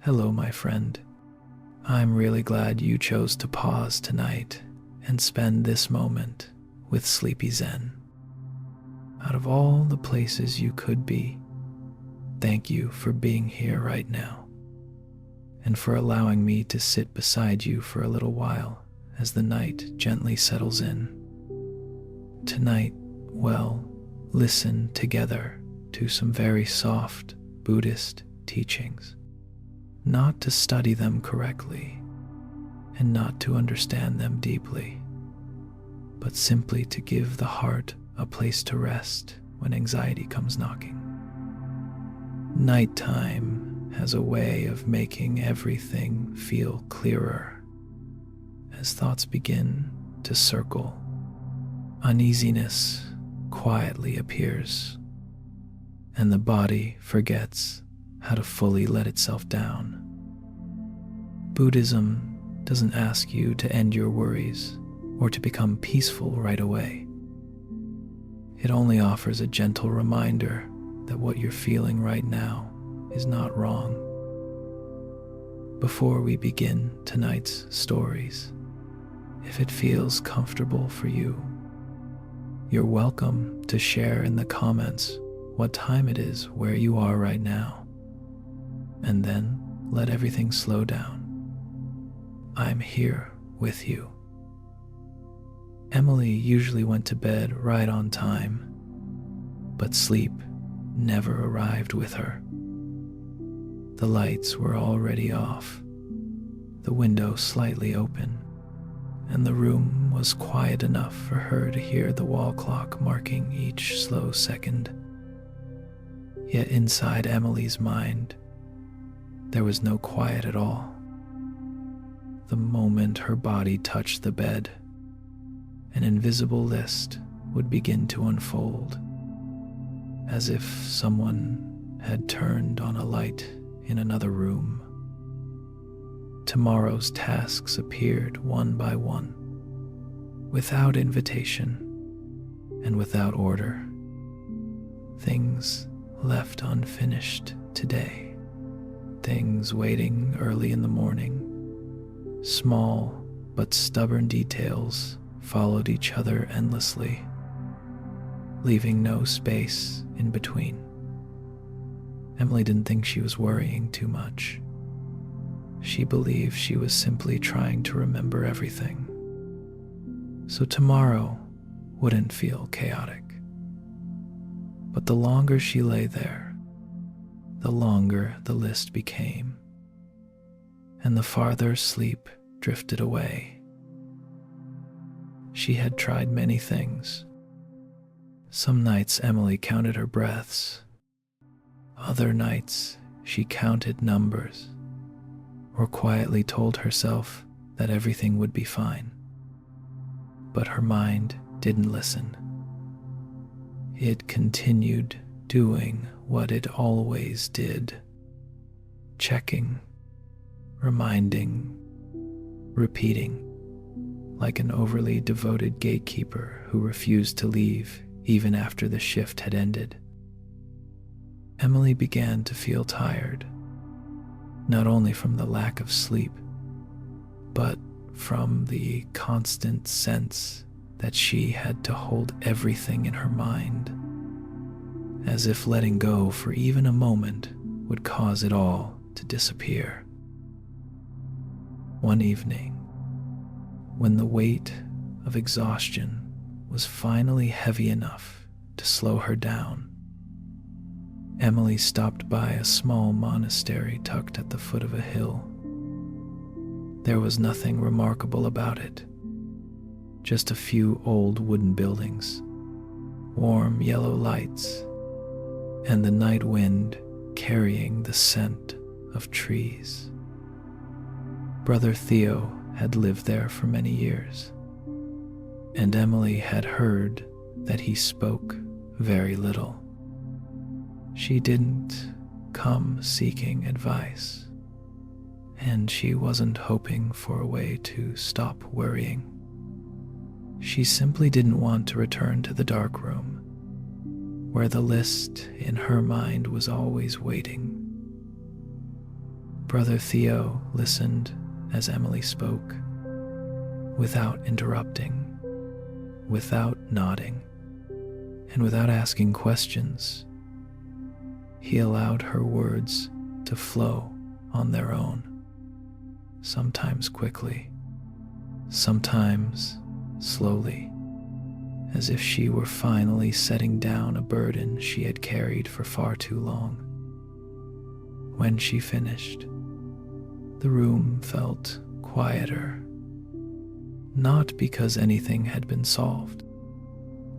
Hello, my friend. I'm really glad you chose to pause tonight and spend this moment with Sleepy Zen. Out of all the places you could be, thank you for being here right now and for allowing me to sit beside you for a little while as the night gently settles in. Tonight, listen together to some very soft Buddhist teachings, not to study them correctly and not to understand them deeply, but simply to give the heart a place to rest when anxiety comes knocking. Nighttime has a way of making everything feel clearer. As thoughts begin to circle, uneasiness quietly appears, and the body forgets how to fully let itself down. Buddhism doesn't ask you to end your worries or to become peaceful right away. It only offers a gentle reminder that what you're feeling right now is not wrong. Before we begin tonight's stories, if it feels comfortable for you, you're welcome to share in the comments what time it is where you are right now, and then let everything slow down. I'm here with you. Emily usually went to bed right on time, but sleep never arrived with her. The lights were already off, the window slightly open, and the room was quiet enough for her to hear the wall clock marking each slow second. Yet inside Emily's mind, there was no quiet at all. The moment her body touched the bed, an invisible list would begin to unfold, as if someone had turned on a light in another room. Tomorrow's tasks appeared one by one, without invitation and without order. Things left unfinished today, things waiting early in the morning. Small but stubborn details followed each other endlessly, leaving no space in between. Emily didn't think she was worrying too much. She believed she was simply trying to remember everything, so tomorrow wouldn't feel chaotic. But the longer she lay there, the longer the list became, and the farther sleep drifted away. She had tried many things. Some nights Emily counted her breaths. Other nights she counted numbers, or quietly told herself that everything would be fine. But her mind didn't listen. It continued doing what it always did, checking, reminding, repeating, like an overly devoted gatekeeper who refused to leave even after the shift had ended. Emily began to feel tired, not only from the lack of sleep, but from the constant sense that she had to hold everything in her mind, as if letting go for even a moment would cause it all to disappear. One evening, when the weight of exhaustion was finally heavy enough to slow her down, Emily stopped by a small monastery tucked at the foot of a hill. There was nothing remarkable about it, just a few old wooden buildings, warm yellow lights, and the night wind carrying the scent of trees. Brother Theo had lived there for many years, and Emily had heard that he spoke very little. She didn't come seeking advice, and she wasn't hoping for a way to stop worrying. She simply didn't want to return to the dark room, where the list in her mind was always waiting. Brother Theo listened as Emily spoke, without interrupting, without nodding, and without asking questions. He allowed her words to flow on their own, sometimes quickly, sometimes slowly, as if she were finally setting down a burden she had carried for far too long. When she finished, the room felt quieter, not because anything had been solved,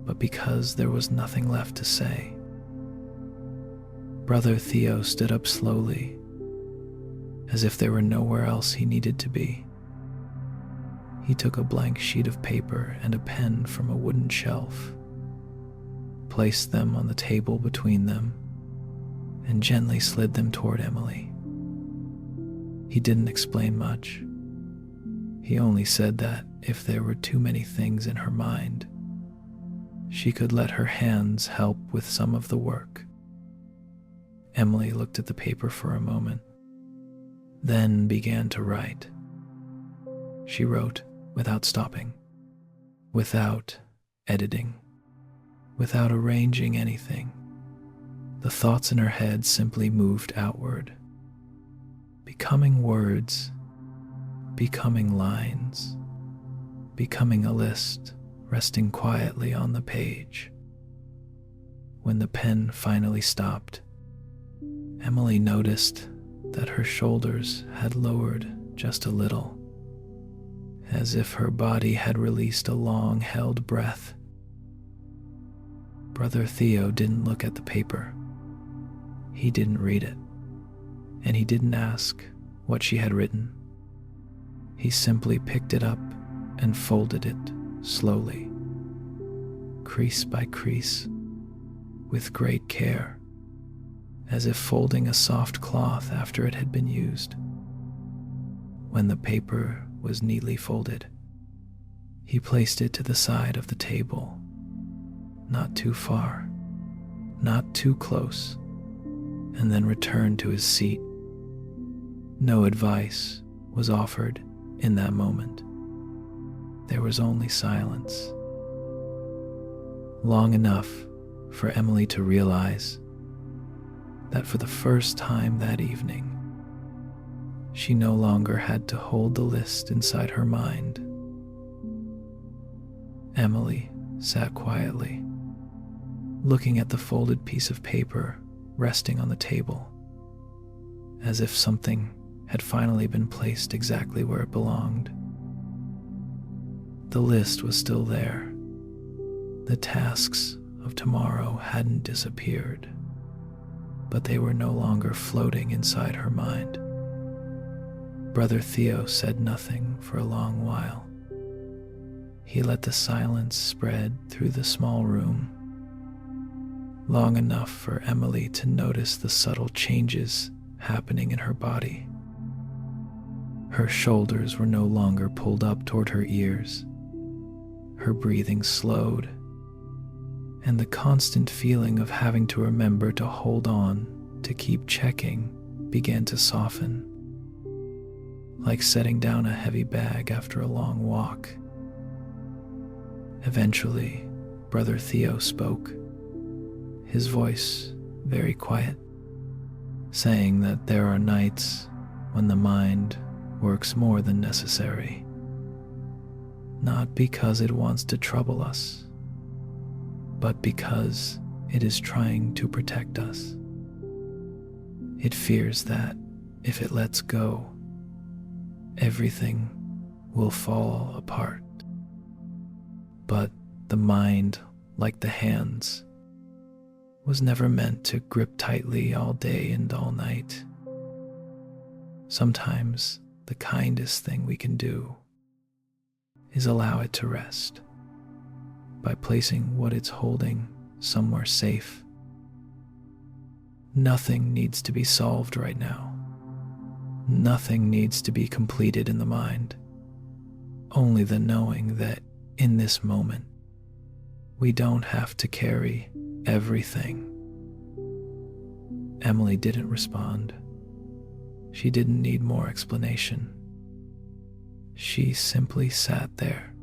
but because there was nothing left to say. Brother Theo stood up slowly, as if there were nowhere else he needed to be. He took a blank sheet of paper and a pen from a wooden shelf, placed them on the table between them, and gently slid them toward Emily. He didn't explain much. He only said that if there were too many things in her mind, she could let her hands help with some of the work. Emily looked at the paper for a moment, then began to write. She wrote without stopping, without editing, without arranging anything. The thoughts in her head simply moved outward, becoming words, becoming lines, becoming a list resting quietly on the page. When the pen finally stopped, Emily noticed that her shoulders had lowered just a little, as if her body had released a long-held breath. Brother Theo didn't look at the paper. He didn't read it, and he didn't ask what she had written. He simply picked it up and folded it slowly, crease by crease, with great care, as if folding a soft cloth after it had been used. When the paper was neatly folded, he placed it to the side of the table, not too far, not too close, and then returned to his seat. No advice was offered in that moment. There was only silence, long enough for Emily to realize that for the first time that evening, she no longer had to hold the list inside her mind. Emily sat quietly, looking at the folded piece of paper resting on the table, as if something had finally been placed exactly where it belonged. The list was still there. The tasks of tomorrow hadn't disappeared, but they were no longer floating inside her mind. Brother Theo said nothing for a long while. He let the silence spread through the small room, long enough for Emily to notice the subtle changes happening in her body. Her shoulders were no longer pulled up toward her ears. Her breathing slowed, and the constant feeling of having to remember to hold on, to keep checking, began to soften, like setting down a heavy bag after a long walk. Eventually, Brother Theo spoke, his voice very quiet, saying that there are nights when the mind works more than necessary, not because it wants to trouble us, but because it is trying to protect us. It fears that if it lets go, everything will fall apart. But the mind, like the hands, was never meant to grip tightly all day and all night. Sometimes the kindest thing we can do is allow it to rest by placing what it's holding somewhere safe. Nothing needs to be solved right now. Nothing needs to be completed in the mind. Only the knowing that in this moment, we don't have to carry everything. Emily didn't respond. She didn't need more explanation. She simply sat there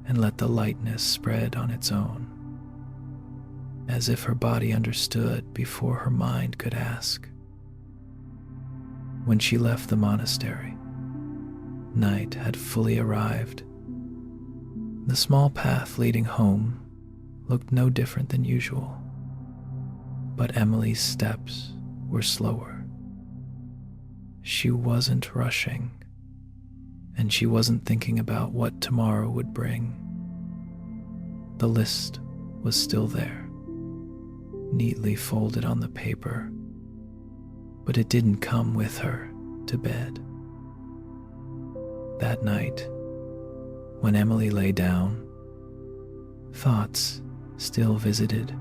and let the lightness spread on its own, as if her body understood before her mind could ask. When she left the monastery, night had fully arrived. The small path leading home looked no different than usual, but Emily's steps were slower. She wasn't rushing, and she wasn't thinking about what tomorrow would bring. The list was still there, neatly folded on the paper, but it didn't come with her to bed. That night, when Emily lay down, thoughts still visited,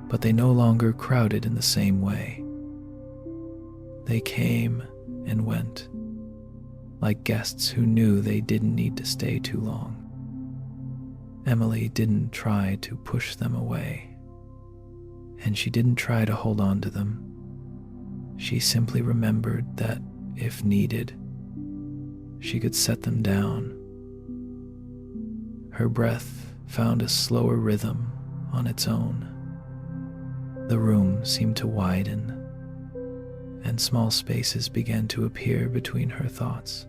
but they no longer crowded in the same way. They came and went, like guests who knew they didn't need to stay too long. Emily didn't try to push them away, and she didn't try to hold on to them. She simply remembered that, if needed, she could set them down. Her breath found a slower rhythm on its own. The room seemed to widen, and small spaces began to appear between her thoughts,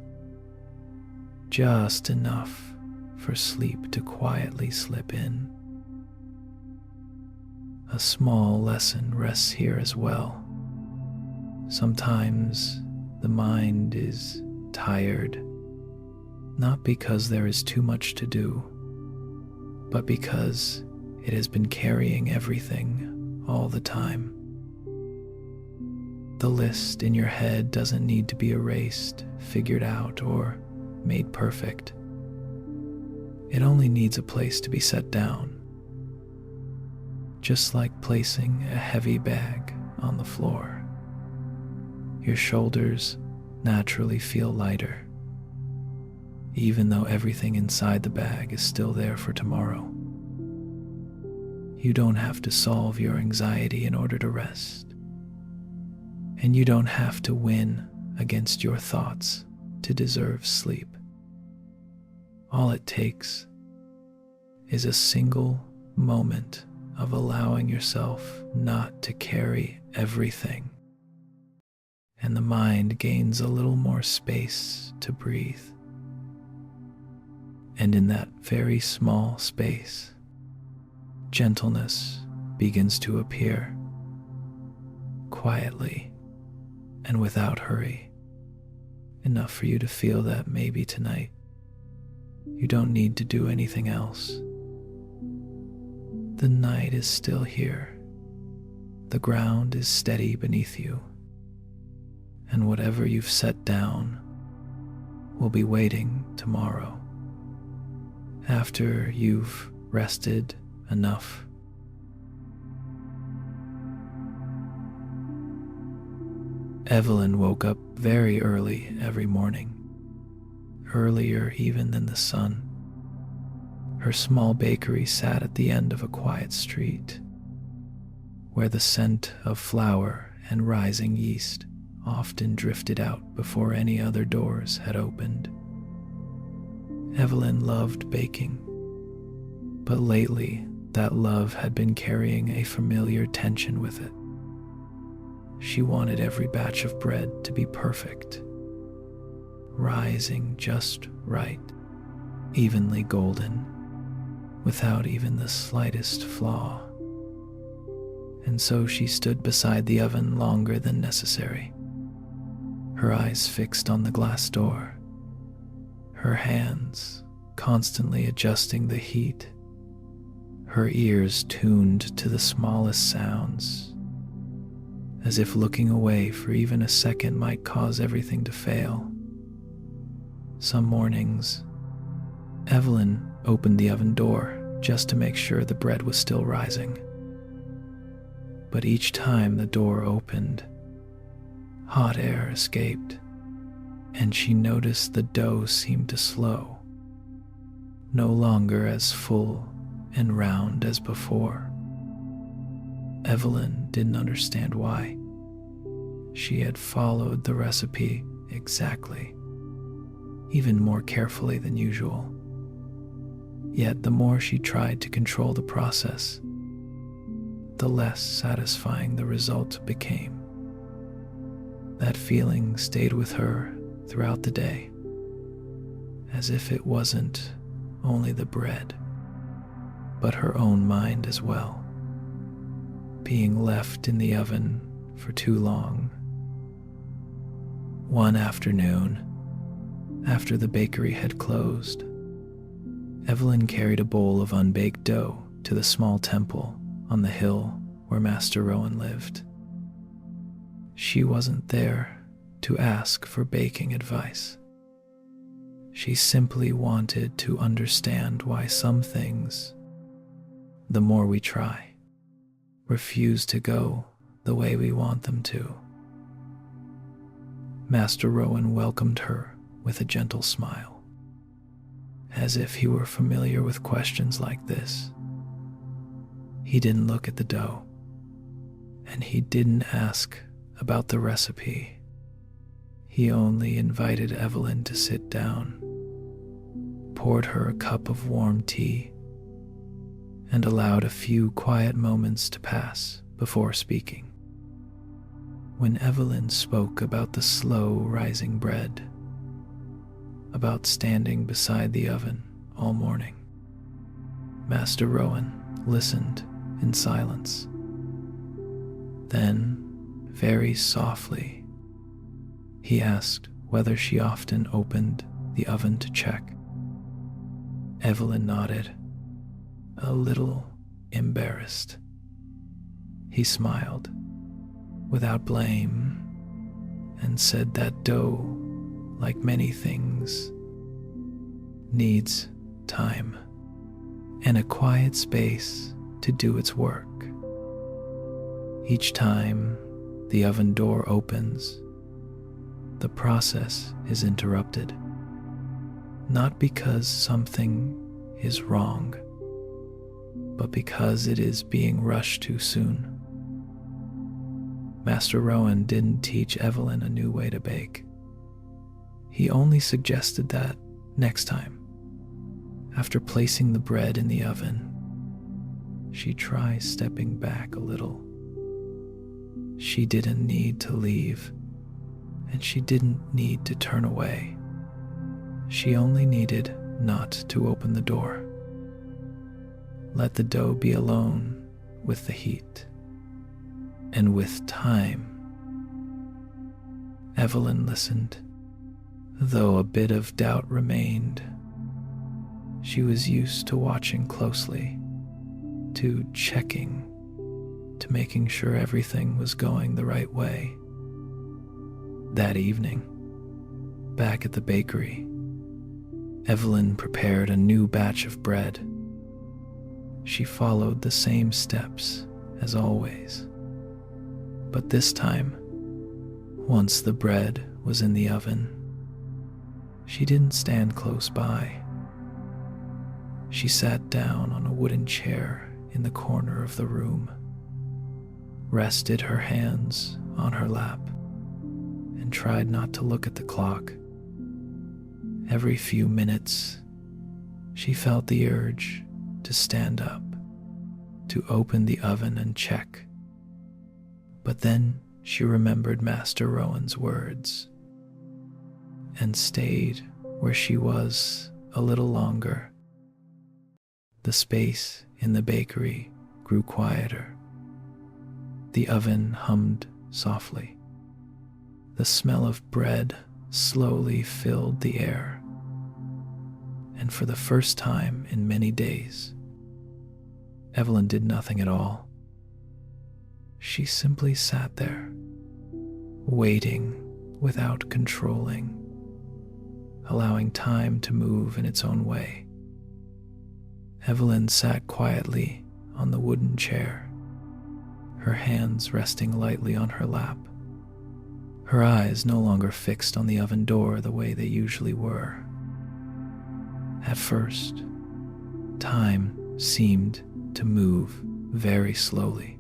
just enough for sleep to quietly slip in. A small lesson rests here as well. Sometimes the mind is tired, not because there is too much to do, but because it has been carrying everything all the time. The list in your head doesn't need to be erased, figured out, or made perfect. It only needs a place to be set down, just like placing a heavy bag on the floor. Your shoulders naturally feel lighter, even though everything inside the bag is still there for tomorrow. You don't have to solve your anxiety in order to rest, and you don't have to win against your thoughts to deserve sleep. All it takes is a single moment of allowing yourself not to carry everything, and the mind gains a little more space to breathe. And in that very small space, gentleness begins to appear, quietly and without hurry, enough for you to feel that maybe tonight you don't need to do anything else. The night is still here. The ground is steady beneath you, and whatever you've set down will be waiting tomorrow, after you've rested enough. Evelyn woke up very early every morning, earlier even than the sun. Her small bakery sat at the end of a quiet street, where the scent of flour and rising yeast often drifted out before any other doors had opened. Evelyn loved baking, but lately that love had been carrying a familiar tension with it. She wanted every batch of bread to be perfect, rising just right, evenly golden, without even the slightest flaw. And so she stood beside the oven longer than necessary, her eyes fixed on the glass door, her hands constantly adjusting the heat, her ears tuned to the smallest sounds, as if looking away for even a second might cause everything to fail. Some mornings, Evelyn opened the oven door just to make sure the bread was still rising. But each time the door opened, hot air escaped, and she noticed the dough seemed to slow, no longer as full and round as before. Evelyn didn't understand why. she had followed the recipe exactly, even more carefully than usual. Yet the more she tried to control the process, the less satisfying the result became. That feeling stayed with her throughout the day, as if it wasn't only the bread, but her own mind as well, being left in the oven for too long. One afternoon, after the bakery had closed, Evelyn carried a bowl of unbaked dough to the small temple on the hill where Master Rowan lived. She wasn't there to ask for baking advice. She simply wanted to understand why some things, the more we try, refuse to go the way we want them to. Master Rowan welcomed her with a gentle smile, as if he were familiar with questions like this. He didn't look at the dough, and he didn't ask about the recipe. He only invited Evelyn to sit down, poured her a cup of warm tea, and allowed a few quiet moments to pass before speaking. When Evelyn spoke about the slow rising bread, about standing beside the oven all morning, Master Rowan listened in silence. Then, very softly, he asked whether she often opened the oven to check. Evelyn nodded, a little embarrassed. He smiled, without blame, and said that dough, like many things, needs time and a quiet space to do its work. Each time the oven door opens, the process is interrupted, not because something is wrong, but because it is being rushed too soon. Master Rowan didn't teach Evelyn a new way to bake. He only suggested that next time, after placing the bread in the oven, she try stepping back a little. She didn't need to leave, and she didn't need to turn away. She only needed not to open the door. Let the dough be alone with the heat. And with time, Evelyn listened, though a bit of doubt remained. She was used to watching closely, to checking, to making sure everything was going the right way. That evening, back at the bakery, Evelyn prepared a new batch of bread. She followed the same steps as always. But this time, once the bread was in the oven, she didn't stand close by. She sat down on a wooden chair in the corner of the room, rested her hands on her lap, and tried not to look at the clock. Every few minutes, she felt the urge to stand up, to open the oven and check. But then she remembered Master Rowan's words and stayed where she was a little longer. The space in the bakery grew quieter. The oven hummed softly. The smell of bread slowly filled the air. And for the first time in many days, Evelyn did nothing at all. She simply sat there, waiting without controlling, allowing time to move in its own way. Evelyn sat quietly on the wooden chair, her hands resting lightly on her lap, her eyes no longer fixed on the oven door the way they usually were. At first, time seemed to move very slowly.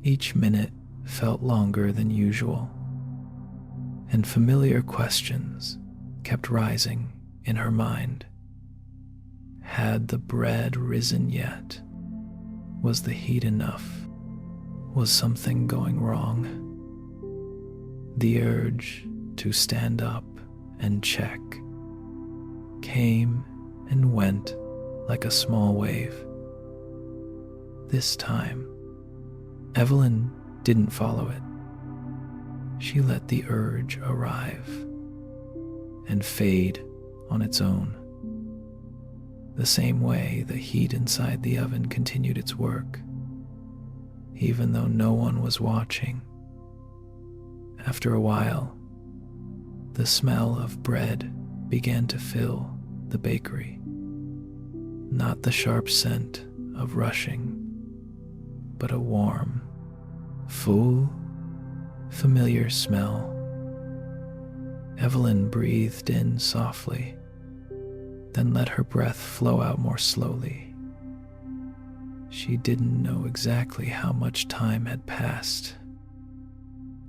Each minute felt longer than usual, and familiar questions kept rising in her mind. Had the bread risen yet? Was the heat enough? Was something going wrong? The urge to stand up and check came and went like a small wave. This time, Evelyn didn't follow it. She let the urge arrive and fade on its own, the same way the heat inside the oven continued its work, even though no one was watching. After a while, the smell of bread began to fill the bakery. Not the sharp scent of rushing, but a warm, full, familiar smell. Evelyn breathed in softly, then let her breath flow out more slowly. She didn't know exactly how much time had passed,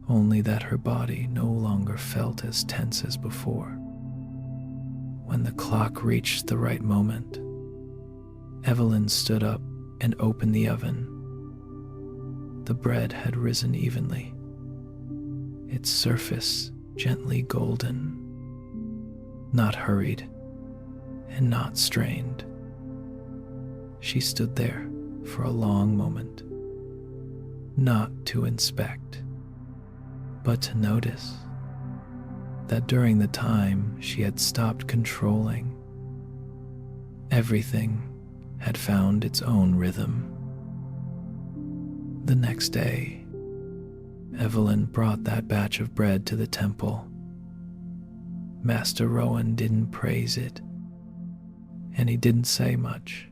only that her body no longer felt as tense as before. When the clock reached the right moment, Evelyn stood up and opened the oven. The bread had risen evenly, its surface gently golden, not hurried and not strained. She stood there for a long moment, not to inspect, but to notice that during the time she had stopped controlling, everything had found its own rhythm. The next day, Evelyn brought that batch of bread to the temple. Master Rowan didn't praise it, and he didn't say much.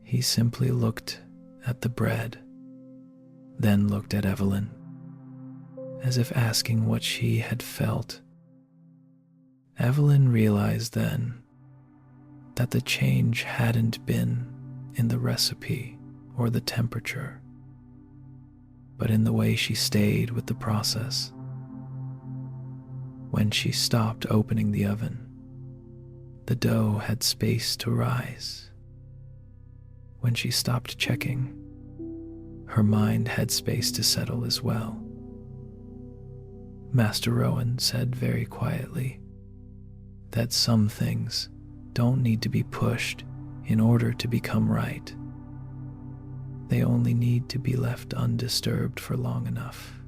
He simply looked at the bread, then looked at Evelyn, as if asking what she had felt. Evelyn realized then that the change hadn't been in the recipe or the temperature, but in the way she stayed with the process. When she stopped opening the oven, the dough had space to rise. When she stopped checking, her mind had space to settle as well. Master Rowan said very quietly that some things don't need to be pushed in order to become right. They only need to be left undisturbed for long enough.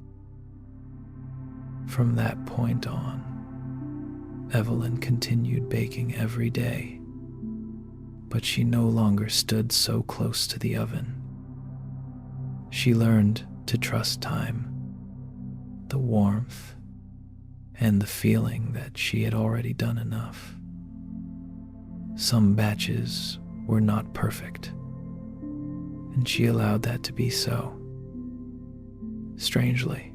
From that point on, Evelyn continued baking every day, but she no longer stood so close to the oven. She learned to trust time, the warmth, and the feeling that she had already done enough. Some batches were not perfect, and she allowed that to be so. Strangely,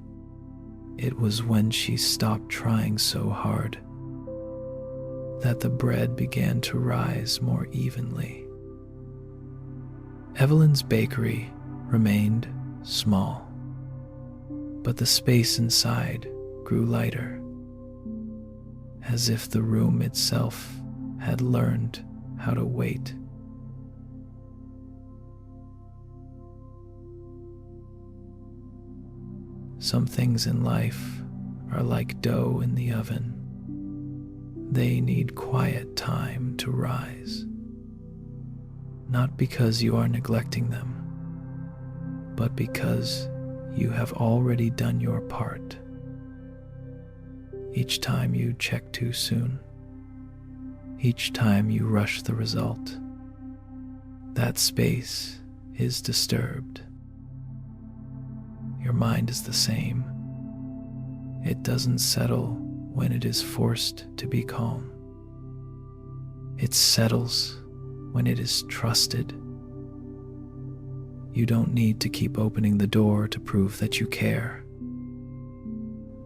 it was when she stopped trying so hard that the bread began to rise more evenly. Evelyn's bakery remained small, but the space inside grew lighter, as if the room itself had learned how to wait. Some things in life are like dough in the oven. They need quiet time to rise, not because you are neglecting them, but because you have already done your part. Each time you check too soon, each time you rush the result, that space is disturbed. Your mind is the same. It doesn't settle when it is forced to be calm. It settles when it is trusted. You don't need to keep opening the door to prove that you care.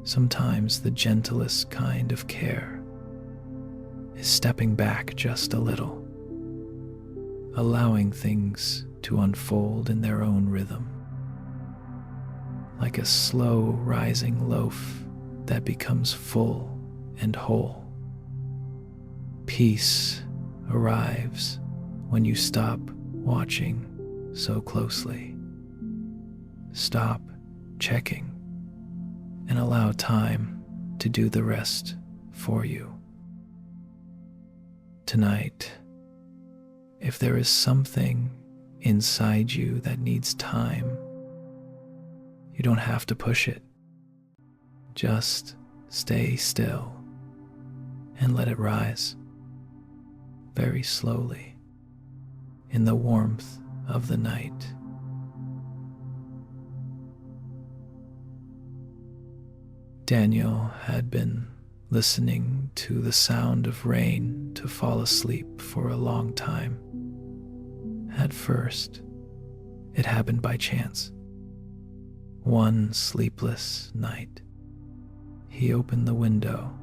Sometimes the gentlest kind of care is stepping back just a little, allowing things to unfold in their own rhythm, like a slow rising loaf that becomes full and whole. Peace arrives when you stop watching so closely. Stop checking and allow time to do the rest for you. Tonight, if there is something inside you that needs time, you don't have to push it. Just stay still and let it rise very slowly in the warmth of the night. Daniel had been listening to the sound of rain to fall asleep for a long time. At first, it happened by chance. One sleepless night, he opened the window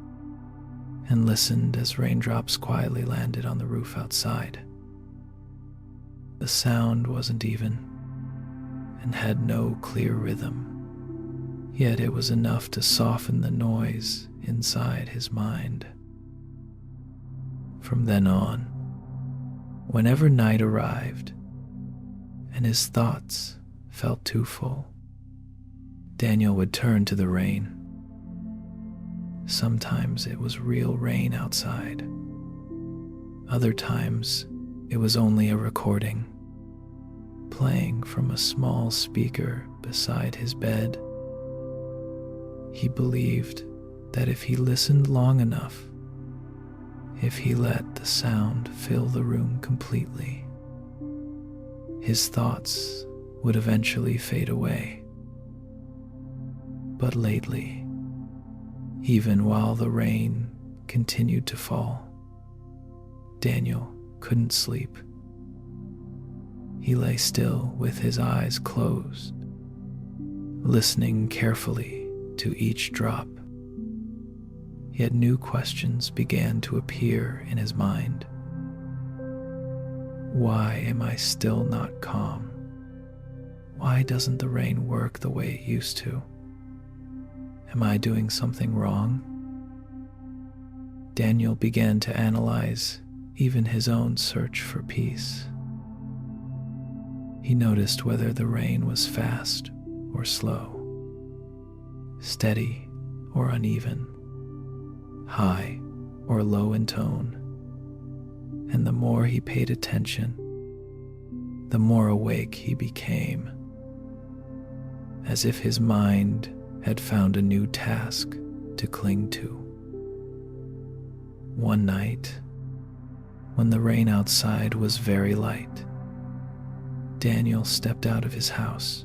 and listened as raindrops quietly landed on the roof outside. The sound wasn't even and had no clear rhythm, yet it was enough to soften the noise inside his mind. From then on, whenever night arrived and his thoughts felt too full, Daniel would turn to the rain. Sometimes it was real rain outside. Other times it was only a recording, playing from a small speaker beside his bed. He believed that if he listened long enough, if he let the sound fill the room completely, his thoughts would eventually fade away. But lately, even while the rain continued to fall, Daniel couldn't sleep. He lay still with his eyes closed, listening carefully to each drop. Yet new questions began to appear in his mind. Why am I still not calm? Why doesn't the rain work the way it used to? Am I doing something wrong? Daniel began to analyze even his own search for peace. He noticed whether the rain was fast or slow, steady or uneven, high or low in tone. And the more he paid attention, the more awake he became, as if his mind had found a new task to cling to. One night, when the rain outside was very light, Daniel stepped out of his house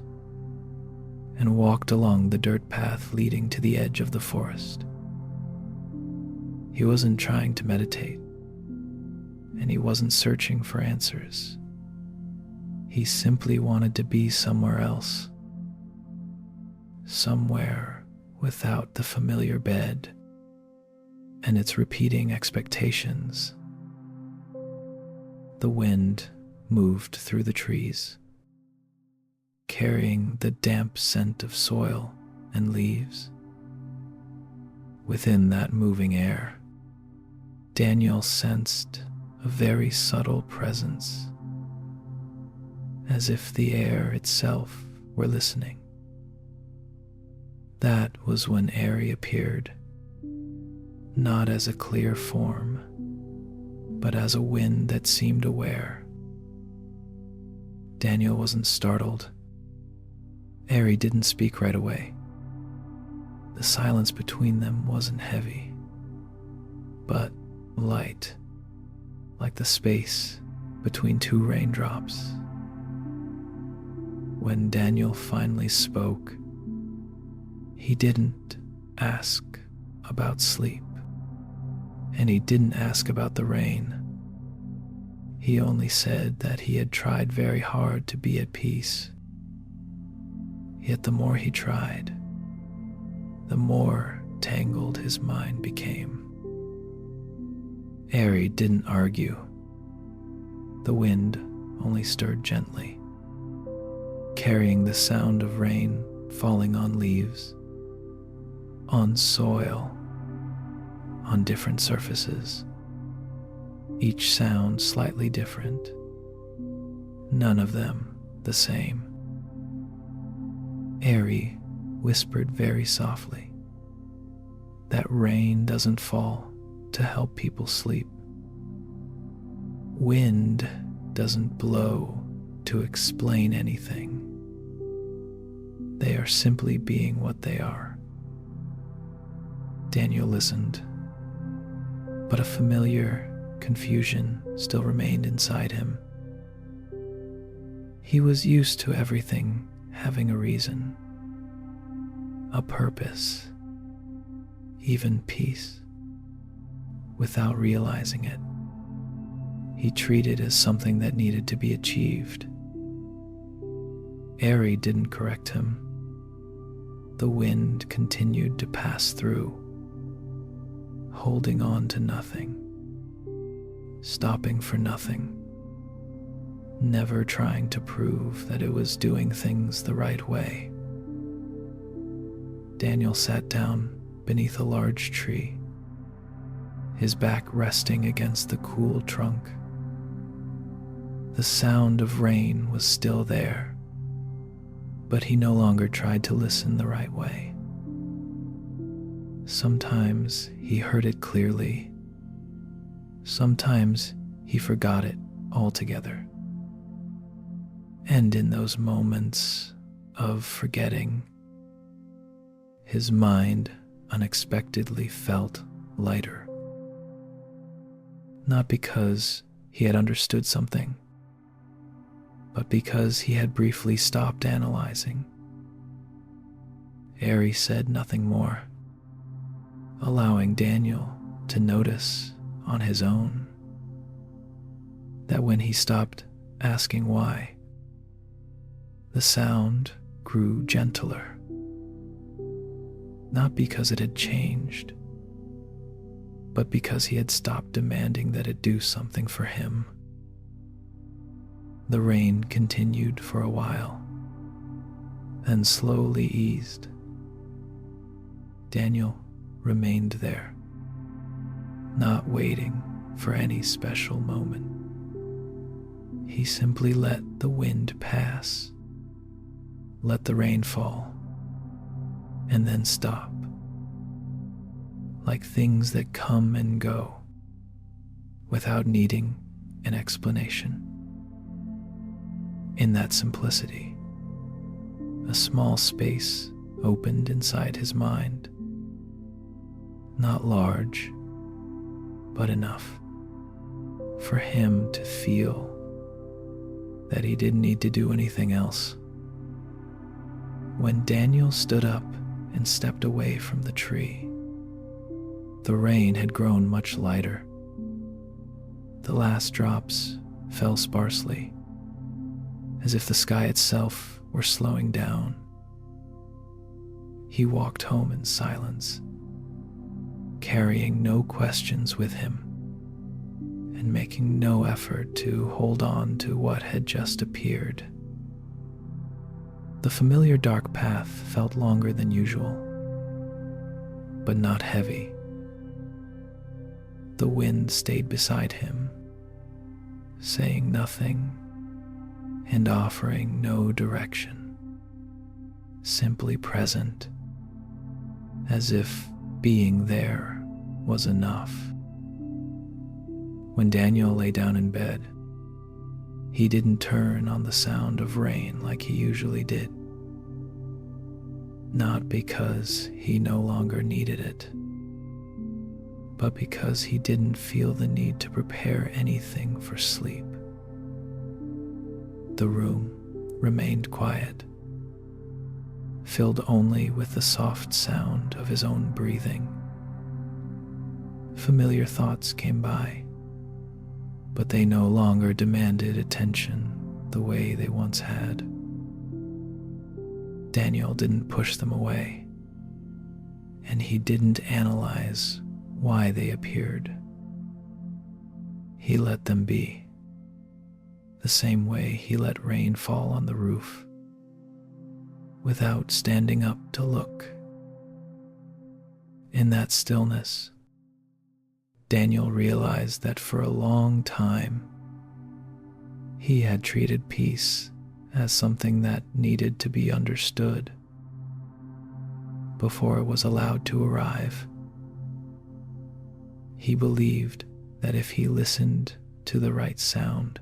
and walked along the dirt path leading to the edge of the forest. He wasn't trying to meditate, and he wasn't searching for answers. He simply wanted to be somewhere else, somewhere without the familiar bed and its repeating expectations. The wind moved through the trees, carrying the damp scent of soil and leaves. Within that moving air, Daniel sensed a very subtle presence, as if the air itself were listening. That was when Airy appeared, not as a clear form, but as a wind that seemed aware. Daniel wasn't startled. Airy didn't speak right away. The silence between them wasn't heavy, but light, like the space between two raindrops. When Daniel finally spoke, he didn't ask about sleep, and he didn't ask about the rain. He only said that he had tried very hard to be at peace. Yet the more he tried, the more tangled his mind became. Airy didn't argue. The wind only stirred gently, carrying the sound of rain falling on leaves, on soil, on different surfaces, each sound slightly different, none of them the same. Airy whispered very softly that rain doesn't fall to help people sleep. Wind doesn't blow to explain anything. They are simply being what they are. Daniel listened, but a familiar confusion still remained inside him. He was used to everything having a reason, a purpose, even peace. Without realizing it, he treated it as something that needed to be achieved. Airy didn't correct him. The wind continued to pass through, holding on to nothing, stopping for nothing, never trying to prove that it was doing things the right way. Daniel sat down beneath a large tree, his back resting against the cool trunk. The sound of rain was still there, but he no longer tried to listen the right way. Sometimes he heard it clearly. Sometimes he forgot it altogether. And in those moments of forgetting, his mind unexpectedly felt lighter. Not because he had understood something, but because he had briefly stopped analyzing. Airy said nothing more, allowing Daniel to notice on his own that when he stopped asking why, the sound grew gentler. Not because it had changed, but because he had stopped demanding that it do something for him. The rain continued for a while, then slowly eased. Daniel remained there, not waiting for any special moment. He simply let the wind pass, let the rain fall, and then stop, like things that come and go without needing an explanation. In that simplicity, a small space opened inside his mind. Not large, but enough for him to feel that he didn't need to do anything else. When Daniel stood up and stepped away from the tree, the rain had grown much lighter. The last drops fell sparsely, as if the sky itself were slowing down. He walked home in silence, carrying no questions with him, and making no effort to hold on to what had just appeared. The familiar dark path felt longer than usual, but not heavy. The wind stayed beside him, saying nothing and offering no direction, simply present, as if being there was enough. When Daniel lay down in bed, he didn't turn on the sound of rain like he usually did. Not because he no longer needed it, but because he didn't feel the need to prepare anything for sleep. The room remained quiet, filled only with the soft sound of his own breathing. Familiar thoughts came by, but they no longer demanded attention the way they once had. Daniel didn't push them away, and he didn't analyze why they appeared. He let them be, the same way he let rain fall on the roof. without standing up to look. In that stillness, Daniel realized that for a long time, he had treated peace as something that needed to be understood before it was allowed to arrive. He believed that if he listened to the right sound,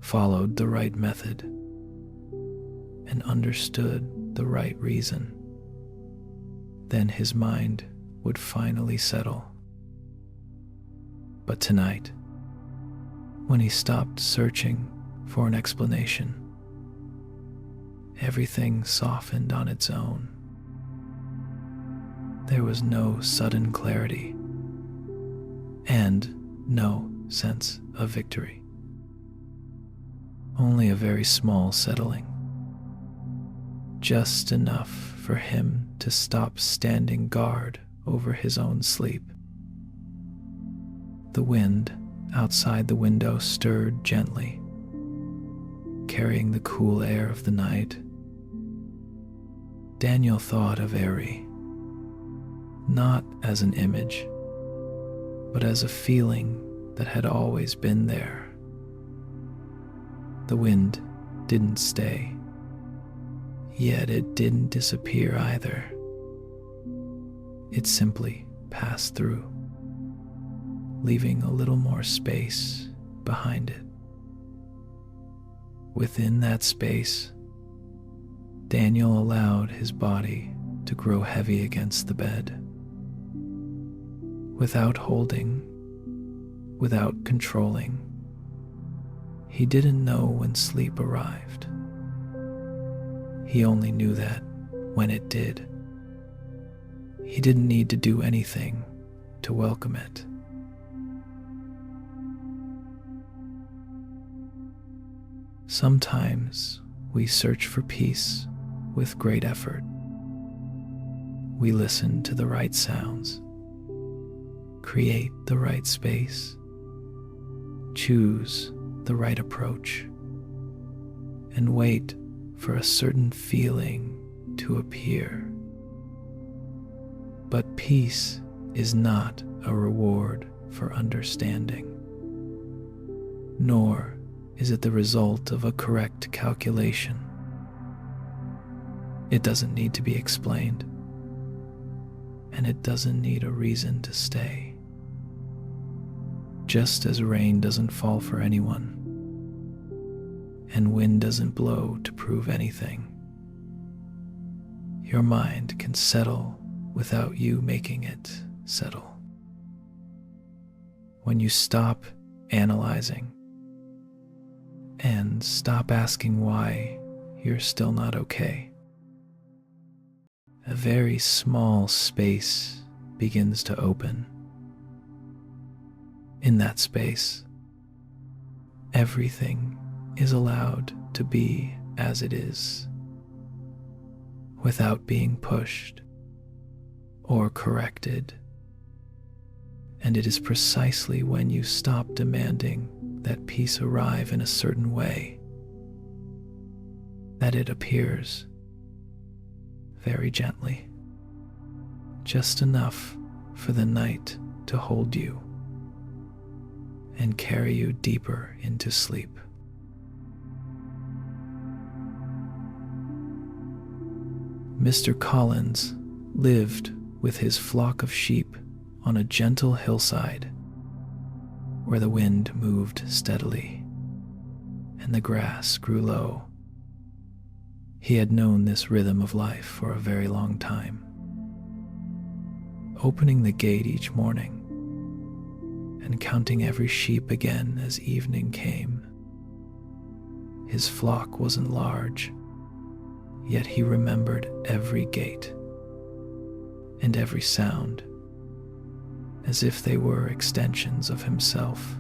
followed the right method, and understood the right reason, then his mind would finally settle. But tonight, when he stopped searching for an explanation, everything softened on its own. There was no sudden clarity and no sense of victory. Only a very small settling, just enough for him to stop standing guard over his own sleep. The wind outside the window stirred gently, carrying the cool air of the night. Daniel thought of Eri, not as an image, but as a feeling that had always been there. The wind didn't stay, yet it didn't disappear either. It simply passed through, leaving a little more space behind it. Within that space, Daniel allowed his body to grow heavy against the bed. Without holding, without controlling, he didn't know when sleep arrived. He only knew that when it did. He didn't need to do anything to welcome it. Sometimes we search for peace with great effort. We listen to the right sounds, create the right space, choose the right approach, and wait for a certain feeling to appear. But peace is not a reward for understanding, nor is it the result of a correct calculation. It doesn't need to be explained, and it doesn't need a reason to stay. Just as rain doesn't fall for anyone, and wind doesn't blow to prove anything, your mind can settle without you making it settle. When you stop analyzing and stop asking why you're still not okay, a very small space begins to open. In that space, everything is allowed to be as it is, without being pushed or corrected. And it is precisely when you stop demanding that peace arrive in a certain way that it appears very gently, just enough for the night to hold you and carry you deeper into sleep. Mr. Collins lived with his flock of sheep on a gentle hillside where the wind moved steadily and the grass grew low. He had known this rhythm of life for a very long time. Opening the gate each morning and counting every sheep again as evening came. His flock wasn't large, yet he remembered every gate and every sound as if they were extensions of himself.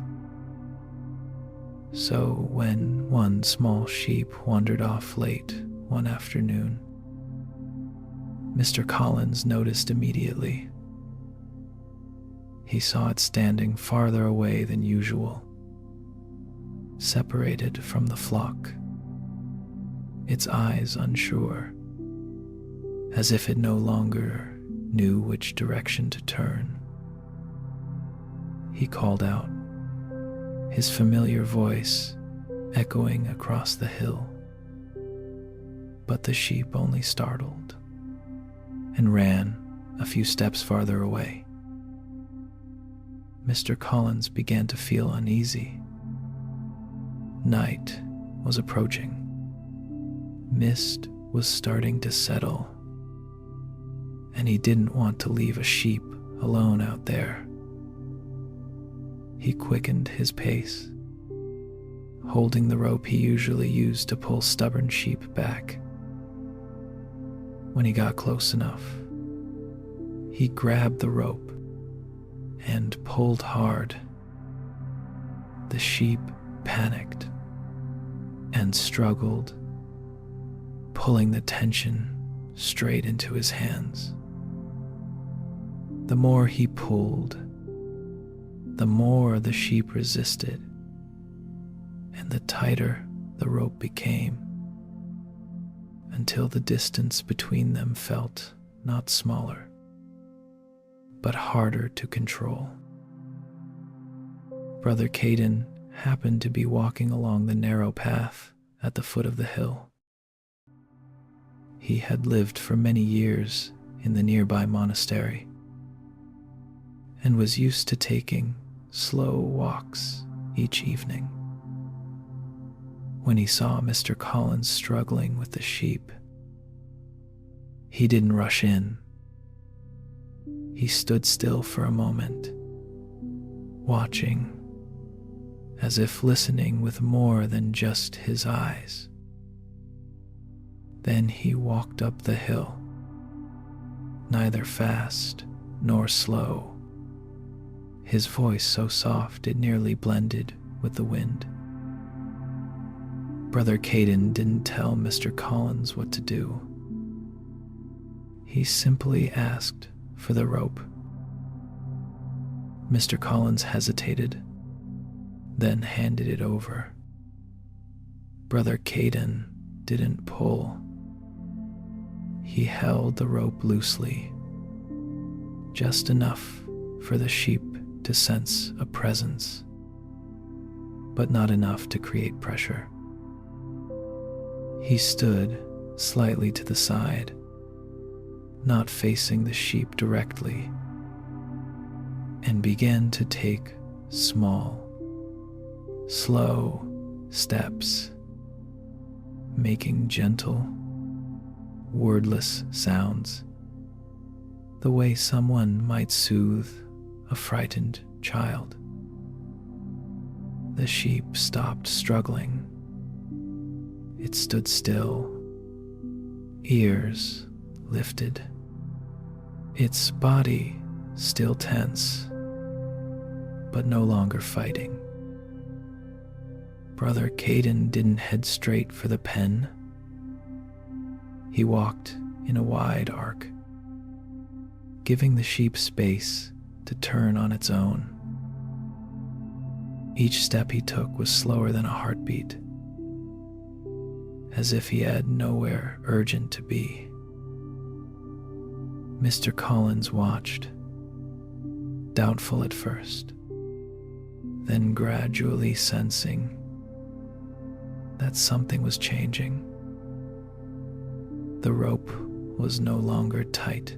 So when one small sheep wandered off late one afternoon, Mr. Collins noticed immediately. He saw it standing farther away than usual, separated from the flock, its eyes unsure, as if it no longer knew which direction to turn. He called out, his familiar voice echoing across the hill. But the sheep only startled and ran a few steps farther away. Mr. Collins began to feel uneasy. Night was approaching. Mist was starting to settle, and he didn't want to leave a sheep alone out there. He quickened his pace, holding the rope he usually used to pull stubborn sheep back. When he got close enough, he grabbed the rope and pulled hard. The sheep panicked and struggled, pulling the tension straight into his hands. The more he pulled, the more the sheep resisted, and the tighter the rope became, until the distance between them felt not smaller, but harder to control. Brother Caden happened to be walking along the narrow path at the foot of the hill. He had lived for many years in the nearby monastery and was used to taking slow walks each evening. When he saw Mr. Collins struggling with the sheep, he didn't rush in. He stood still for a moment, watching, as if listening with more than just his eyes. Then he walked up the hill, neither fast nor slow, his voice so soft it nearly blended with the wind. Brother Caden didn't tell Mr. Collins what to do. He simply asked for the rope. Mr. Collins hesitated, then handed it over. Brother Caden didn't pull. He held the rope loosely, just enough for the sheep to sense a presence, but not enough to create pressure. He stood slightly to the side, not facing the sheep directly, and began to take small, slow steps, making gentle, wordless sounds, the way someone might soothe a frightened child. The sheep stopped struggling. It stood still, ears lifted, its body still tense, but no longer fighting. Brother Caden didn't head straight for the pen. He walked in a wide arc, giving the sheep space to turn on its own. Each step he took was slower than a heartbeat, as if he had nowhere urgent to be. Mr. Collins watched, doubtful at first, then gradually sensing that something was changing. The rope was no longer tight.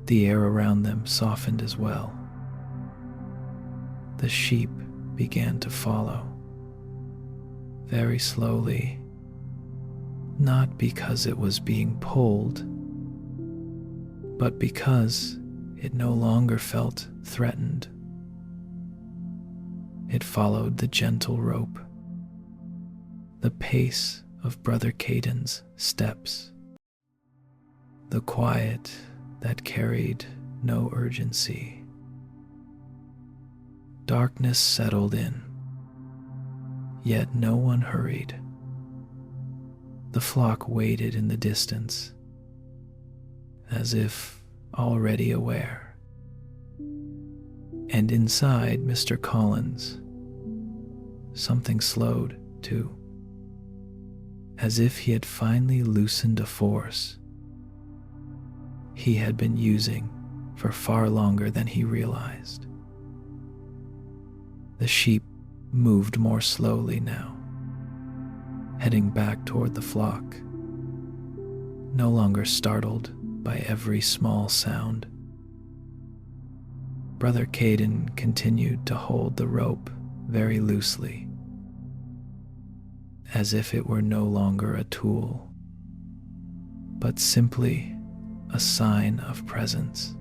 The air around them softened as well. The sheep began to follow, very slowly, not because it was being pulled, but because it no longer felt threatened. It followed the gentle rope, the pace of Brother Caden's steps, the quiet that carried no urgency. Darkness settled in, yet no one hurried. The flock waited in the distance, as if already aware. And inside Mr. Collins, something slowed too. as if he had finally loosened a force he had been using for far longer than he realized. The sheep moved more slowly now, heading back toward the flock, no longer startled by every small sound. Brother Caden continued to hold the rope very loosely, as if it were no longer a tool, but simply a sign of presence.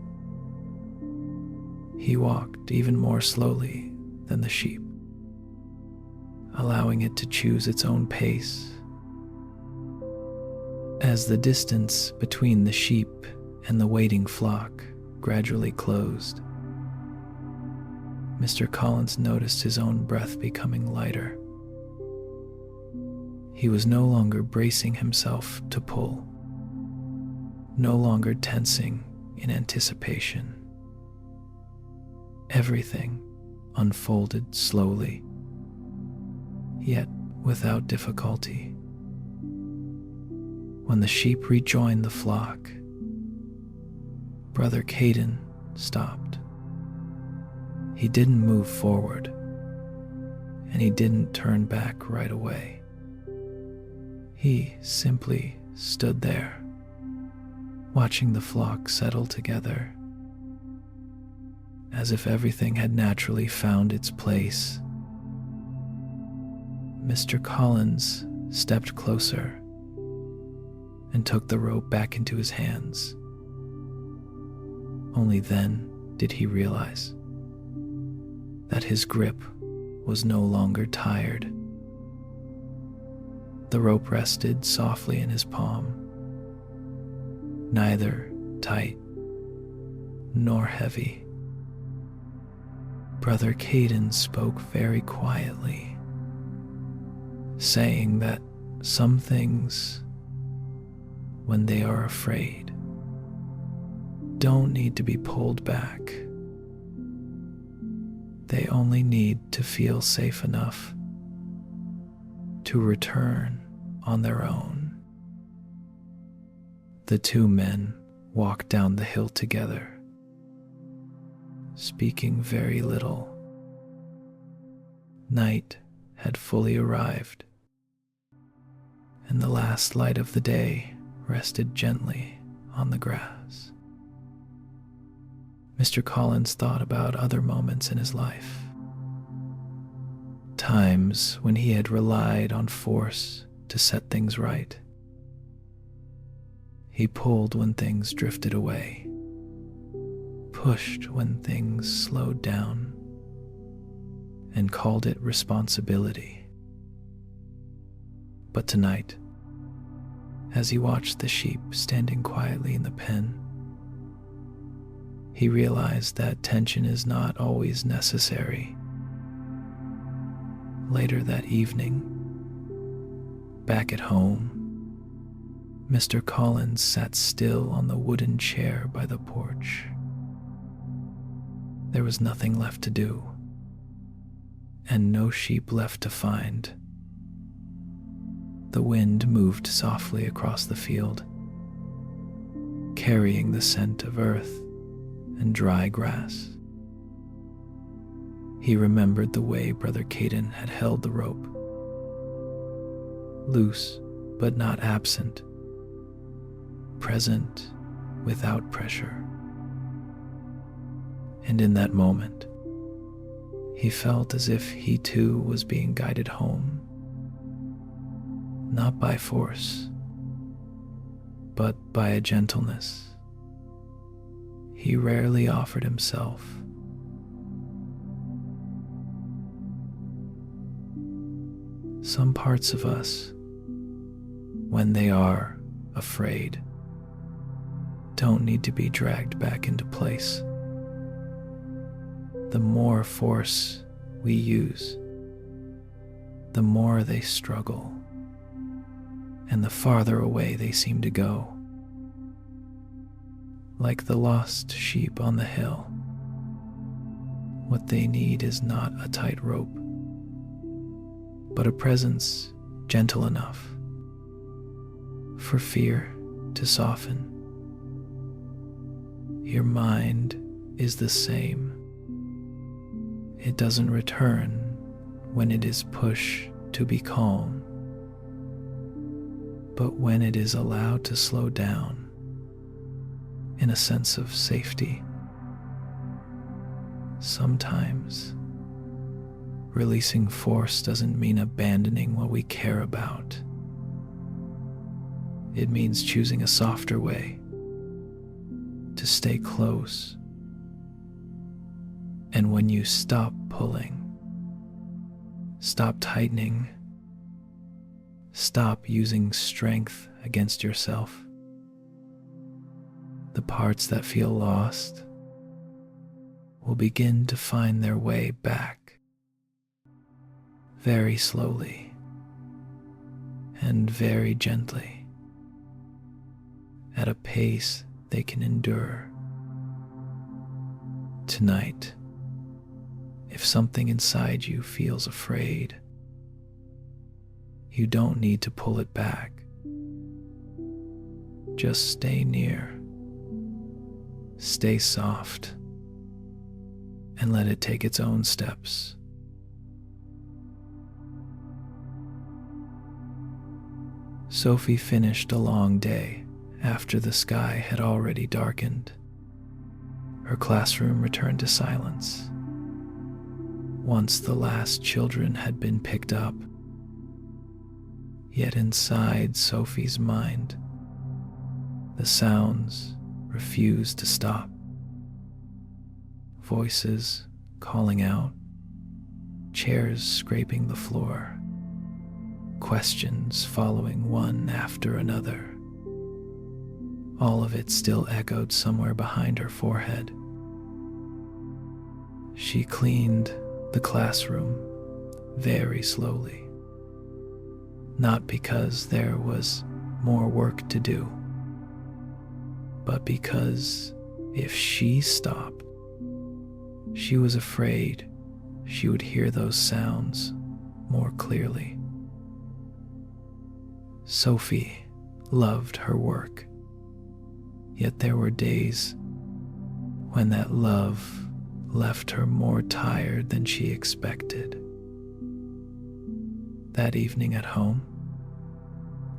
He walked even more slowly than the sheep, allowing it to choose its own pace. As the distance between the sheep and the waiting flock gradually closed, Mr. Collins noticed his own breath becoming lighter. He was no longer bracing himself to pull, no longer tensing in anticipation. Everything unfolded slowly, yet without difficulty. When the sheep rejoined the flock, Brother Caden stopped. He didn't move forward, and he didn't turn back right away. He simply stood there, watching the flock settle together, as if everything had naturally found its place. Mr. Collins stepped closer and took the rope back into his hands. Only then did he realize that his grip was no longer tired. The rope rested softly in his palm, neither tight nor heavy. Brother Caden spoke very quietly, saying that some things, when they are afraid, don't need to be pulled back. They only need to feel safe enough to return on their own. The two men walked down the hill together, speaking very little. Night had fully arrived, and the last light of the day rested gently on the grass. Mr. Collins thought about other moments in his life, times when he had relied on force to set things right. He pulled when things drifted away, pushed when things slowed down, and called it responsibility. But tonight, as he watched the sheep standing quietly in the pen, he realized that tension is not always necessary. Later that evening, back at home, Mr. Collins sat still on the wooden chair by the porch. There was nothing left to do, and no sheep left to find. The wind moved softly across the field, carrying the scent of earth and dry grass. He remembered the way Brother Caden had held the rope, loose but not absent, present without pressure. And in that moment, he felt as if he too was being guided home, not by force, but by a gentleness he rarely offered himself. Some parts of us, when they are afraid, don't need to be dragged back into place. The more force we use, the more they struggle, and the farther away they seem to go. Like the lost sheep on the hill, what they need is not a tight rope, but a presence gentle enough for fear to soften. Your mind is the same. It doesn't return when it is pushed to be calm, but when it is allowed to slow down in a sense of safety. Sometimes releasing force doesn't mean abandoning what we care about. It means choosing a softer way to stay close. And when you stop pulling, stop tightening, stop using strength against yourself, the parts that feel lost will begin to find their way back, very slowly and very gently, at a pace they can endure. Tonight, if something inside you feels afraid, you don't need to pull it back. Just stay near, stay soft, and let it take its own steps. Sophie finished a long day after the sky had already darkened. Her classroom returned to silence. Once the last children had been picked up, yet inside Sophie's mind, the sounds refused to stop. Voices calling out, chairs scraping the floor, questions following one after another. All of it still echoed somewhere behind her forehead. She cleaned the classroom very slowly, not because there was more work to do, but because if she stopped, she was afraid she would hear those sounds more clearly. Sophie loved her work, yet there were days when that love left her more tired than she expected. That evening at home,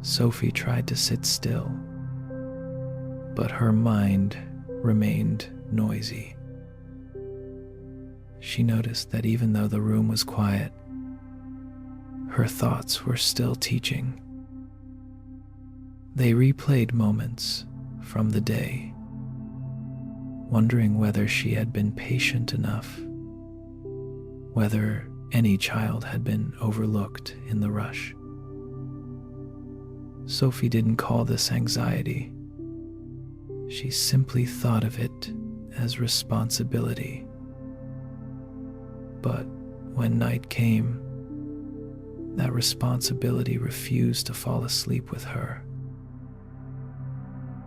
Sophie tried to sit still, but her mind remained noisy. She noticed that even though the room was quiet, her thoughts were still teaching. They replayed moments from the day, wondering whether she had been patient enough, whether any child had been overlooked in the rush. Sophie didn't call this anxiety. She simply thought of it as responsibility. But when night came, that responsibility refused to fall asleep with her.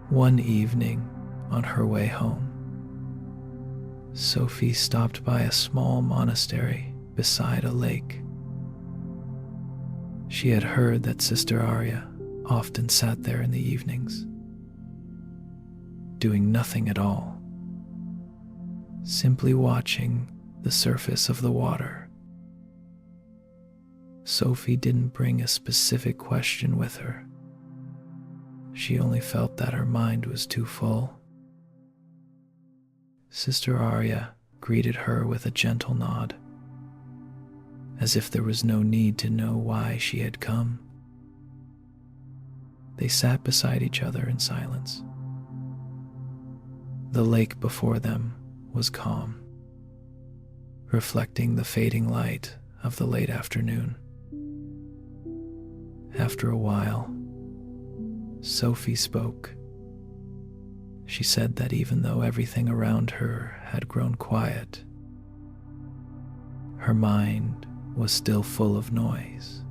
One evening, on her way home, Sophie stopped by a small monastery beside a lake. She had heard that Sister Arya often sat there in the evenings, doing nothing at all, simply watching the surface of the water. Sophie didn't bring a specific question with her. She only felt that her mind was too full. Sister Arya greeted her with a gentle nod, as if there was no need to know why she had come. They sat beside each other in silence. The lake before them was calm, reflecting the fading light of the late afternoon. After a while, Sophie spoke. She said that even though everything around her had grown quiet, her mind was still full of noise.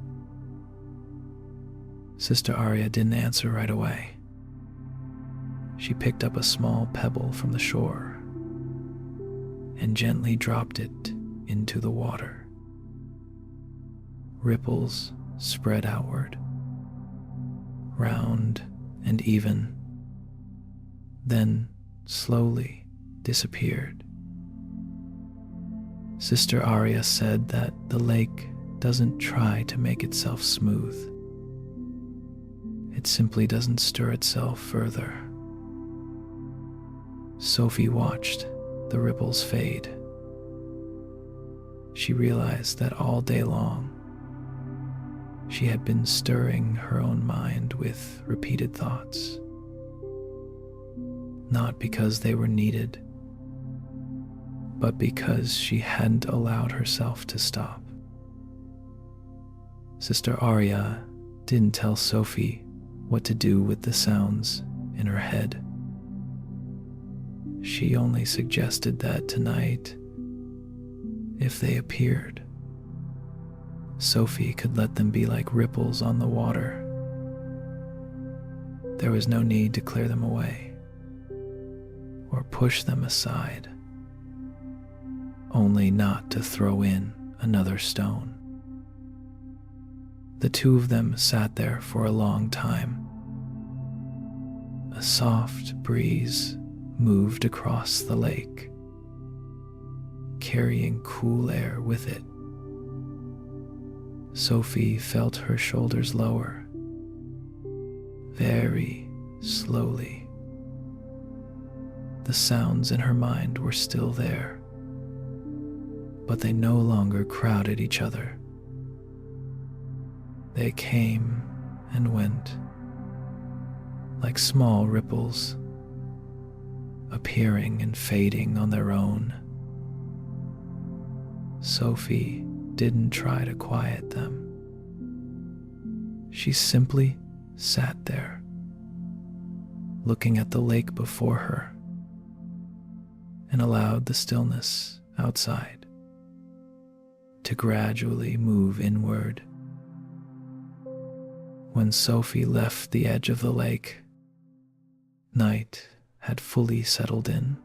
Sister Arya didn't answer right away. She picked up a small pebble from the shore and gently dropped it into the water. Ripples spread outward, round and even, then slowly disappeared. Sister Arya said that the lake doesn't try to make itself smooth. It simply doesn't stir itself further. Sophie watched the ripples fade. She realized that all day long, she had been stirring her own mind with repeated thoughts, not because they were needed, but because she hadn't allowed herself to stop. Sister Arya didn't tell Sophie what to do with the sounds in her head. She only suggested that tonight, if they appeared, Sophie could let them be like ripples on the water. There was no need to clear them away or push them aside, only not to throw in another stone. The two of them sat there for a long time. A soft breeze moved across the lake, carrying cool air with it. Sophie felt her shoulders lower, very slowly. The sounds in her mind were still there, but they no longer crowded each other. They came and went, like small ripples, appearing and fading on their own. Sophie didn't try to quiet them. She simply sat there, looking at the lake before her, and allowed the stillness outside to gradually move inward. When Sophie left the edge of the lake, night had fully settled in.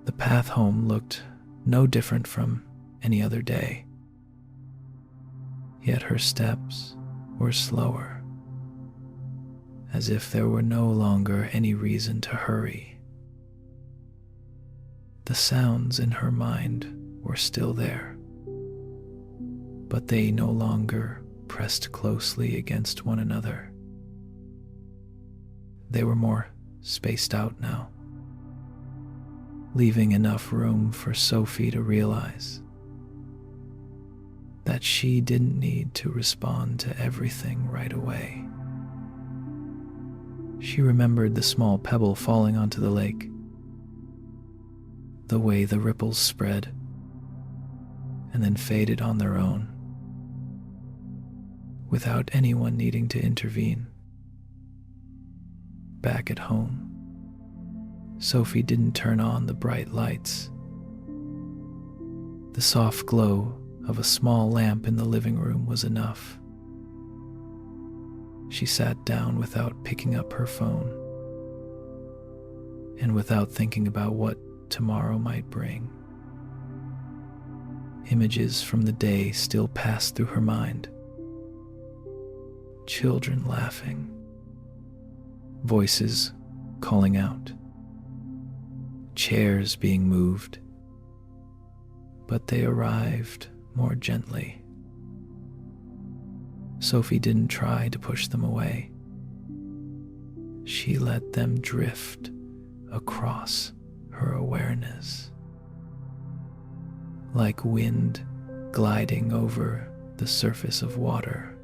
The path home looked no different from any other day, yet her steps were slower, as if there were no longer any reason to hurry. The sounds in her mind were still there, but they no longer pressed closely against one another. They were more spaced out now, leaving enough room for Sophie to realize that she didn't need to respond to everything right away. She remembered the small pebble falling onto the lake, the way the ripples spread and then faded on their own, without anyone needing to intervene. Back at home, Sophie didn't turn on the bright lights. The soft glow of a small lamp in the living room was enough. She sat down without picking up her phone, and without thinking about what tomorrow might bring. Images from the day still passed through her mind. Children laughing, voices calling out, chairs being moved, but they arrived more gently. Sophie didn't try to push them away. She let them drift across her awareness, like wind gliding over the surface of water,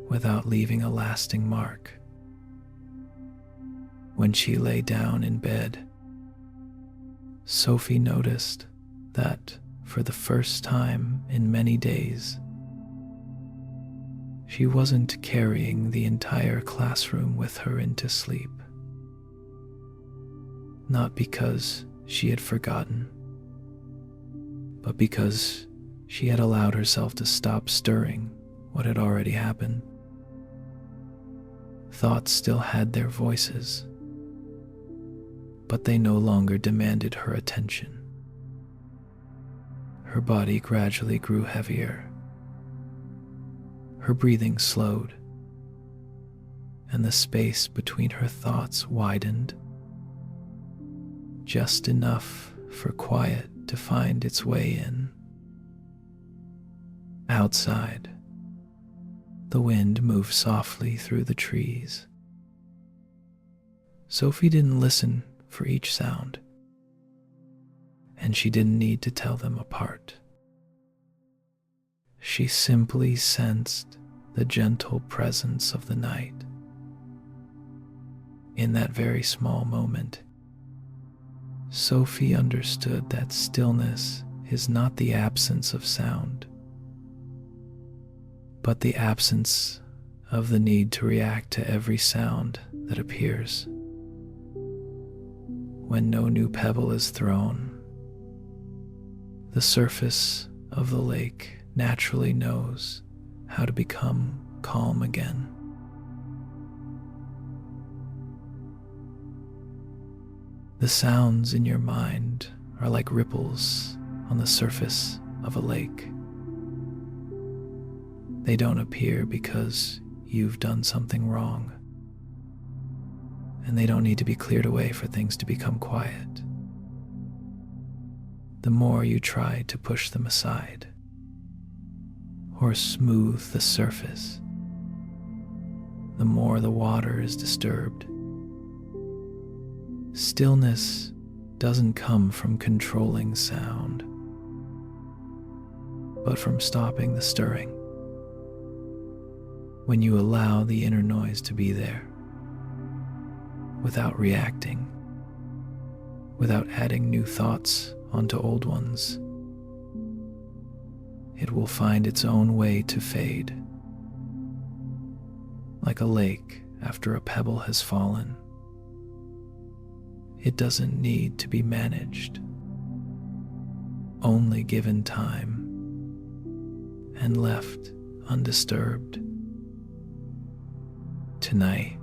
without leaving a lasting mark. When she lay down in bed, Sophie noticed that for the first time in many days, she wasn't carrying the entire classroom with her into sleep. Not because she had forgotten, but because she had allowed herself to stop stirring what had already happened. Thoughts still had their voices, but they no longer demanded her attention. Her body gradually grew heavier. Her breathing slowed, and the space between her thoughts widened, just enough for quiet to find its way in. Outside, the wind moved softly through the trees. Sophie didn't listen for each sound, and she didn't need to tell them apart. She simply sensed the gentle presence of the night. In that very small moment, Sophie understood that stillness is not the absence of sound, but the absence of the need to react to every sound that appears. When no new pebble is thrown, the surface of the lake naturally knows how to become calm again. The sounds in your mind are like ripples on the surface of a lake. They don't appear because you've done something wrong, and they don't need to be cleared away for things to become quiet. The more you try to push them aside or smooth the surface, the more the water is disturbed. Stillness doesn't come from controlling sound, but from stopping the stirring. When you allow the inner noise to be there, without reacting, without adding new thoughts onto old ones, it will find its own way to fade. Like a lake after a pebble has fallen, it doesn't need to be managed, only given time and left undisturbed. Tonight,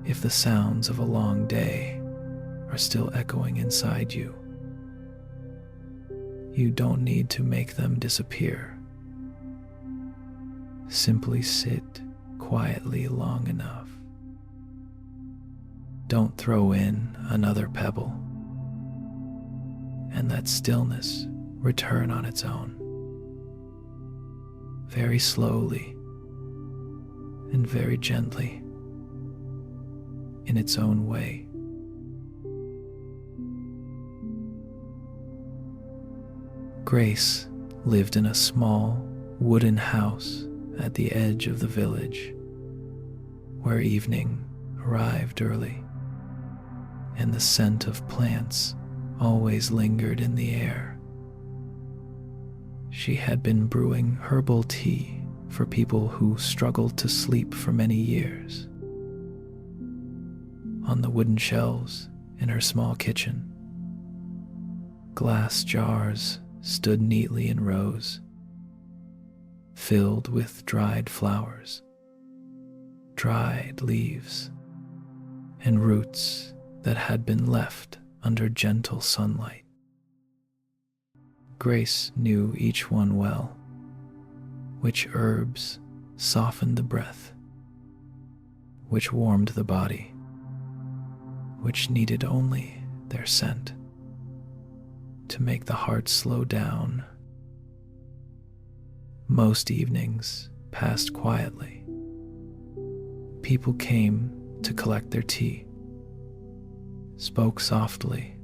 if the sounds of a long day are still echoing inside you, you don't need to make them disappear. Simply sit quietly long enough. Don't throw in another pebble, and let stillness return on its own. Very slowly and very gently, in its own way. Grace lived in a small wooden house at the edge of the village, where evening arrived early, and the scent of plants always lingered in the air. She had been brewing herbal tea for people who struggled to sleep for many years. On the wooden shelves in her small kitchen, glass jars stood neatly in rows, filled with dried flowers, dried leaves, and roots that had been left under gentle sunlight. Grace knew each one well, which herbs softened the breath, which warmed the body, which needed only their scent to make the heart slow down. Most evenings passed quietly. People came to collect their tea, spoke softly,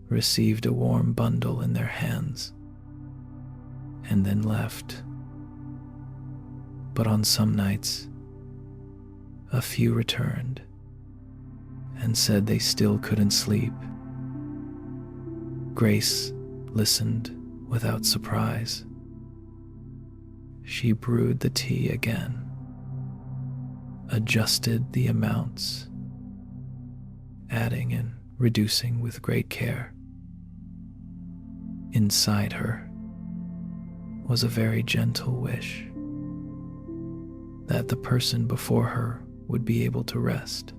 received a warm bundle in their hands, and then left. But on some nights, a few returned and said they still couldn't sleep. Grace listened without surprise. She brewed the tea again, adjusted the amounts, adding and reducing with great care. Inside her was a very gentle wish that the person before her would be able to rest.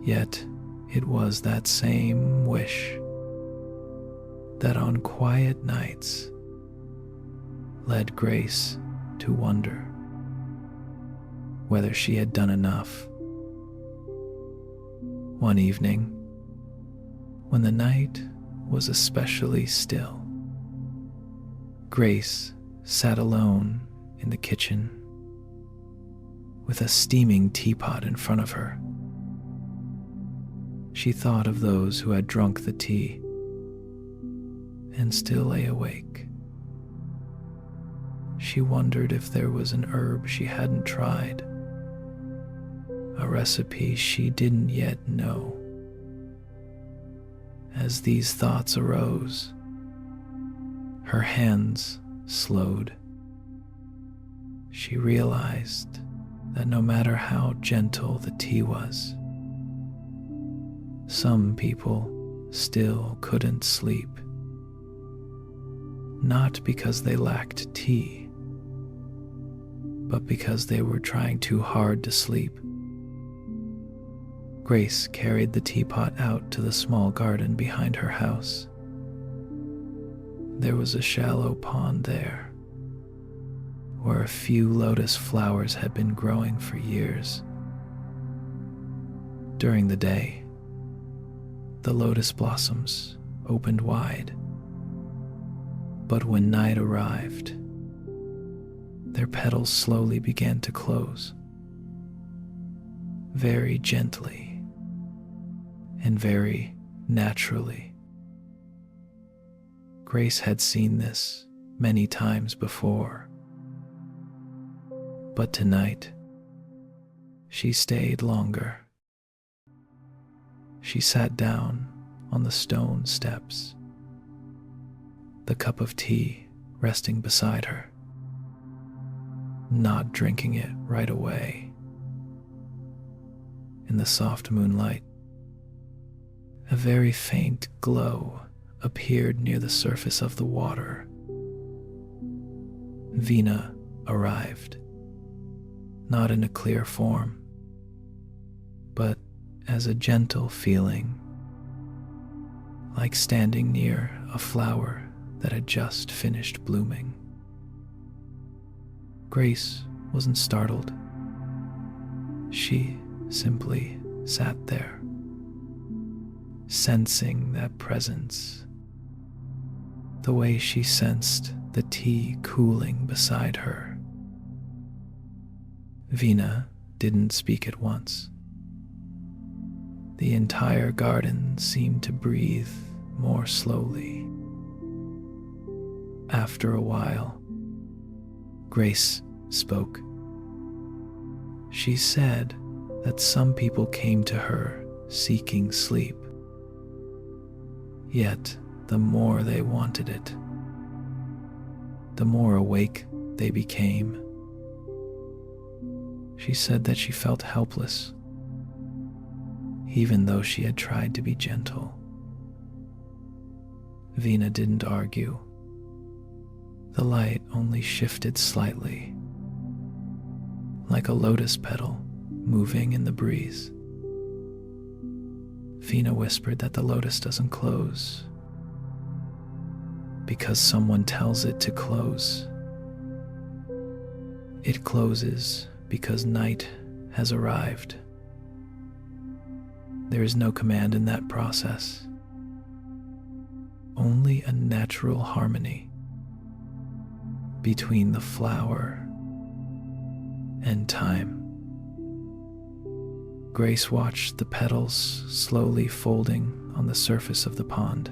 Yet it was that same wish that on quiet nights led Grace to wonder, whether she had done enough. One evening, when the night was especially still, Grace sat alone in the kitchen with a steaming teapot in front of her. She thought of those who had drunk the tea and still lay awake. She wondered if there was an herb she hadn't tried, a recipe she didn't yet know. As these thoughts arose, her hands slowed. She realized that no matter how gentle the tea was, some people still couldn't sleep. Not because they lacked tea, but because they were trying too hard to sleep. Grace carried the teapot out to the small garden behind her house. There was a shallow pond there, where a few lotus flowers had been growing for years. During the day, the lotus blossoms opened wide, but when night arrived, their petals slowly began to close, very gently and very naturally. Grace had seen this many times before, but tonight she stayed longer. She sat down on the stone steps, the cup of tea resting beside her, not drinking it right away. In the soft moonlight, a very faint glow appeared near the surface of the water. Vina arrived, not in a clear form, but as a gentle feeling, like standing near a flower that had just finished blooming. Grace wasn't startled. She simply sat there, sensing that presence, the way she sensed the tea cooling beside her. Vina didn't speak at once. The entire garden seemed to breathe more slowly. After a while, Grace spoke. She said that some people came to her seeking sleep, yet the more they wanted it, the more awake they became. She said that she felt helpless, even though she had tried to be gentle. Vina didn't argue. The light only shifted slightly, like a lotus petal moving in the breeze. Vina whispered that the lotus doesn't close because someone tells it to close. It closes because night has arrived. There is no command in that process, only a natural harmony between the flower and time. Grace watched the petals slowly folding on the surface of the pond.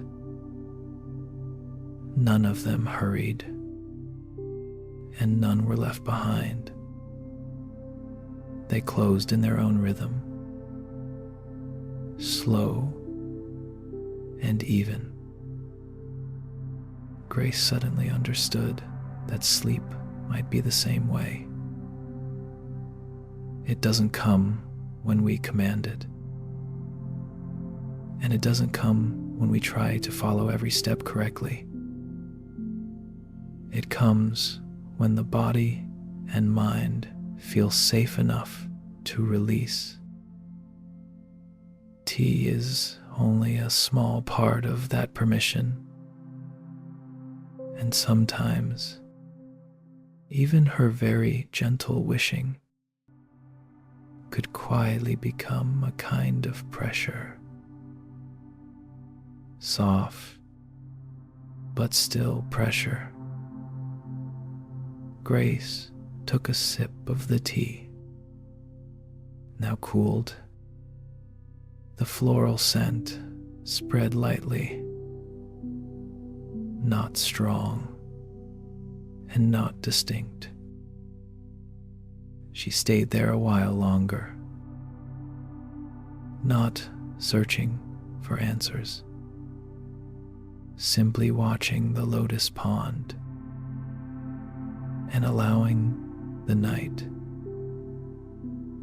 None of them hurried, and none were left behind. They closed in their own rhythm, slow and even. Grace suddenly understood that sleep might be the same way. It doesn't come when we command it, and it doesn't come when we try to follow every step correctly. It comes when the body and mind feel safe enough to release. Tea is only a small part of that permission, and sometimes even her very gentle wishing could quietly become a kind of pressure. Soft, but still pressure. Grace took a sip of the tea, now cooled. The floral scent spread lightly, not strong and not distinct. She stayed there a while longer, not searching for answers, simply watching the lotus pond and allowing the night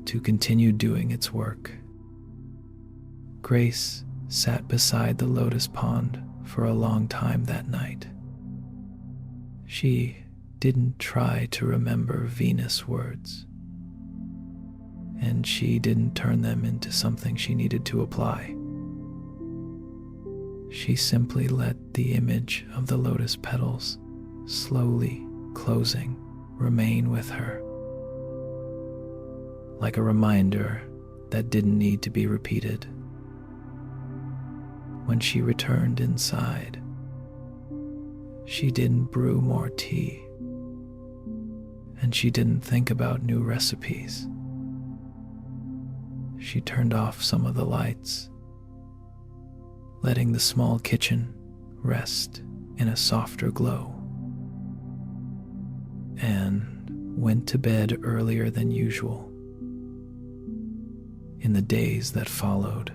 to continue doing its work. Grace sat beside the lotus pond for a long time that night. She didn't try to remember Venus words, and she didn't turn them into something she needed to apply. She simply let the image of the lotus petals slowly closing remain with her, like a reminder that didn't need to be repeated. When she returned inside, she didn't brew more tea, and she didn't think about new recipes. She turned off some of the lights, letting the small kitchen rest in a softer glow, and went to bed earlier than usual. In the days that followed,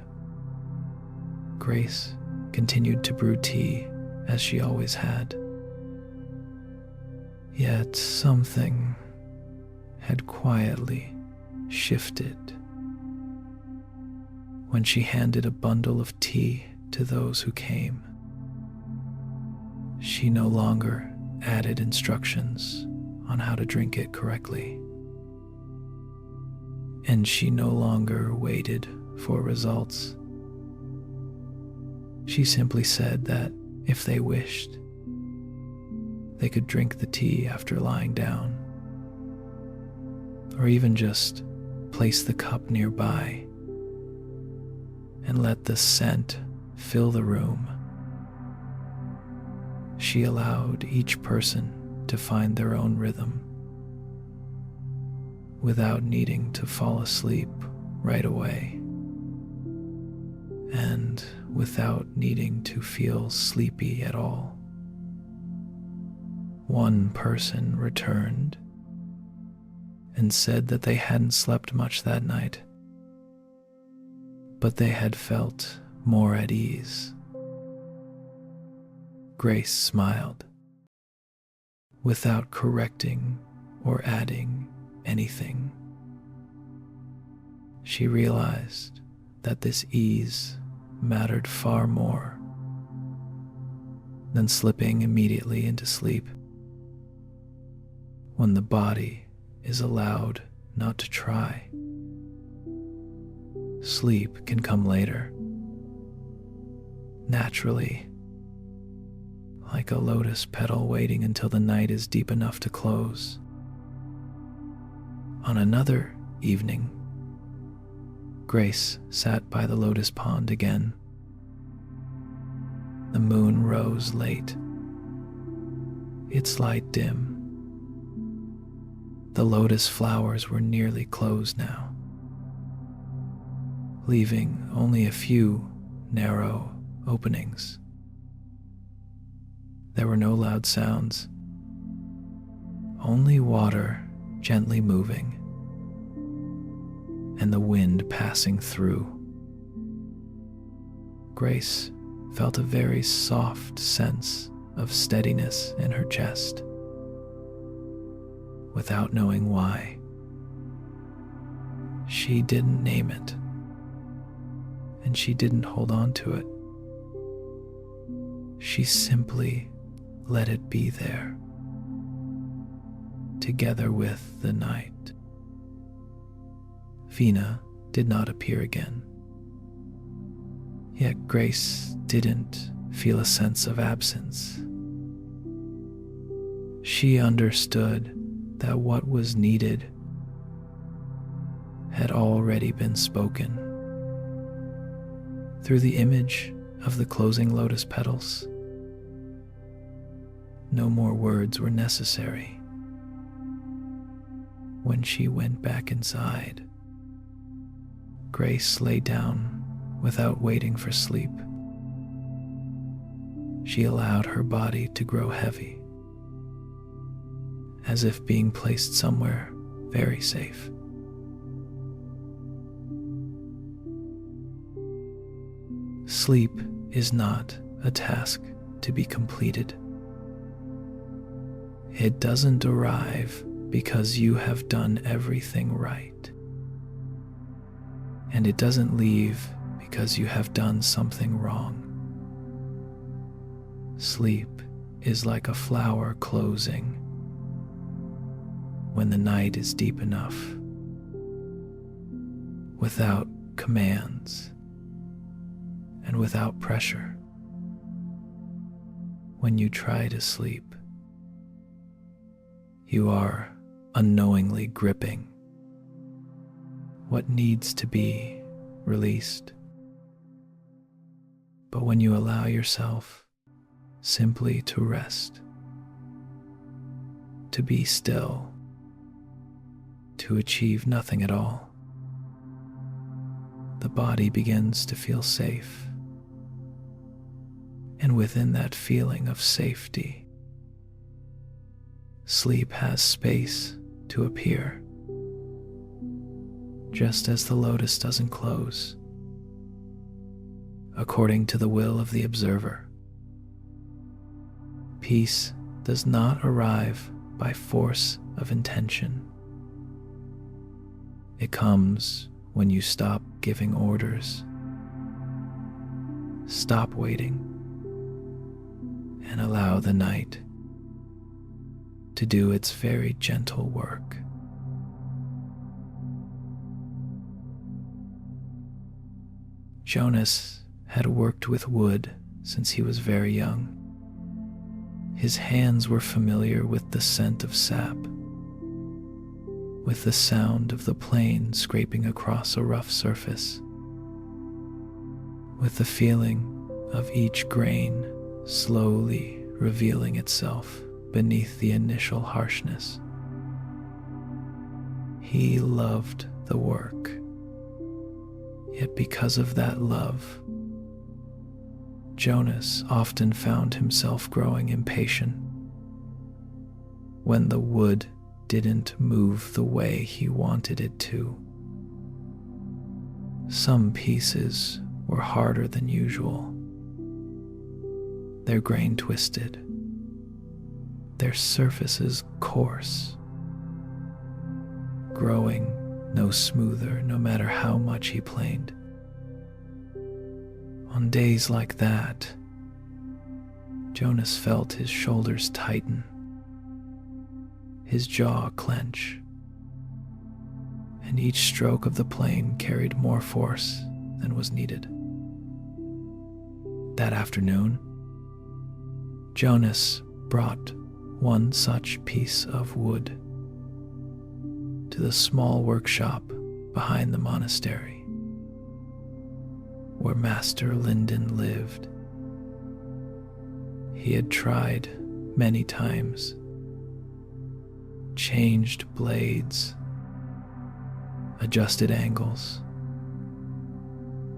Grace continued to brew tea as she always had. Yet something had quietly shifted when she handed a bundle of tea to those who came. She no longer added instructions on how to drink it correctly, and she no longer waited for results. She simply said that if they wished, they could drink the tea after lying down, or even just place the cup nearby and let the scent fill the room. She allowed each person to find their own rhythm without needing to fall asleep right away, and without needing to feel sleepy at all. One person returned and said that they hadn't slept much that night, but they had felt more at ease. Grace smiled, without correcting or adding anything. She realized that this ease mattered far more than slipping immediately into sleep. When the body is allowed not to try, sleep can come later, naturally, like a lotus petal waiting until the night is deep enough to close. On another evening, Grace sat by the lotus pond again. The moon rose late, its light dim. The lotus flowers were nearly closed now, leaving only a few narrow openings. There were no loud sounds, only water gently moving and the wind passing through. Grace felt a very soft sense of steadiness in her chest, without knowing why. She didn't name it, and she didn't hold on to it. She simply let it be there, together with the night. Vina did not appear again, yet Grace didn't feel a sense of absence. She understood that what was needed had already been spoken. Through the image of the closing lotus petals, no more words were necessary. When she went back inside, Grace lay down without waiting for sleep. She allowed her body to grow heavy, as if being placed somewhere very safe. Sleep is not a task to be completed. It doesn't arrive because you have done everything right. And it doesn't leave because you have done something wrong. Sleep is like a flower closing when the night is deep enough, without commands and without pressure. When you try to sleep, you are unknowingly gripping what needs to be released. But when you allow yourself simply to rest, to be still, to achieve nothing at all, the body begins to feel safe. And within that feeling of safety, sleep has space to appear, just as the lotus doesn't close, according to the will of the observer. Peace does not arrive by force of intention. It comes when you stop giving orders, stop waiting, and allow the night to do its very gentle work. Jonas had worked with wood since he was very young. His hands were familiar with the scent of sap, with the sound of the plane scraping across a rough surface, with the feeling of each grain slowly revealing itself beneath the initial harshness. He loved the work, yet because of that love, Jonas often found himself growing impatient when the wood didn't move the way he wanted it to. Some pieces were harder than usual, their grain twisted, their surfaces coarse, growing no smoother no matter how much he planed. On days like that, Jonas felt his shoulders tighten, his jaw clench, and each stroke of the plane carried more force than was needed. That afternoon, Jonas brought one such piece of wood to the small workshop behind the monastery, where Master Linden lived. He had tried many times, changed blades, adjusted angles,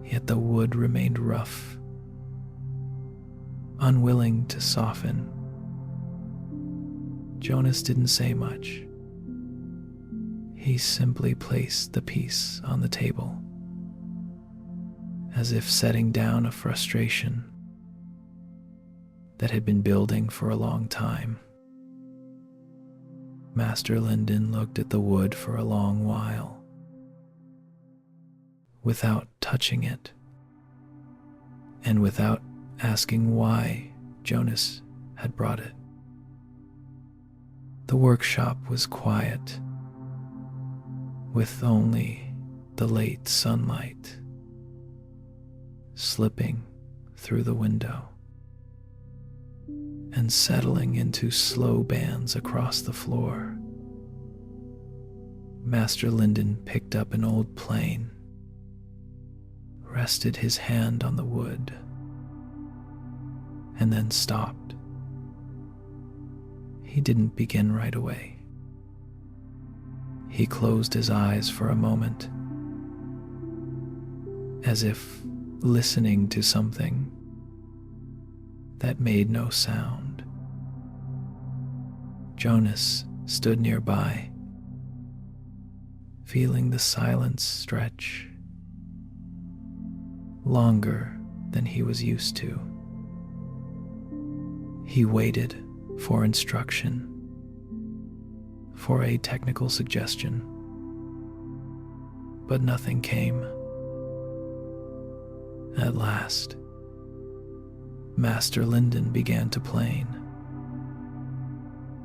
yet the wood remained rough, unwilling to soften. Jonas didn't say much. He simply placed the piece on the table, as if setting down a frustration that had been building for a long time. Master Linden looked at the wood for a long while, without touching it, and without asking why Jonas had brought it. The workshop was quiet, with only the late sunlight slipping through the window and settling into slow bands across the floor. Master Linden picked up an old plane, rested his hand on the wood, and then stopped. He didn't begin right away. He closed his eyes for a moment, as if listening to something that made no sound. Jonas stood nearby, feeling the silence stretch longer than he was used to. He waited for instruction, for a technical suggestion, but nothing came. At last, Master Linden began to plane.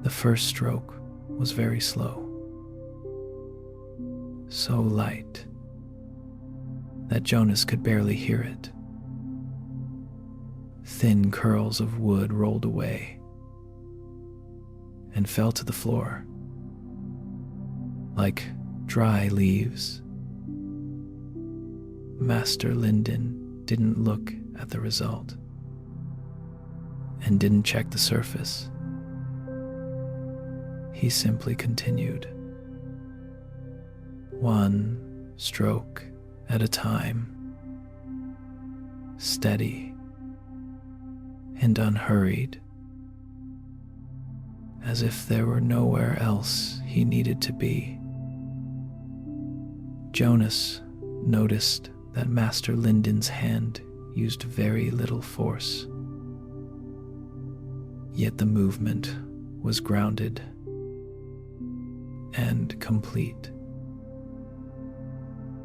The first stroke was very slow, so light that Jonas could barely hear it. Thin curls of wood rolled away and fell to the floor like dry leaves. Master Linden didn't look at the result and didn't check the surface. He simply continued, one stroke at a time, steady and unhurried, as if there were nowhere else he needed to be. Jonas noticed that Master Linden's hand used very little force, yet the movement was grounded and complete.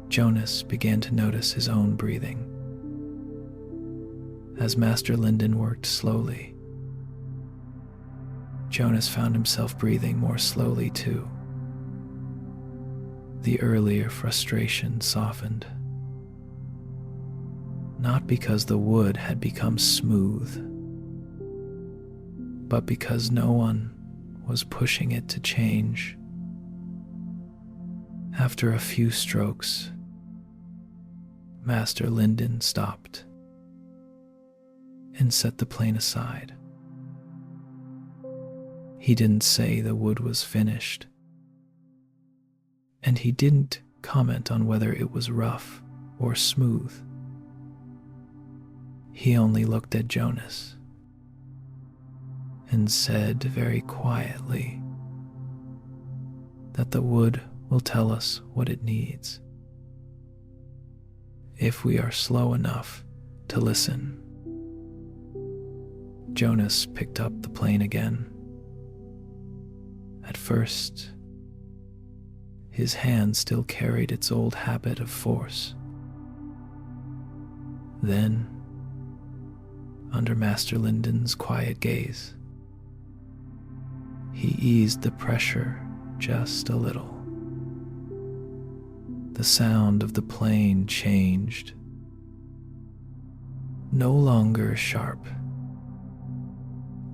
Jonas began to notice his own breathing. As Master Linden worked slowly, Jonas found himself breathing more slowly too. The earlier frustration softened, not because the wood had become smooth, but because no one was pushing it to change. After a few strokes, Master Linden stopped and set the plane aside. He didn't say the wood was finished, and he didn't comment on whether it was rough or smooth. He only looked at Jonas and said very quietly that the wood will tell us what it needs if we are slow enough to listen. Jonas picked up the plane again. At first, his hand still carried its old habit of force. Then, under Master Linden's quiet gaze, he eased the pressure just a little. The sound of the plane changed, no longer sharp,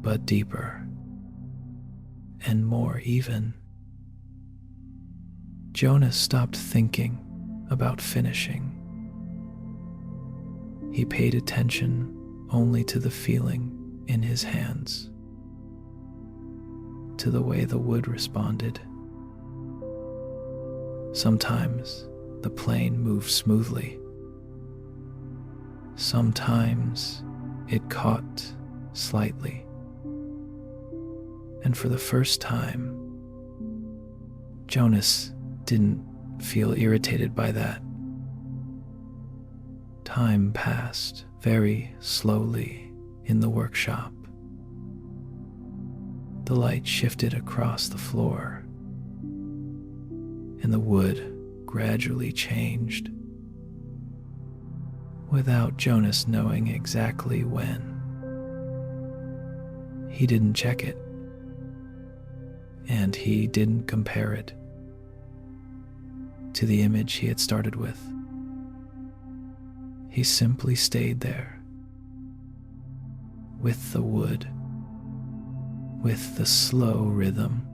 but deeper and more even. Jonas stopped thinking about finishing. He paid attention only to the feeling in his hands, to the way the wood responded. Sometimes the plane moved smoothly. Sometimes it caught slightly. And for the first time, Jonas didn't feel irritated by that. Time passed very slowly in the workshop. The light shifted across the floor, and the wood gradually changed, without Jonas knowing exactly when. He didn't check it, and he didn't compare it to the image he had started with. He simply stayed there, with the wood, with the slow rhythm,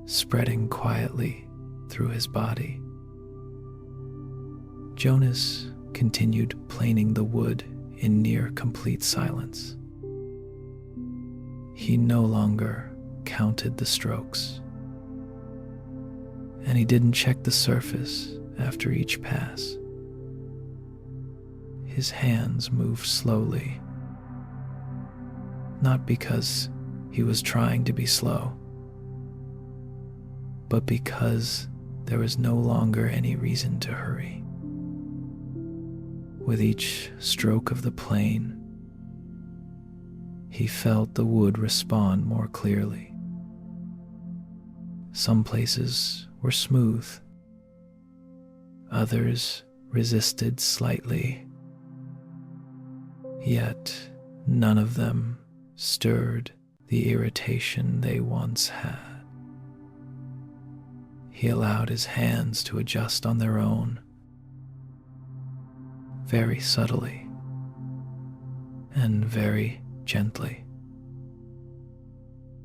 spreading quietly through his body. Jonas continued planing the wood in near complete silence. He no longer counted the strokes, and he didn't check the surface after each pass. His hands moved slowly, not because he was trying to be slow, but because there was no longer any reason to hurry. With each stroke of the plane, he felt the wood respond more clearly. Some places were smooth, others resisted slightly, yet none of them stirred the irritation they once had. He allowed his hands to adjust on their own, very subtly and very gently,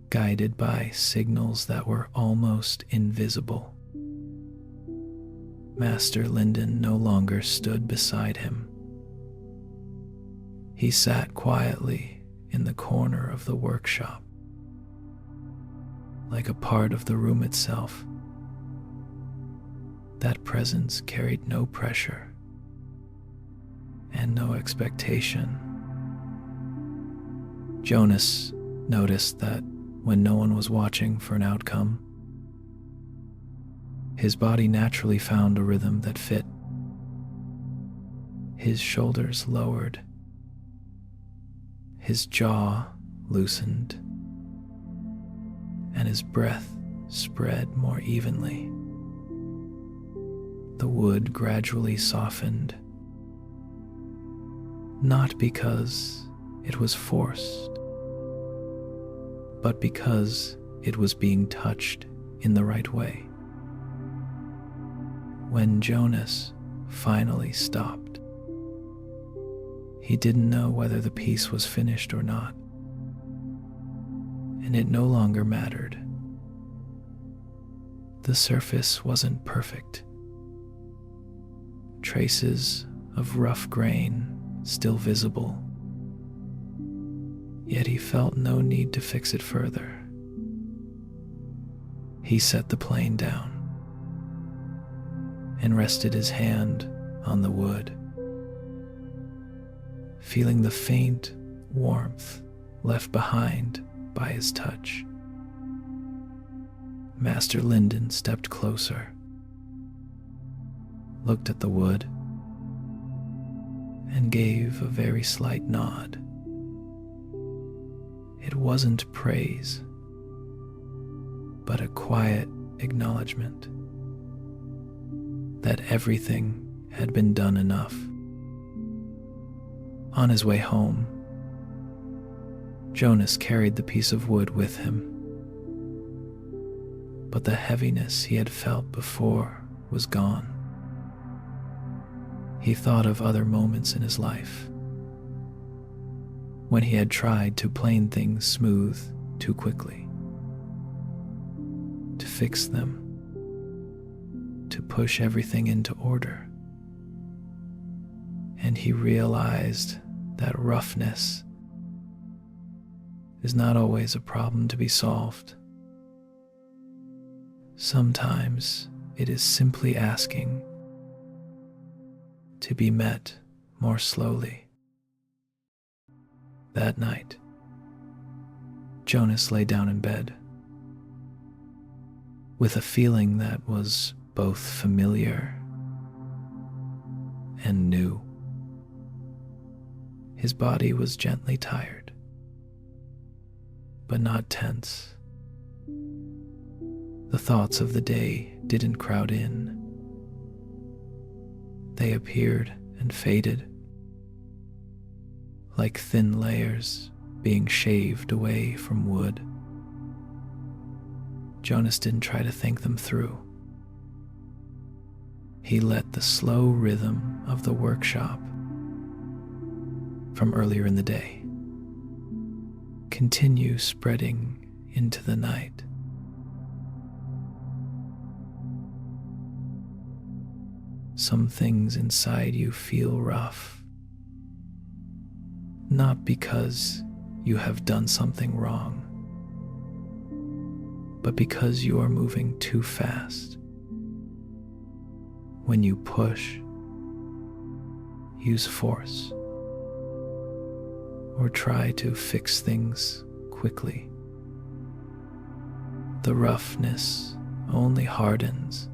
guided by signals that were almost invisible. Master Linden no longer stood beside him. He sat quietly in the corner of the workshop, like a part of the room itself. That presence carried no pressure and no expectation. Jonas noticed that when no one was watching for an outcome, his body naturally found a rhythm that fit. His shoulders lowered, his jaw loosened, and his breath spread more evenly. The wood gradually softened, not because it was forced, but because it was being touched in the right way. When Jonas finally stopped, he didn't know whether the piece was finished or not, and it no longer mattered. The surface wasn't perfect. Traces of rough grain still visible, yet he felt no need to fix it further. He set the plane down and rested his hand on the wood, feeling the faint warmth left behind by his touch. Master Linden stepped closer, looked at the wood, and gave a very slight nod. It wasn't praise, but a quiet acknowledgement that everything had been done enough. On his way home, Jonas carried the piece of wood with him, but the heaviness he had felt before was gone. He thought of other moments in his life when he had tried to plane things smooth too quickly, to fix them, to push everything into order. And he realized that roughness is not always a problem to be solved. Sometimes it is simply asking to be met more slowly. That night, Jonas lay down in bed with a feeling that was both familiar and new. His body was gently tired, but not tense. The thoughts of the day didn't crowd in. They appeared and faded, like thin layers being shaved away from wood. Jonas didn't try to think them through. He let the slow rhythm of the workshop from earlier in the day continue spreading into the night. some things inside you feel rough, not because you have done something wrong, but because you are moving too fast. When you push, use force, or try to fix things quickly, the roughness only hardens.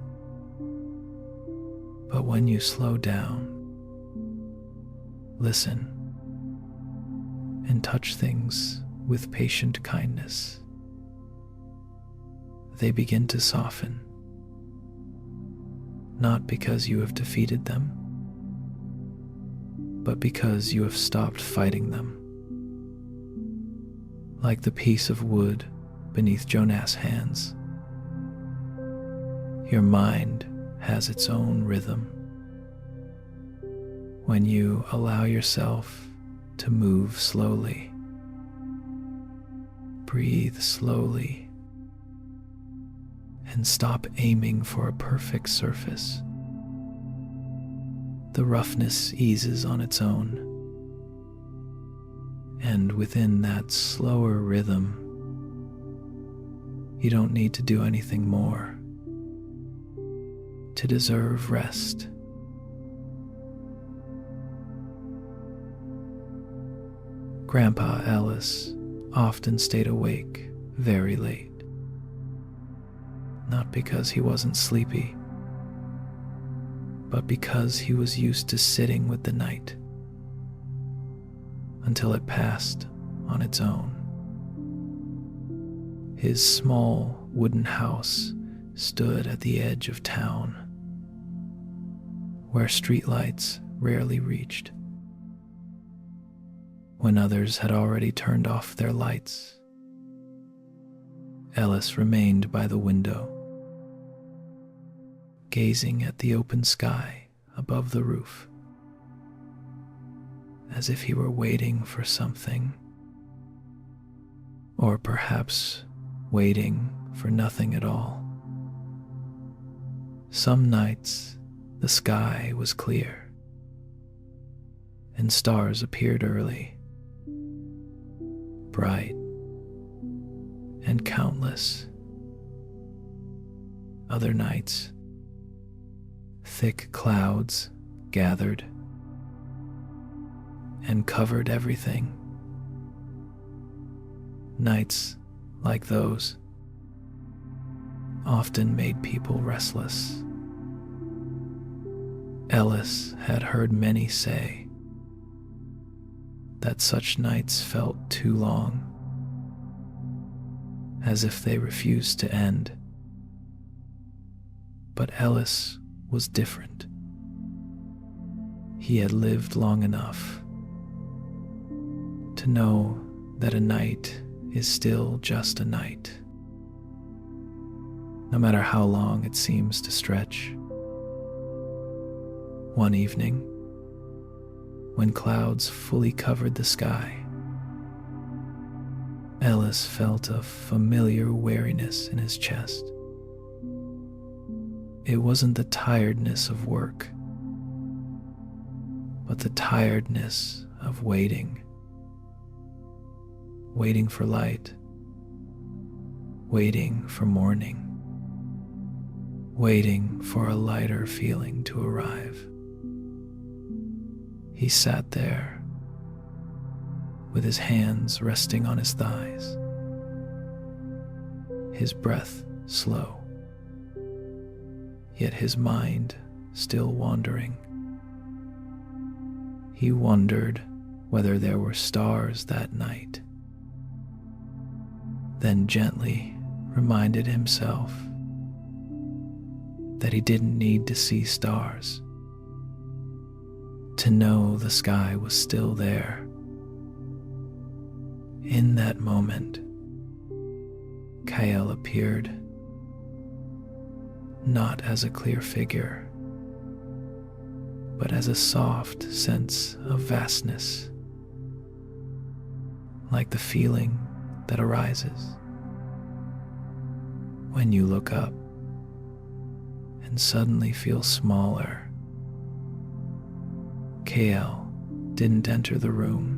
But when you slow down, listen, and touch things with patient kindness, they begin to soften, not because you have defeated them, but because you have stopped fighting them. Like the piece of wood beneath Jonah's hands, your mind has its own rhythm. When you allow yourself to move slowly, breathe slowly, and stop aiming for a perfect surface, the roughness eases on its own. And within that slower rhythm, you don't need to do anything more to deserve rest. Grandpa Ellis often stayed awake very late, not because he wasn't sleepy, but because he was used to sitting with the night until it passed on its own. His small wooden house stood at the edge of town, where streetlights rarely reached. When others had already turned off their lights, Ellis remained by the window, gazing at the open sky above the roof, as if he were waiting for something, or perhaps waiting for nothing at all. Some nights the sky was clear, and stars appeared early, bright and countless. Other nights, thick clouds gathered and covered everything. Nights like those often made people restless. Ellis had heard many say that such nights felt too long, as if they refused to end. But Ellis was different. He had lived long enough to know that a night is still just a night, no matter how long it seems to stretch. One evening, when clouds fully covered the sky, Ellis felt a familiar weariness in his chest. It wasn't the tiredness of work, but the tiredness of waiting. Waiting for light, waiting for morning, waiting for a lighter feeling to arrive. He sat there with his hands resting on his thighs, his breath slow, yet his mind still wandering. He wondered whether there were stars that night, then gently reminded himself that he didn't need to see stars to know the sky was still there. In that moment, Kael appeared, not as a clear figure, but as a soft sense of vastness, like the feeling that arises when you look up and suddenly feel smaller KL didn't enter the room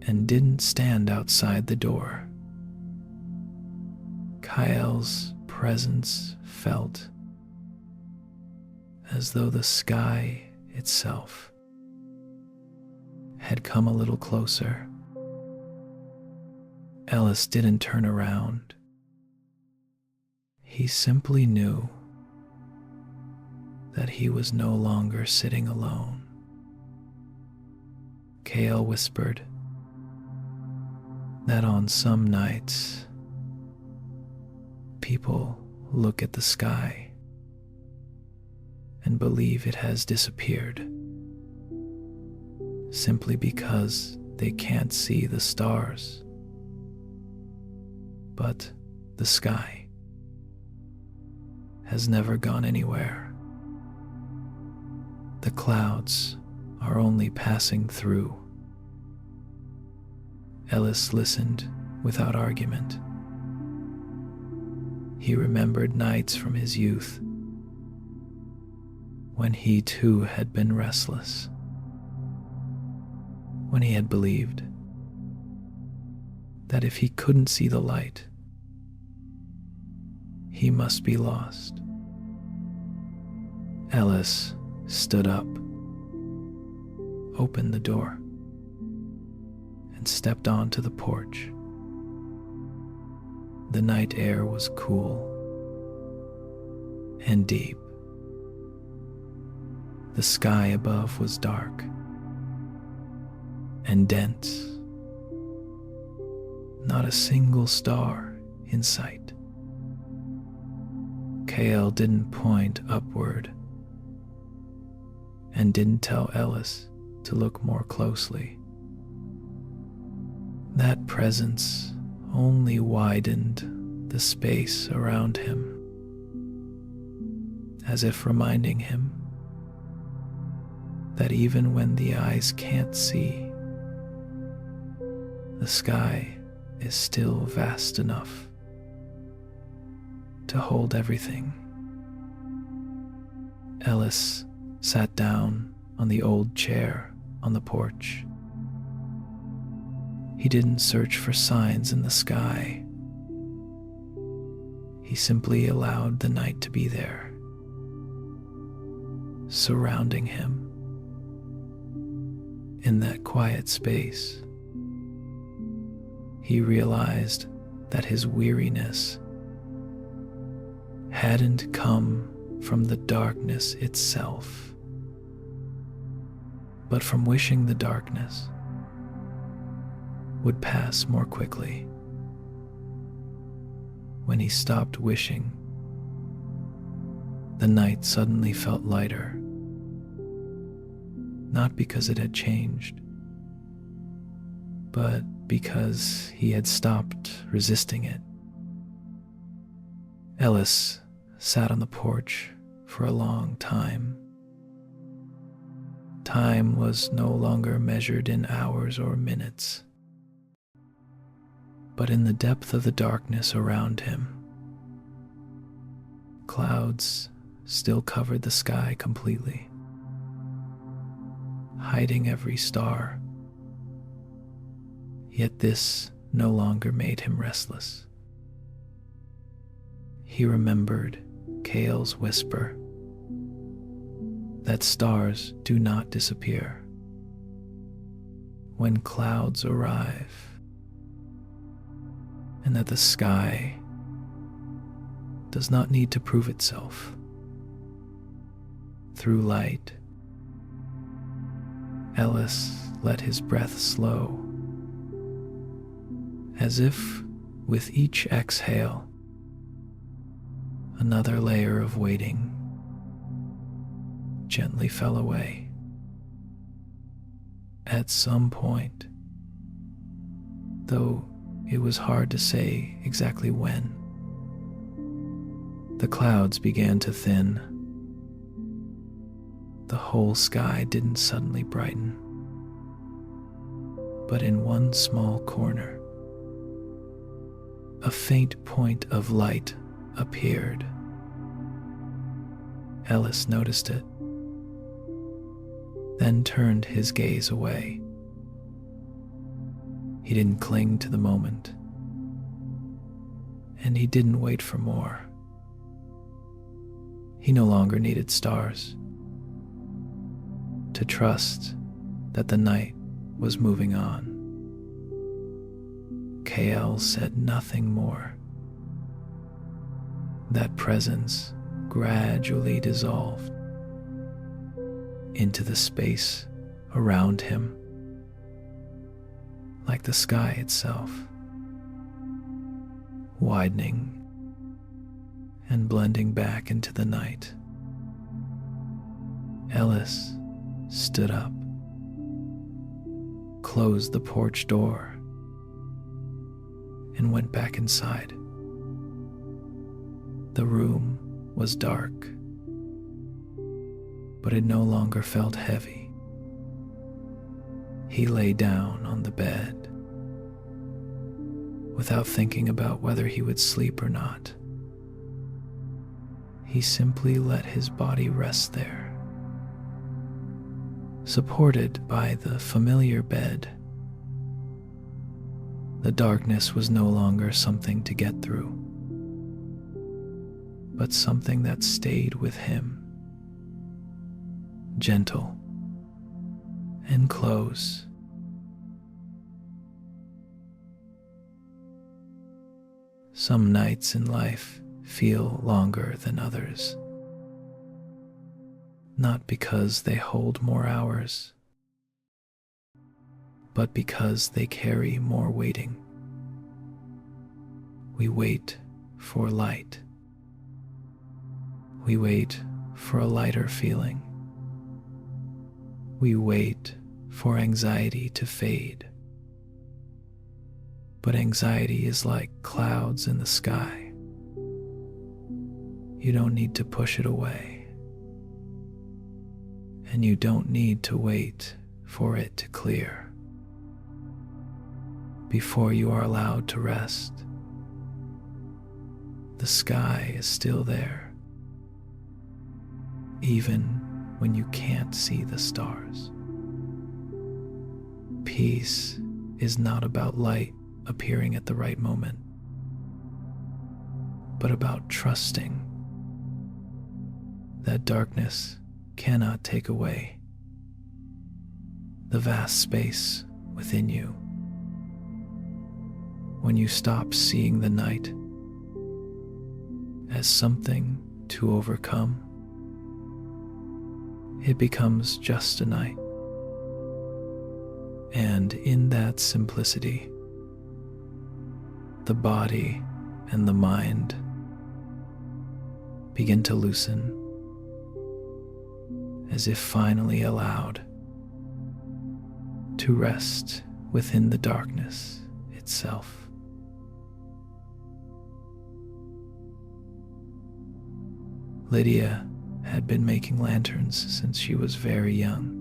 and didn't stand outside the door. Kyle's presence felt as though the sky itself had come a little closer. Ellis didn't turn around. He simply knew that he was no longer sitting alone. Kale whispered that on some nights, people look at the sky and believe it has disappeared simply because they can't see the stars. But the sky has never gone anywhere. The clouds are only passing through. Ellis listened without argument. He remembered nights from his youth when he too had been restless, when he had believed that if he couldn't see the light, he must be lost. Ellis stood up, opened the door, and stepped onto the porch. The night air was cool and deep. The sky above was dark and dense. Not a single star in sight. Kale didn't point upward and didn't tell Ellis to look more closely. That presence only widened the space around him, as if reminding him that even when the eyes can't see, the sky is still vast enough to hold everything. Ellis sat down on the old chair on the porch. He didn't search for signs in the sky. He simply allowed the night to be there, surrounding him. In that quiet space, he realized that his weariness hadn't come from the darkness itself, but from wishing the darkness would pass more quickly. When he stopped wishing, the night suddenly felt lighter, not because it had changed, but because he had stopped resisting it. Ellis sat on the porch for a long time. Time was no longer measured in hours or minutes, but in the depth of the darkness around him. Clouds still covered the sky completely, hiding every star. Yet this no longer made him restless. He remembered Kale's whisper that stars do not disappear. When clouds arrive, and that the sky does not need to prove itself. Through light, Ellis let his breath slow, as if with each exhale, another layer of waiting gently fell away. At some point, though it was hard to say exactly when, the clouds began to thin. The whole sky didn't suddenly brighten, but in one small corner, a faint point of light appeared. Ellis noticed it. then turned his gaze away. He didn't cling to the moment, and he didn't wait for more. He no longer needed stars to trust that the night was moving on. KL said nothing more. That presence gradually dissolved into the space around him, like the sky itself, widening and blending back into the night. Ellis stood up, closed the porch door, and went back inside. The room was dark, but it no longer felt heavy. He lay down on the bed without thinking about whether he would sleep or not. He simply let his body rest there, supported by the familiar bed. The darkness was no longer something to get through, but something that stayed with him, gentle and close. Some nights in life feel longer than others, not because they hold more hours, but because they carry more waiting. We wait for light. We wait for a lighter feeling. We wait for anxiety to fade. But anxiety is like clouds in the sky. You don't need to push it away. And you don't need to wait for it to clear before you are allowed to rest. The sky is still there, even when you can't see the stars. Peace is not about light appearing at the right moment, but about trusting that darkness cannot take away the vast space within you. When you stop seeing the night as something to overcome, it becomes just a night. And in that simplicity, the body and the mind begin to loosen, as if finally allowed to rest within the darkness itself. Lydia had been making lanterns since she was very young.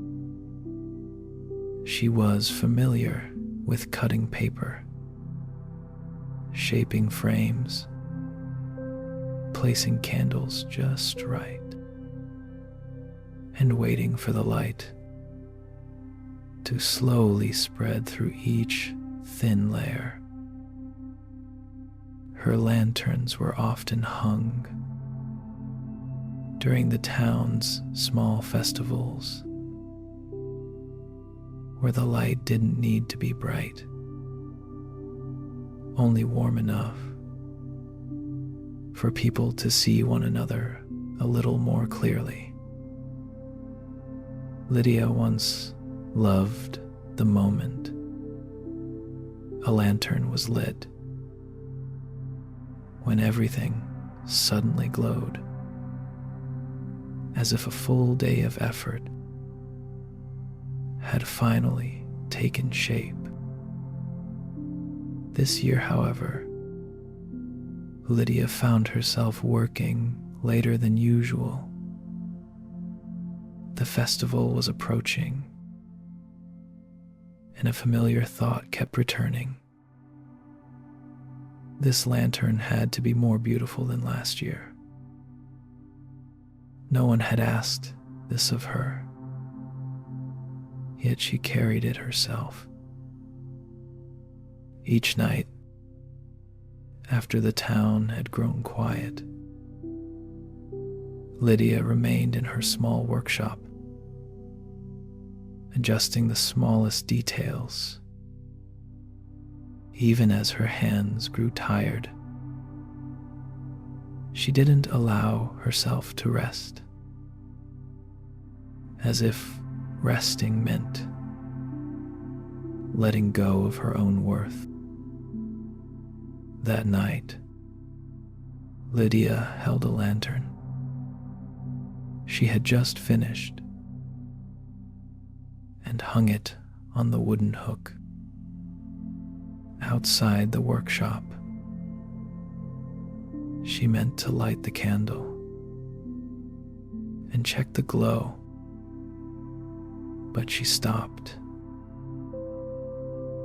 She was familiar with cutting paper, shaping frames, placing candles just right, and waiting for the light to slowly spread through each thin layer. Her lanterns were often hung during the town's small festivals, where the light didn't need to be bright, only warm enough for people to see one another a little more clearly. Lydia once loved the moment a lantern was lit, when everything suddenly glowed, as if a full day of effort had finally taken shape. This year, however, Lydia found herself working later than usual. The festival was approaching, and a familiar thought kept returning. This lantern had to be more beautiful than last year. No one had asked this of her, yet she carried it herself. Each night, after the town had grown quiet, Lydia remained in her small workshop, adjusting the smallest details. Even as her hands grew tired, she didn't allow herself to rest, as if resting meant letting go of her own worth. That night, Lydia held a lantern she had just finished and hung it on the wooden hook outside the workshop. She meant to light the candle and check the glow, but she stopped.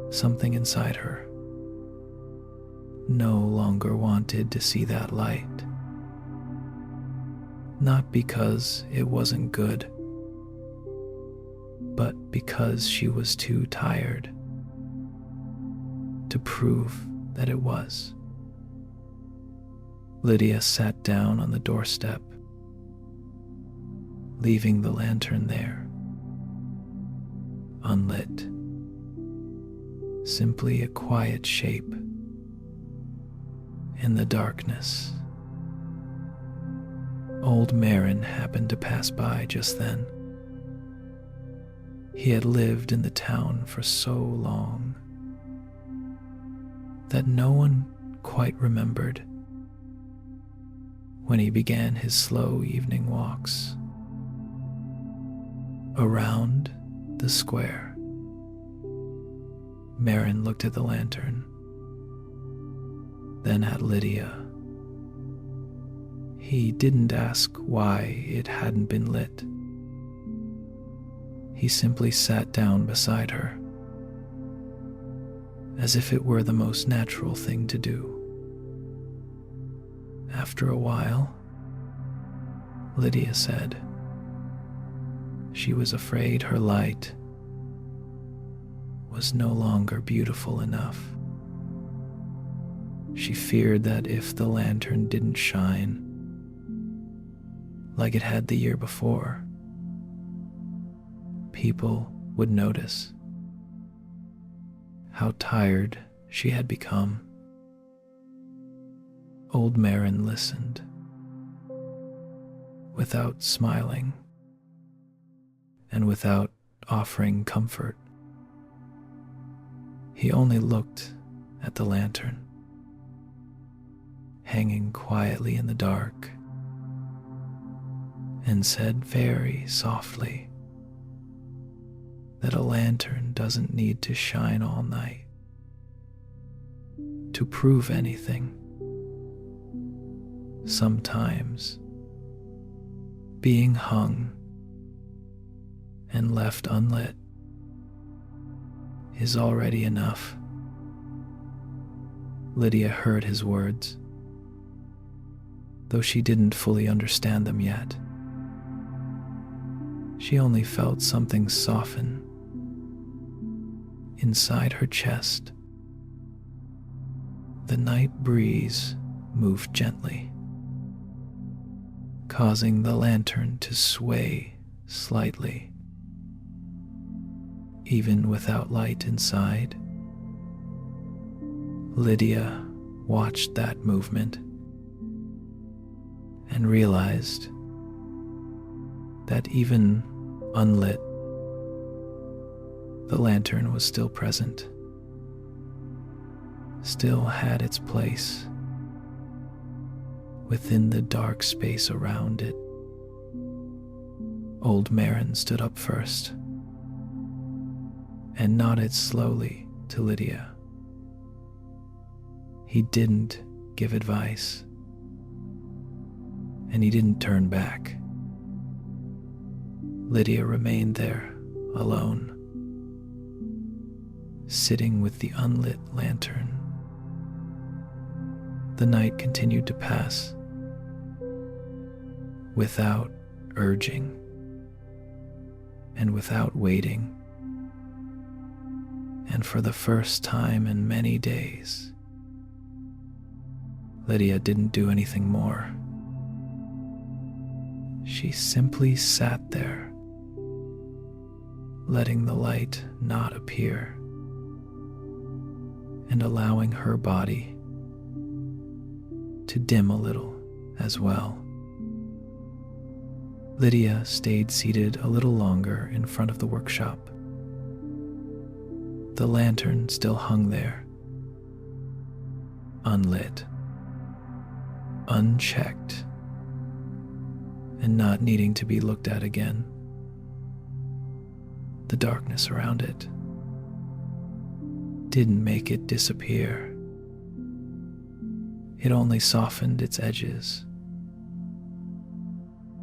Something inside her no longer wanted to see that light. Not because it wasn't good, but because she was too tired to prove that it was. Lydia sat down on the doorstep, leaving the lantern there, unlit, simply a quiet shape in the darkness. Old Marin happened to pass by just then. He had lived in the town for so long that no one quite remembered when he began his slow evening walks around the square. Marin looked at the lantern, then at Lydia. He didn't ask why it hadn't been lit. He simply sat down beside her, as if it were the most natural thing to do. After a while, Lydia said she was afraid her light was no longer beautiful enough. She feared that if the lantern didn't shine like it had the year before, people would notice how tired she had become. Old Marin listened without smiling and without offering comfort. He only looked at the lantern, hanging quietly in the dark, and said very softly that a lantern doesn't need to shine all night to prove anything. Sometimes being hung and left unlit is already enough. Lydia heard his words, though she didn't fully understand them yet. She only felt something soften inside her chest. The night breeze moved gently, causing the lantern to sway slightly. Even without light inside, Lydia watched that movement and realized that even unlit, the lantern was still present, still had its place within the dark space around it. Old Marin stood up first and nodded slowly to Lydia. He didn't give advice, and he didn't turn back. Lydia remained there, alone, sitting with the unlit lantern. The night continued to pass, without urging and without waiting. And for the first time in many days, Lydia didn't do anything more. She simply sat there, letting the light not appear and allowing her body to dim a little as well. Lydia stayed seated a little longer in front of the workshop. The lantern still hung there, unlit, unchecked, and not needing to be looked at again. The darkness around it didn't make it disappear. It only softened its edges.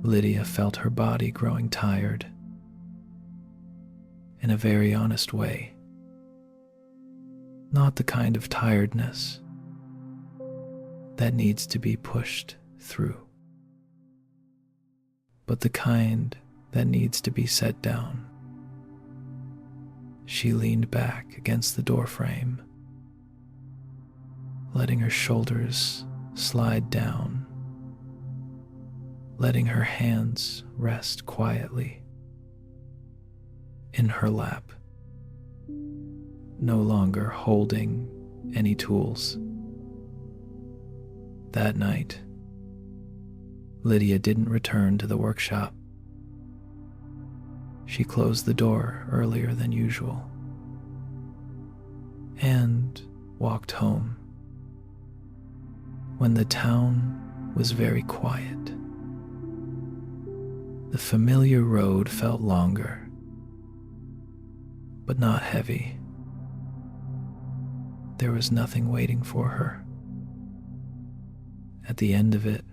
Lydia felt her body growing tired in a very honest way. Not the kind of tiredness that needs to be pushed through, but the kind that needs to be set down. She leaned back against the doorframe, letting her shoulders slide down, letting her hands rest quietly in her lap, no longer holding any tools. That night, Lydia didn't return to the workshop. She closed the door earlier than usual and walked home. When the town was very quiet, the familiar road felt longer, but not heavy. There was nothing waiting for her at the end of it,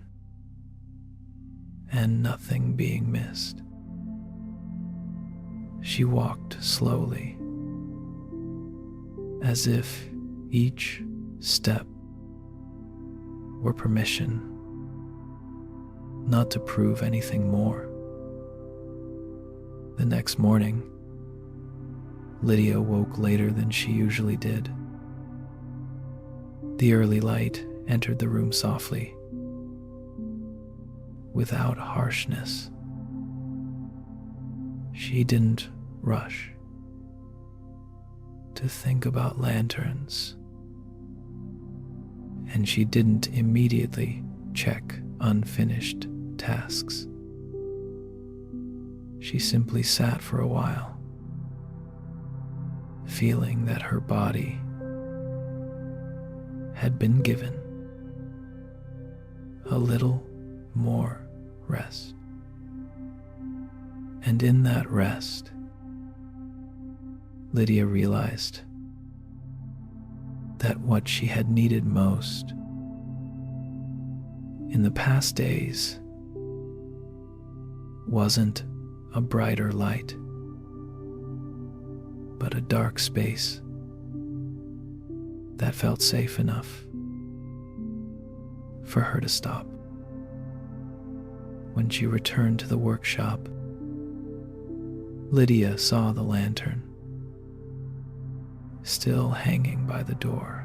and nothing being missed. She walked slowly, as if each step were permission not to prove anything more. The next morning, Lydia woke later than she usually did. The early light entered the room softly, without harshness. She didn't rush to think about lanterns, and she didn't immediately check unfinished tasks. She simply sat for a while, feeling that her body had been given a little more rest. And in that rest, Lydia realized that what she had needed most in the past days wasn't a brighter light, but a dark space that felt safe enough for her to stop. When she returned to the workshop, Lydia saw the lantern still hanging by the door.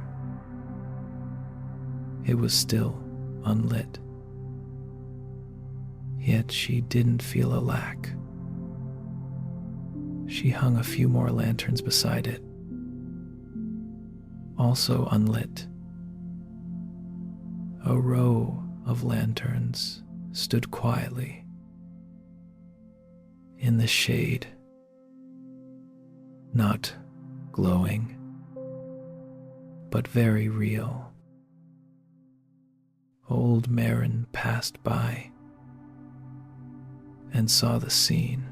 It was still unlit, yet she didn't feel a lack. She hung a few more lanterns beside it, also unlit. A row of lanterns stood quietly in the shade, not glowing, but very real. Old Marin passed by and saw the scene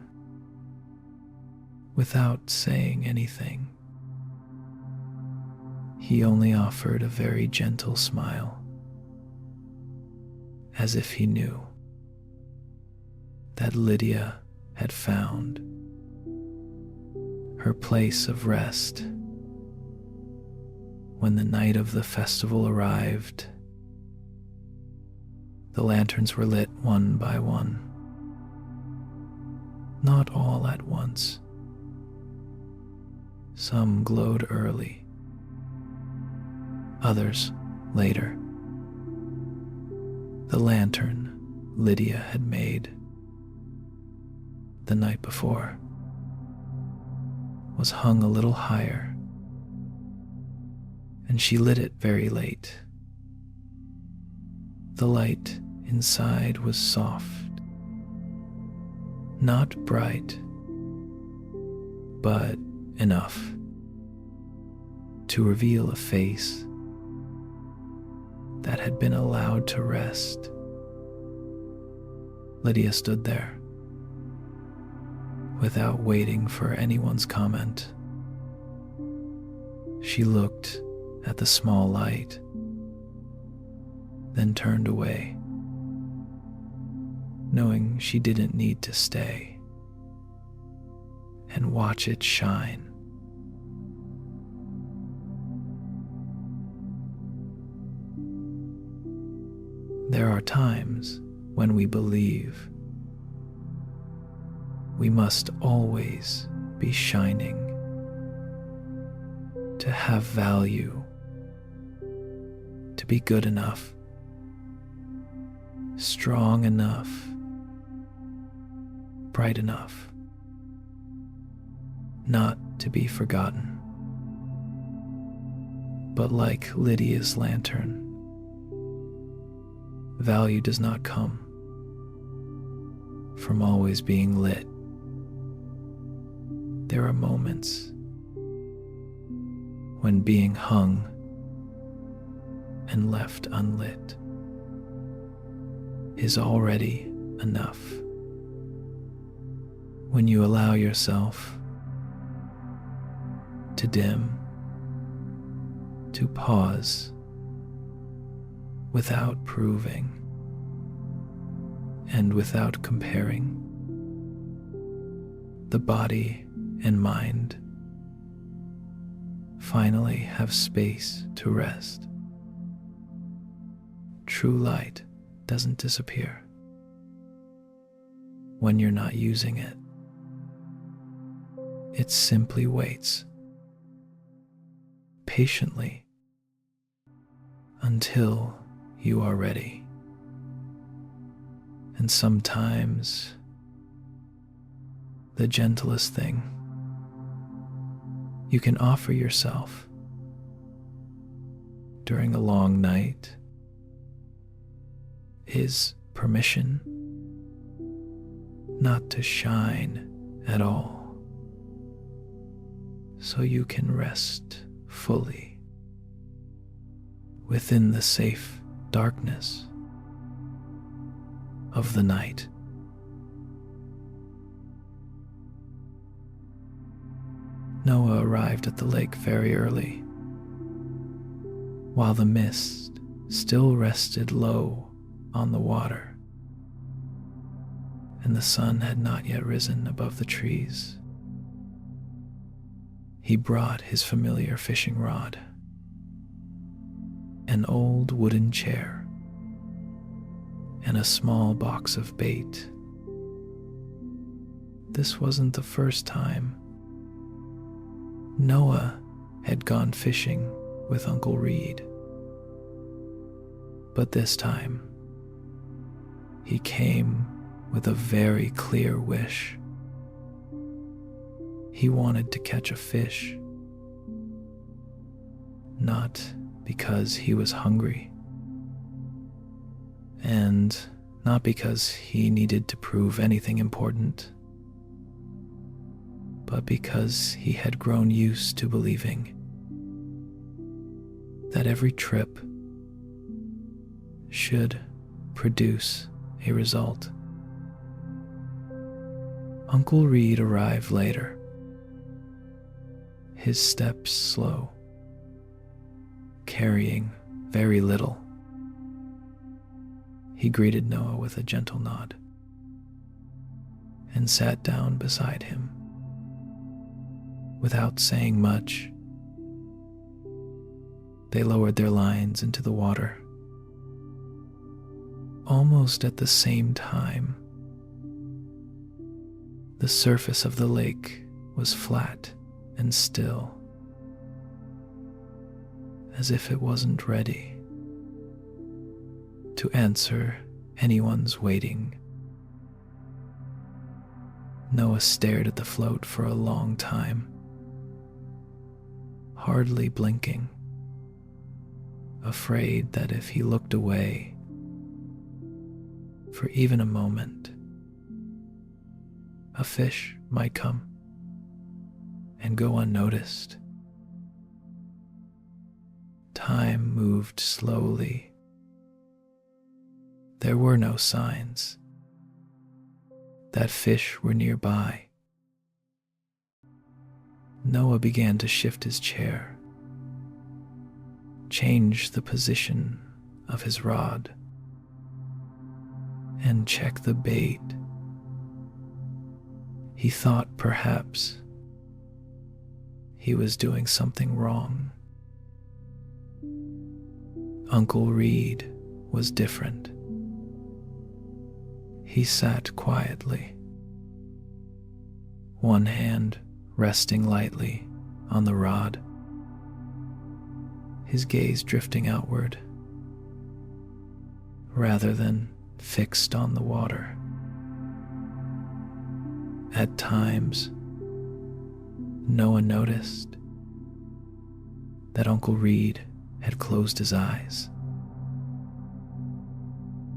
without saying anything. He only offered a very gentle smile, as if he knew that Lydia had found her place of rest. When the night of the festival arrived, the lanterns were lit one by one, not all at once. Some glowed early, others later. The lantern Lydia had made the night before was hung a little higher, and she lit it very late. The light inside was soft, not bright, but enough to reveal a face that had been allowed to rest. Lydia stood there, without waiting for anyone's comment. She looked at the small light, then turned away, knowing she didn't need to stay and watch it shine. There are times when we believe we must always be shining to have value, to be good enough, strong enough, bright enough, not to be forgotten. But like Lydia's lantern, value does not come from always being lit. There are moments when being hung and left unlit is already enough. When you allow yourself to dim, to pause without proving and without comparing, the body and mind finally have space to rest. True light doesn't disappear when you're not using it. It simply waits patiently until you are ready. And sometimes the gentlest thing you can offer yourself during a long night is permission not to shine at all, so you can rest fully within the safe darkness of the night. Noah arrived at the lake very early, while the mist still rested low on the water, and the sun had not yet risen above the trees. He brought his familiar fishing rod, an old wooden chair, and a small box of bait. This wasn't the first time Noah had gone fishing with Uncle Reed, but this time he came with a very clear wish. He wanted to catch a fish, not because he was hungry, and not because he needed to prove anything important, but because he had grown used to believing that every trip should produce a result. Uncle Reed arrived later, his steps slow, carrying very little. He greeted Noah with a gentle nod and sat down beside him. Without saying much, they lowered their lines into the water. Almost at the same time, the surface of the lake was flat and still, as if it wasn't ready to answer anyone's waiting. Noah stared at the float for a long time, hardly blinking, afraid that if he looked away for even a moment, a fish might come and go unnoticed. Time moved slowly. There were no signs that fish were nearby. Noah began to shift his chair, change the position of his rod, and check the bait. He thought perhaps he was doing something wrong. Uncle Reed was different. He sat quietly, one hand resting lightly on the rod, his gaze drifting outward rather than fixed on the water. At times, Noah noticed that Uncle Reed had closed his eyes,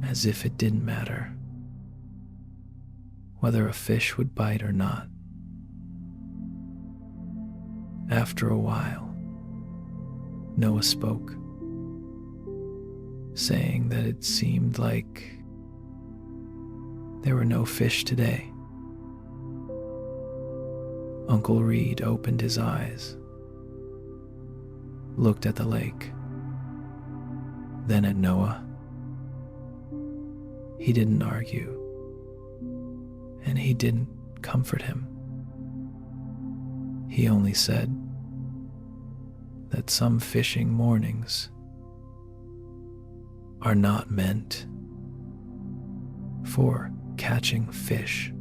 as if it didn't matter whether a fish would bite or not. After a while, Noah spoke, saying that it seemed like there were no fish today. Uncle Reed opened his eyes, looked at the lake, then at Noah. He didn't argue, and he didn't comfort him. He only said that some fishing mornings are not meant for catching fish.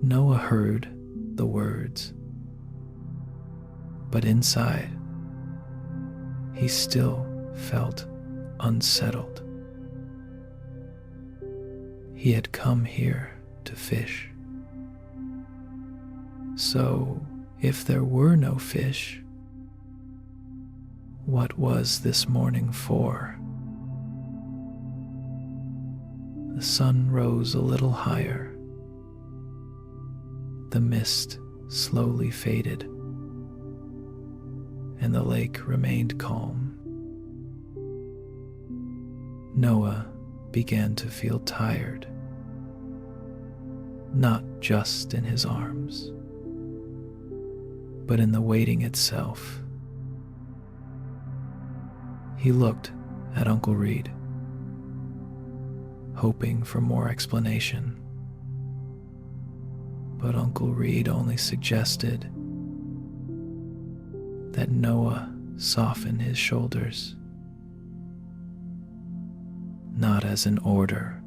Noah heard the words, but inside, he still felt unsettled. He had come here to fish. So, if there were no fish, what was this morning for? The sun rose a little higher. The mist slowly faded, and the lake remained calm. Noah began to feel tired, not just in his arms, but in the waiting itself. He looked at Uncle Reed, hoping for more explanation. But Uncle Reed only suggested that Noah soften his shoulders, not as an order,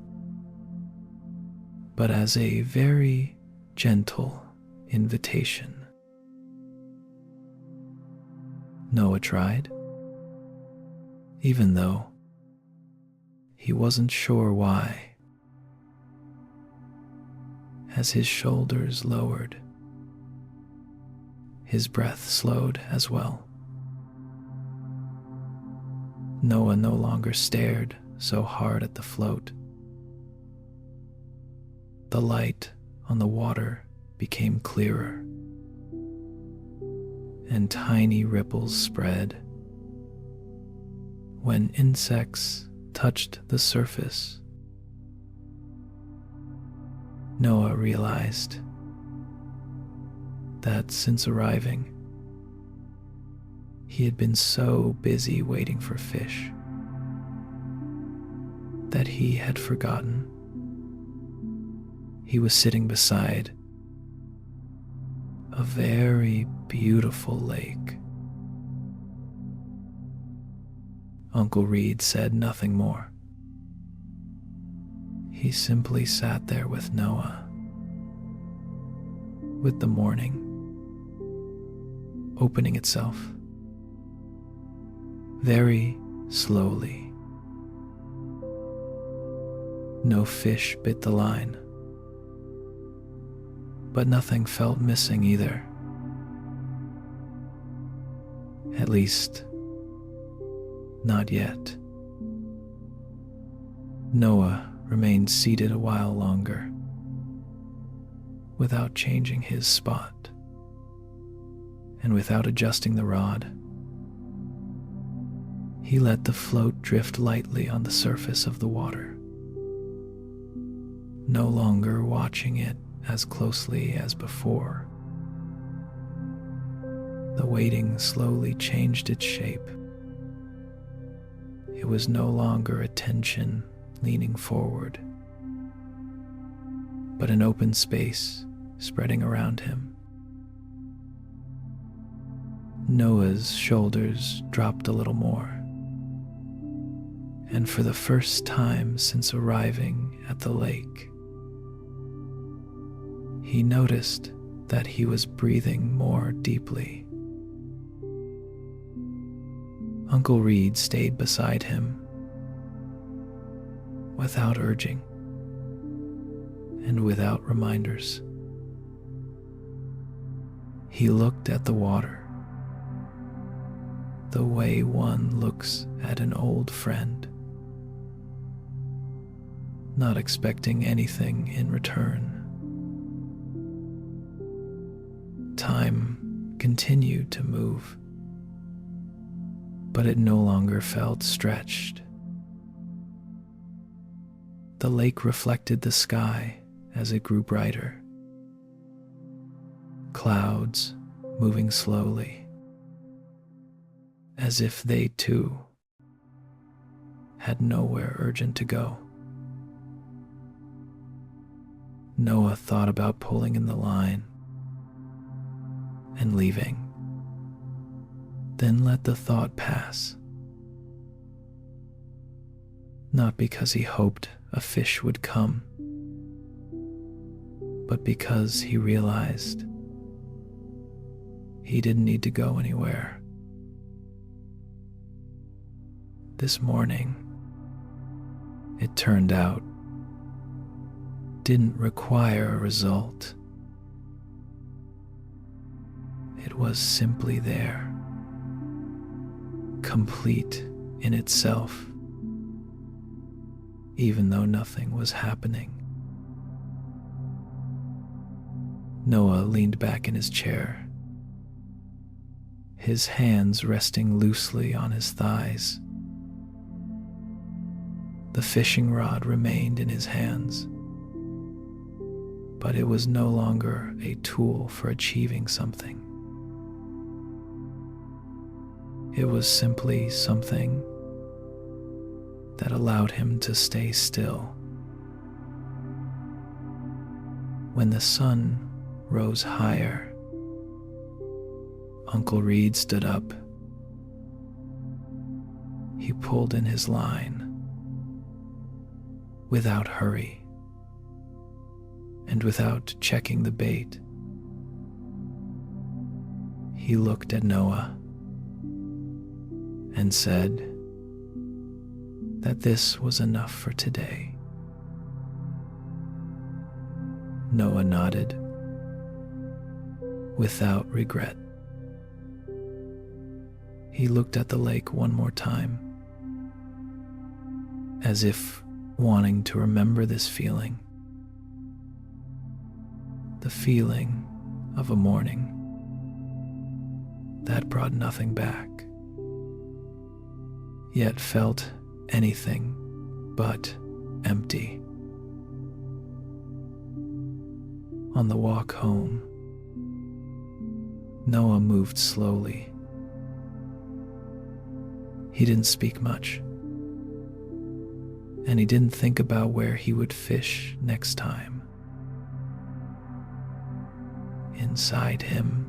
but as a very gentle invitation. Noah tried, even though he wasn't sure why. As his shoulders lowered, his breath slowed as well. Noah no longer stared so hard at the float. The light on the water became clearer, and tiny ripples spread. When insects touched the surface, Noah realized that since arriving, he had been so busy waiting for fish that he had forgotten he was sitting beside a very beautiful lake. Uncle Reed said nothing more. He simply sat there with Noah, with the morning, opening itself very slowly. No fish bit the line, but nothing felt missing either. At least, not yet. Noah remained seated a while longer, without changing his spot, and without adjusting the rod. He let the float drift lightly on the surface of the water, no longer watching it as closely as before. The weighting slowly changed its shape. It was no longer a tension leaning forward, but an open space spreading around him. Noah's shoulders dropped a little more, and for the first time since arriving at the lake, he noticed that he was breathing more deeply. Uncle Reed stayed beside him, without urging and without reminders. He looked at the water, the way one looks at an old friend, not expecting anything in return. Time continued to move, but it no longer felt stretched. The lake reflected the sky as it grew brighter. Clouds moving slowly, as if they too had nowhere urgent to go. Noah thought about pulling in the line and leaving, then let the thought pass. Not because he hoped a fish would come, but because he realized he didn't need to go anywhere. This morning, it turned out, didn't require a result. It was simply there, complete in itself, even though nothing was happening. Noah leaned back in his chair, his hands resting loosely on his thighs. The fishing rod remained in his hands, but it was no longer a tool for achieving something. It was simply something that allowed him to stay still. When the sun rose higher, Uncle Reed stood up. He pulled in his line without hurry and without checking the bait. He looked at Noah and said that this was enough for today. Noah nodded without regret. He looked at the lake one more time, as if wanting to remember this feeling, the feeling of a morning that brought nothing back, yet felt anything but empty. On the walk home, Noah moved slowly. He didn't speak much, and he didn't think about where he would fish next time. Inside him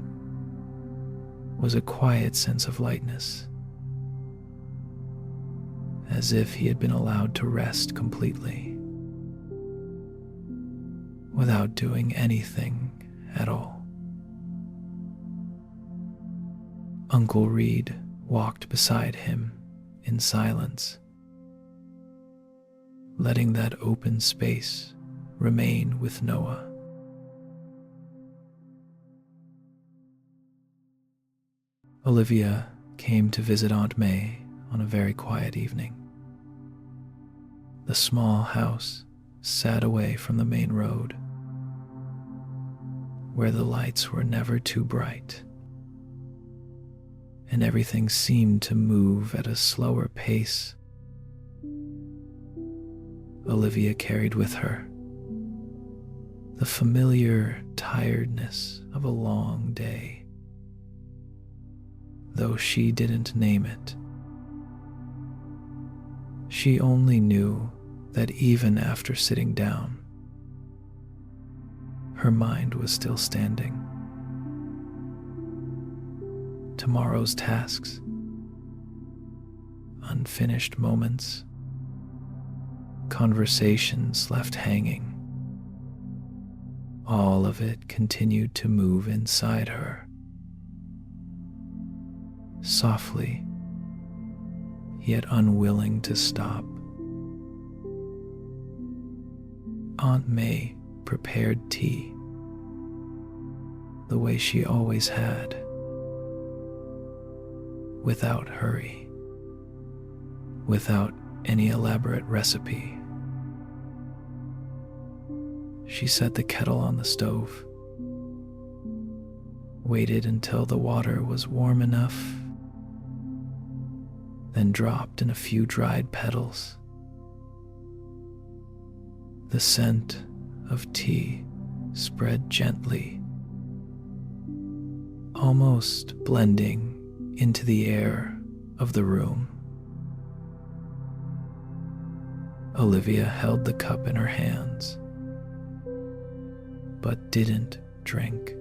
was a quiet sense of lightness, as if he had been allowed to rest completely, without doing anything at all. Uncle Reed walked beside him in silence, letting that open space remain with Noah. Olivia came to visit Aunt May on a very quiet evening. The small house sat away from the main road, where the lights were never too bright, and everything seemed to move at a slower pace. Olivia carried with her the familiar tiredness of a long day, though she didn't name it. She only knew that even after sitting down, her mind was still standing. Tomorrow's tasks, unfinished moments, conversations left hanging, all of it continued to move inside her. Softly, yet unwilling to stop. Aunt May prepared tea the way she always had, without hurry, without any elaborate recipe. She set the kettle on the stove, waited until the water was warm enough, then dropped in a few dried petals. The scent of tea spread gently, almost blending into the air of the room. Olivia held the cup in her hands, but didn't drink.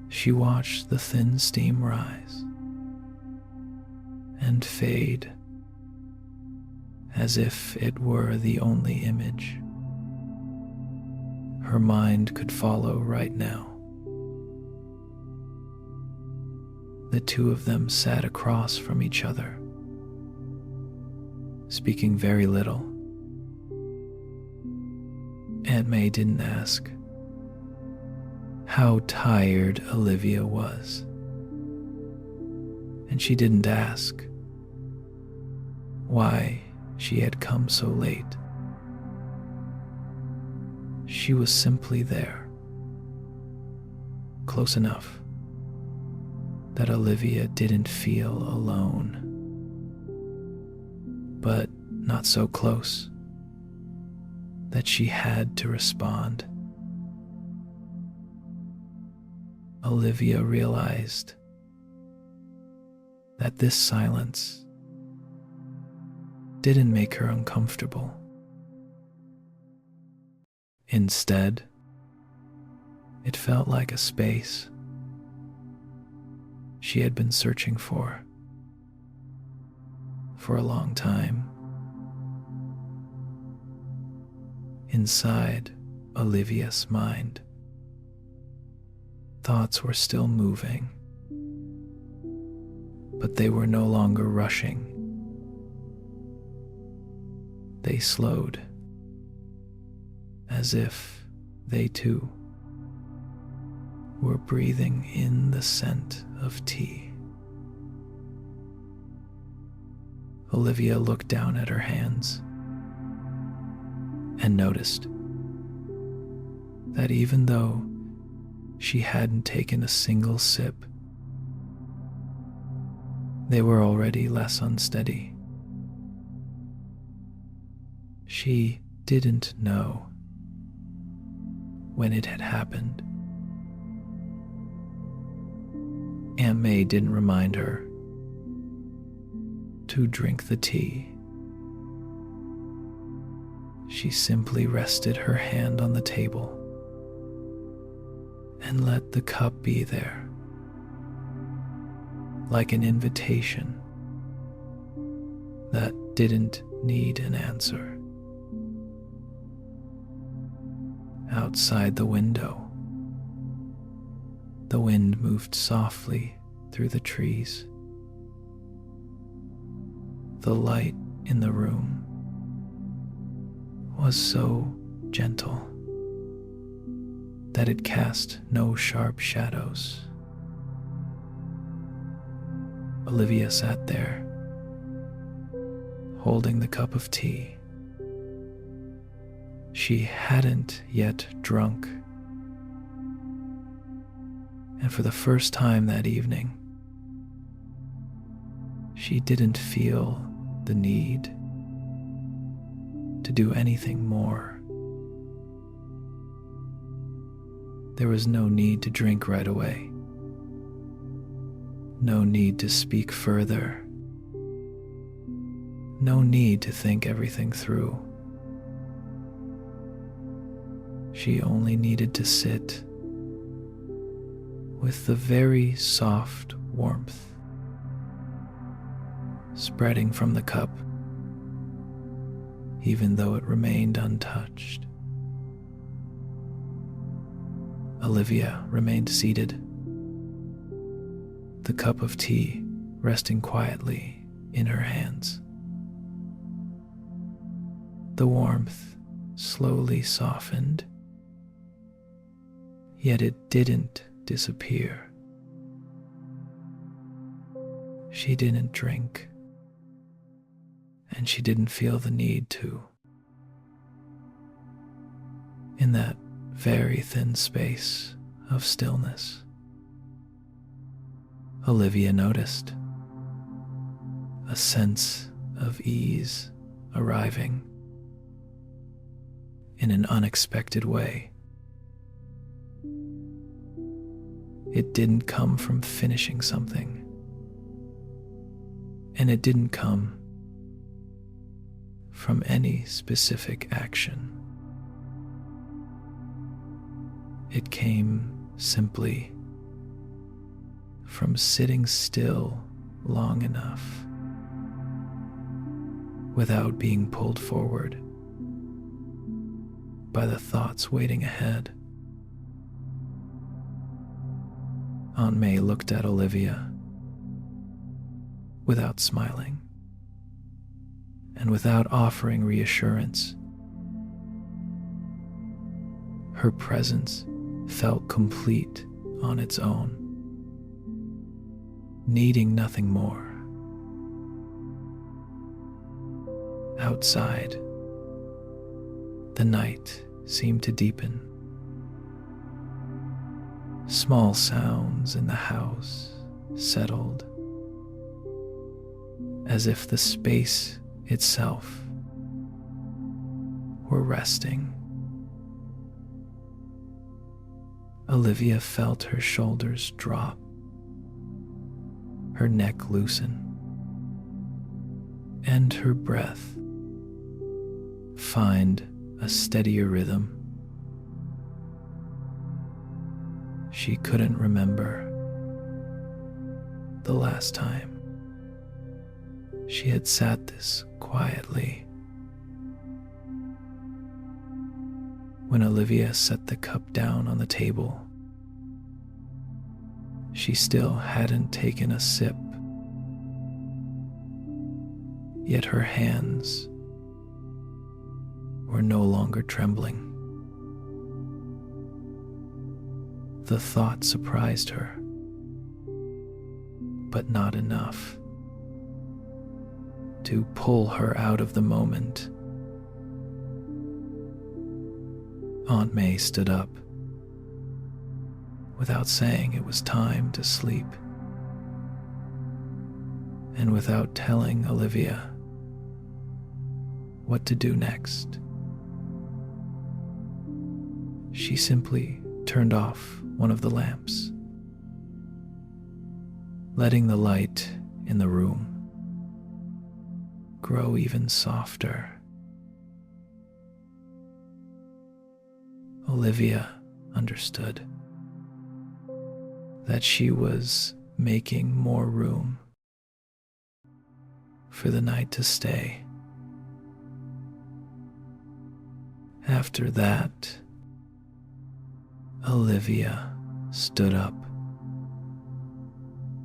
She watched the thin steam rise and fade, as if it were the only image her mind could follow right now. The two of them sat across from each other, speaking very little. Aunt May didn't ask how tired Olivia was, and she didn't ask why she had come so late. She was simply there, close enough that Olivia didn't feel alone, but not so close that she had to respond. Olivia realized that this silence didn't make her uncomfortable. Instead, it felt like a space she had been searching for a long time. Inside Olivia's mind, thoughts were still moving, but they were no longer rushing. They slowed, as if they too were breathing in the scent of tea. Olivia looked down at her hands and noticed that even though she hadn't taken a single sip, they were already less unsteady. She didn't know when it had happened. Aunt May didn't remind her to drink the tea. She simply rested her hand on the table and let the cup be there, like an invitation that didn't need an answer. Outside the window, The wind moved softly through the trees. The light in the room was so gentle that it cast no sharp shadows. Olivia sat there, holding the cup of tea. She hadn't yet drunk, and for the first time that evening, she didn't feel the need to do anything more. There was no need to drink right away, no need to speak further, no need to think everything through. She only needed to sit with the very soft warmth spreading from the cup, even though it remained untouched. Olivia remained seated, the cup of tea resting quietly in her hands. The warmth slowly softened, yet it didn't disappear. She didn't drink, and she didn't feel the need to. In that very thin space of stillness, Olivia noticed a sense of ease arriving in an unexpected way. It didn't come from finishing something, and it didn't come from any specific action. It came simply from sitting still long enough without being pulled forward by the thoughts waiting ahead. Aunt May looked at Olivia without smiling and without offering reassurance. Her presence felt complete on its own, needing nothing more. Outside, the night seemed to deepen. Small sounds in the house settled, as if the space itself were resting. Olivia felt her shoulders drop, her neck loosen, and her breath find a steadier rhythm. She couldn't remember the last time she had sat this quietly. When Olivia set the cup down on the table, she still hadn't taken a sip, yet her hands were no longer trembling. The thought surprised her, but not enough to pull her out of the moment. Aunt May stood up without saying it was time to sleep, and without telling Olivia what to do next. She simply turned off one of the lamps, letting the light in the room grow even softer. Olivia understood that she was making more room for the night to stay. After that, Olivia stood up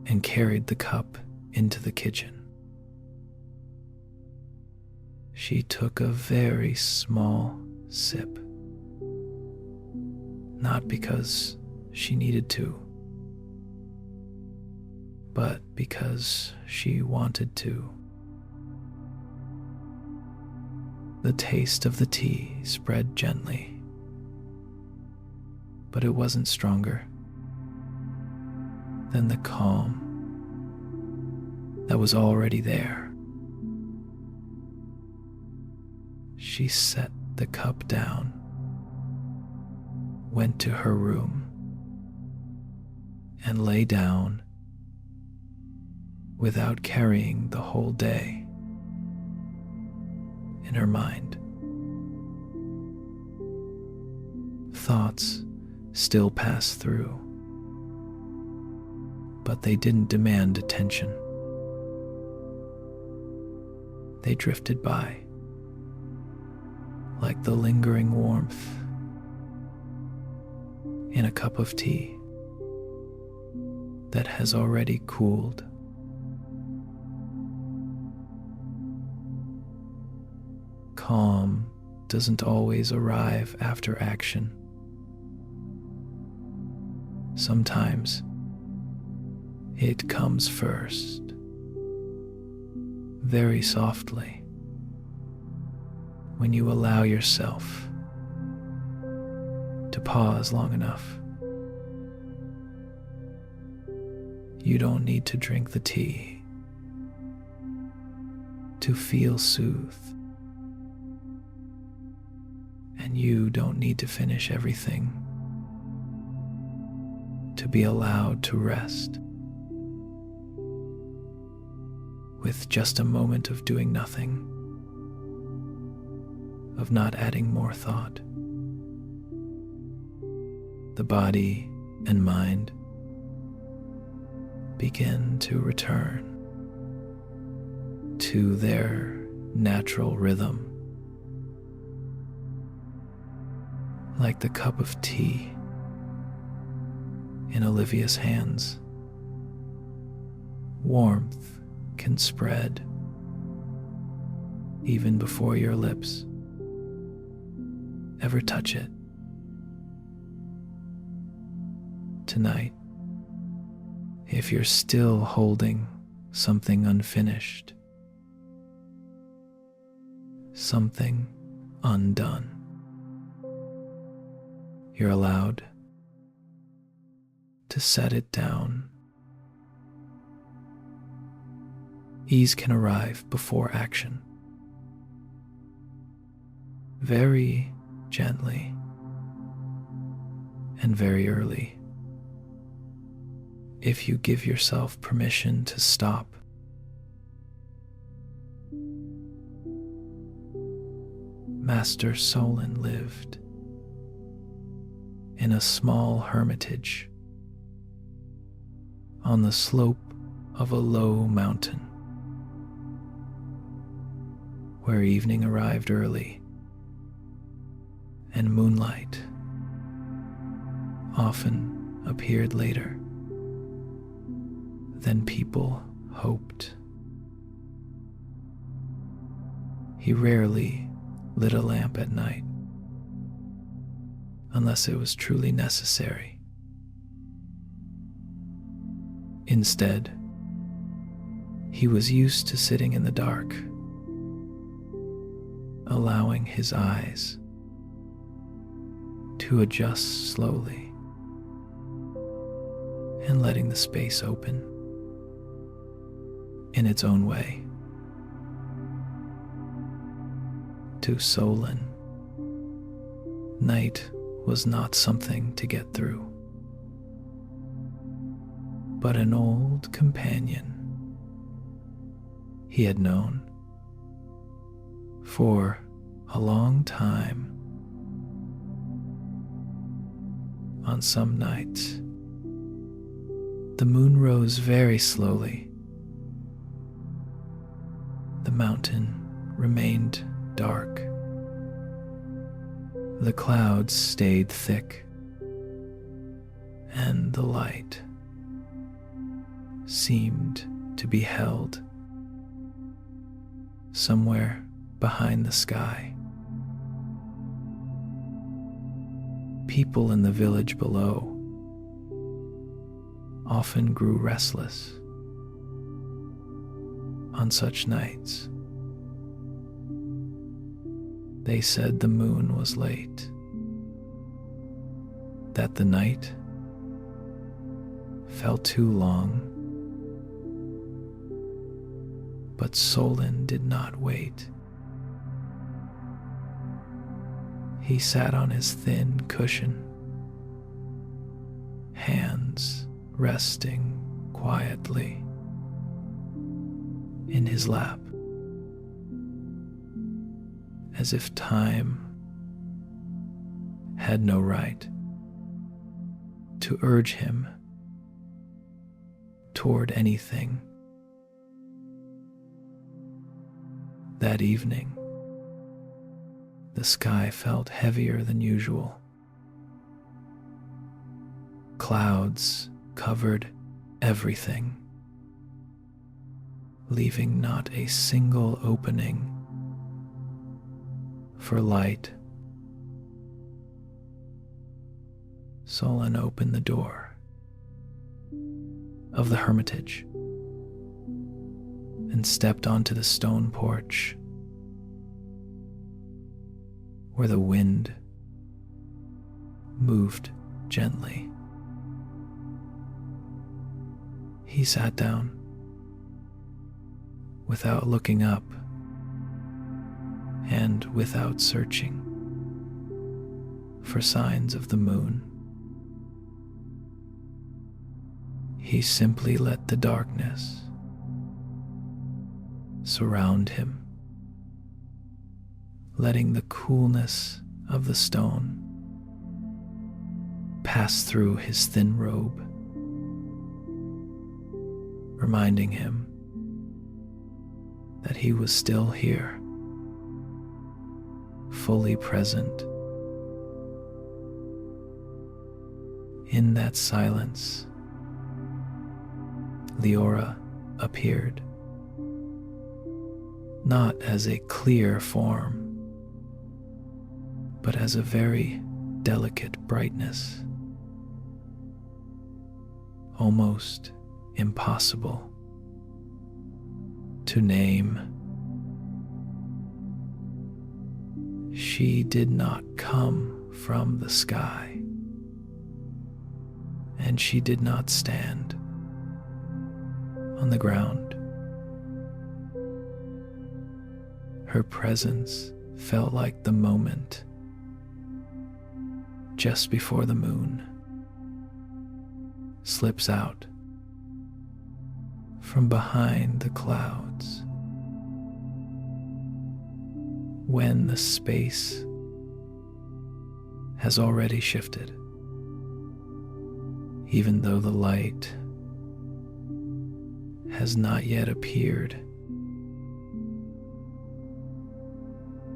and carried the cup into the kitchen. She took a very small sip, not because she needed to, but because she wanted to. The taste of the tea spread gently, but it wasn't stronger than the calm that was already there. She set the cup down, went to her room, and lay down without carrying the whole day in her mind. Thoughts still passed through, but they didn't demand attention. They drifted by, like the lingering warmth in a cup of tea that has already cooled. Calm doesn't always arrive after action. Sometimes it comes first, very softly, when you allow yourself to pause long enough. You don't need to drink the tea to feel soothed, and you don't need to finish everything to be allowed to rest. With just a moment of doing nothing, of not adding more thought, the body and mind begin to return to their natural rhythm, like the cup of tea in Olivia's hands. Warmth can spread even before your lips ever touch it. Tonight, if you're still holding something unfinished, something undone, you're allowed to set it down. Ease can arrive before action, very gently and very early. If you give yourself permission to stop, Master Solon lived in a small hermitage on the slope of a low mountain, where evening arrived early and moonlight often appeared later than people hoped. He rarely lit a lamp at night, unless it was truly necessary. Instead, he was used to sitting in the dark, allowing his eyes to adjust slowly and letting the space open in its own way. To Solon, night was not something to get through, but an old companion he had known for a long time. On some nights, the moon rose very slowly. The mountain remained dark. The clouds stayed thick, and the light seemed to be held somewhere behind the sky. People in the village below often grew restless on such nights. They said the moon was late, that the night felt too long, but Solon did not wait. He sat on his thin cushion, hands resting quietly in his lap, as if time had no right to urge him toward anything. That evening, the sky felt heavier than usual. Clouds covered everything, leaving not a single opening for light. Solon opened the door of the hermitage and stepped onto the stone porch, where the wind moved gently. He sat down without looking up and without searching for signs of the moon. He simply let the darkness surround him, letting the coolness of the stone pass through his thin robe, reminding him that he was still here, fully present. In that silence, Leora appeared, not as a clear form, but as a very delicate brightness, almost impossible to name. She did not come from the sky, and she did not stand on the ground. Her presence felt like the moment just before the moon slips out from behind the clouds, when the space has already shifted, even though the light has not yet appeared.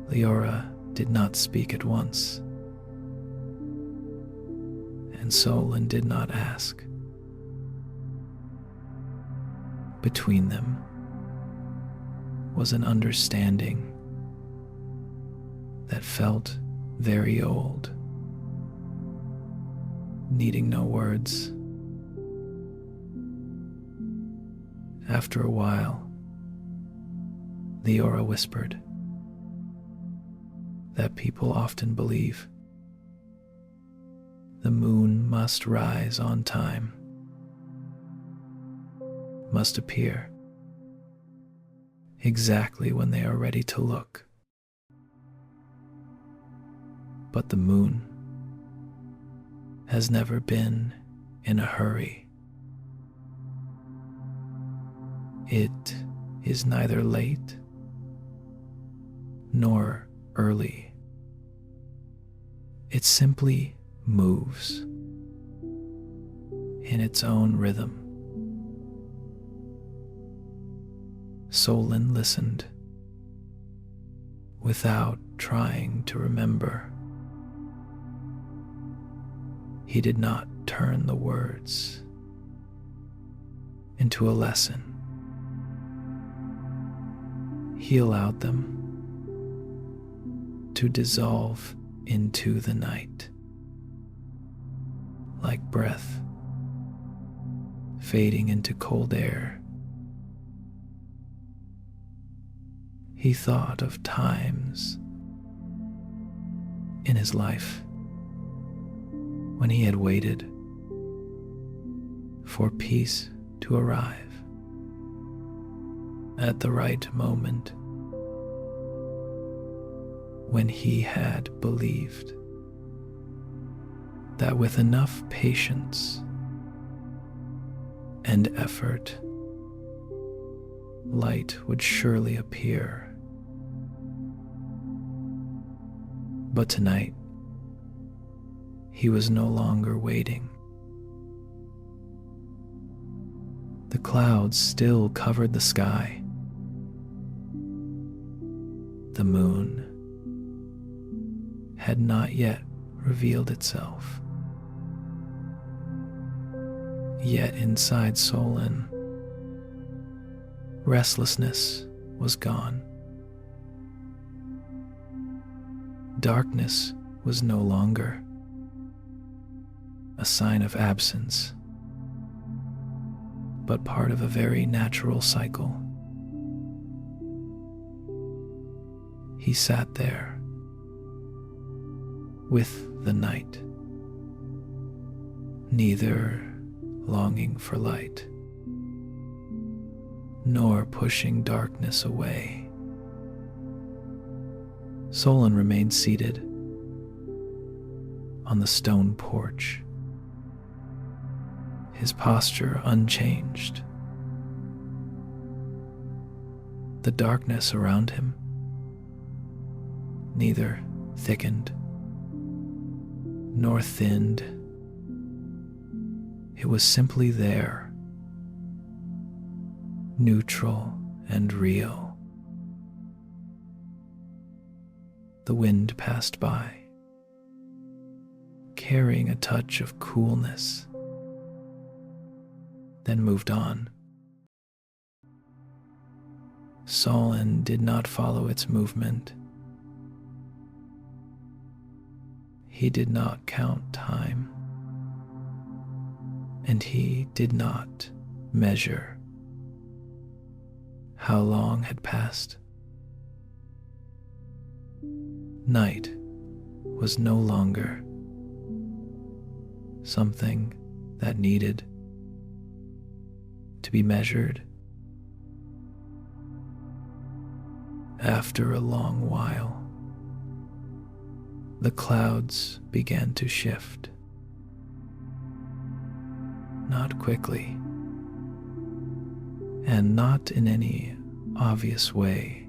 Leora did not speak at once, and Solon did not ask. Between them was an understanding that felt very old, needing no words. After a while, Leora whispered that people often believe the moon must rise on time, must appear exactly when they are ready to look. But the moon has never been in a hurry. It is neither late nor early. It simply moves in its own rhythm. Solon listened without trying to remember. He did not turn the words into a lesson. He allowed them to dissolve into the night, like breath fading into cold air. He thought of times in his life when he had waited for peace to arrive at the right moment, when he had believed that with enough patience and effort, light would surely appear. But tonight, he was no longer waiting. The clouds still covered the sky. The moon had not yet revealed itself. Yet inside Solon, restlessness was gone. Darkness was no longer a sign of absence, but part of a very natural cycle. He sat there with the night, neither longing for light nor pushing darkness away. Solon remained seated on the stone porch, his posture unchanged. The darkness around him neither thickened nor thinned. It was simply there, neutral and real. The wind passed by, carrying a touch of coolness, then moved on. Solon did not follow its movement. He did not count time, and he did not measure how long had passed. Night was no longer something that needed to be measured. After a long while, the clouds began to shift. Not quickly, and not in any obvious way.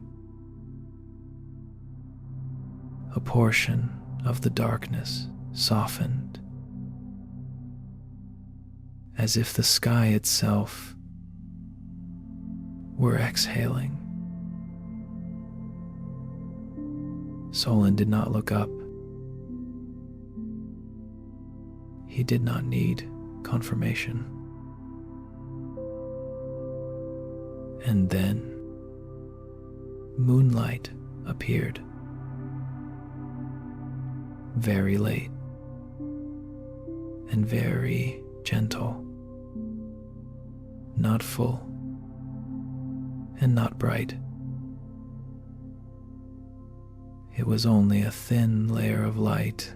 A portion of the darkness softened, as if the sky itself were exhaling. Solon did not look up. He did not need confirmation. And then moonlight appeared, very late and very gentle, not full and not bright. It was only a thin layer of light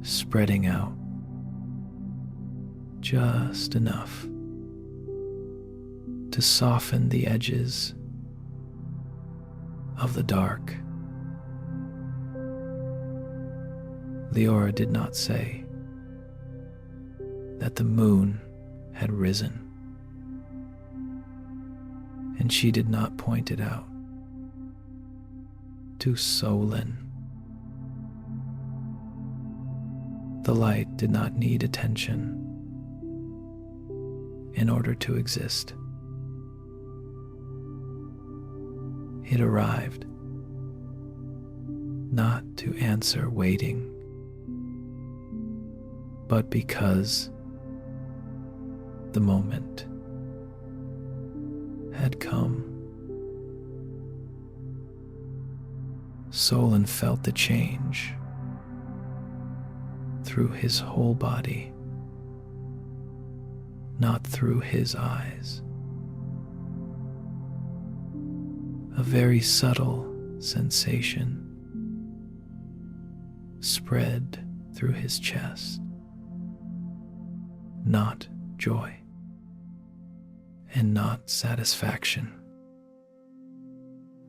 spreading out, just enough to soften the edges of the dark. Leora did not say that the moon had risen, and she did not point it out to Solon. The light did not need attention in order to exist. It arrived not to answer waiting, but because The moment had come. Solon felt the change through his whole body, not through his eyes. A very subtle sensation spread through his chest, not joy and not satisfaction,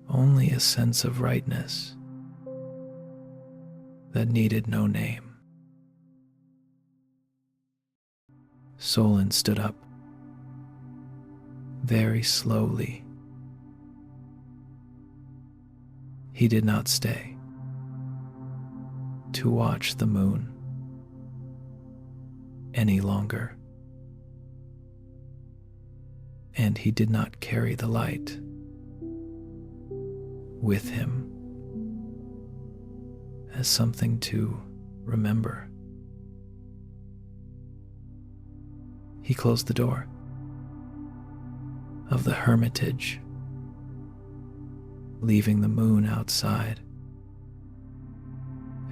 only a sense of rightness that needed no name. Solon stood up very slowly. He did not stay to watch the moon any longer, and he did not carry the light with him as something to remember. He closed the door of the hermitage, leaving the moon outside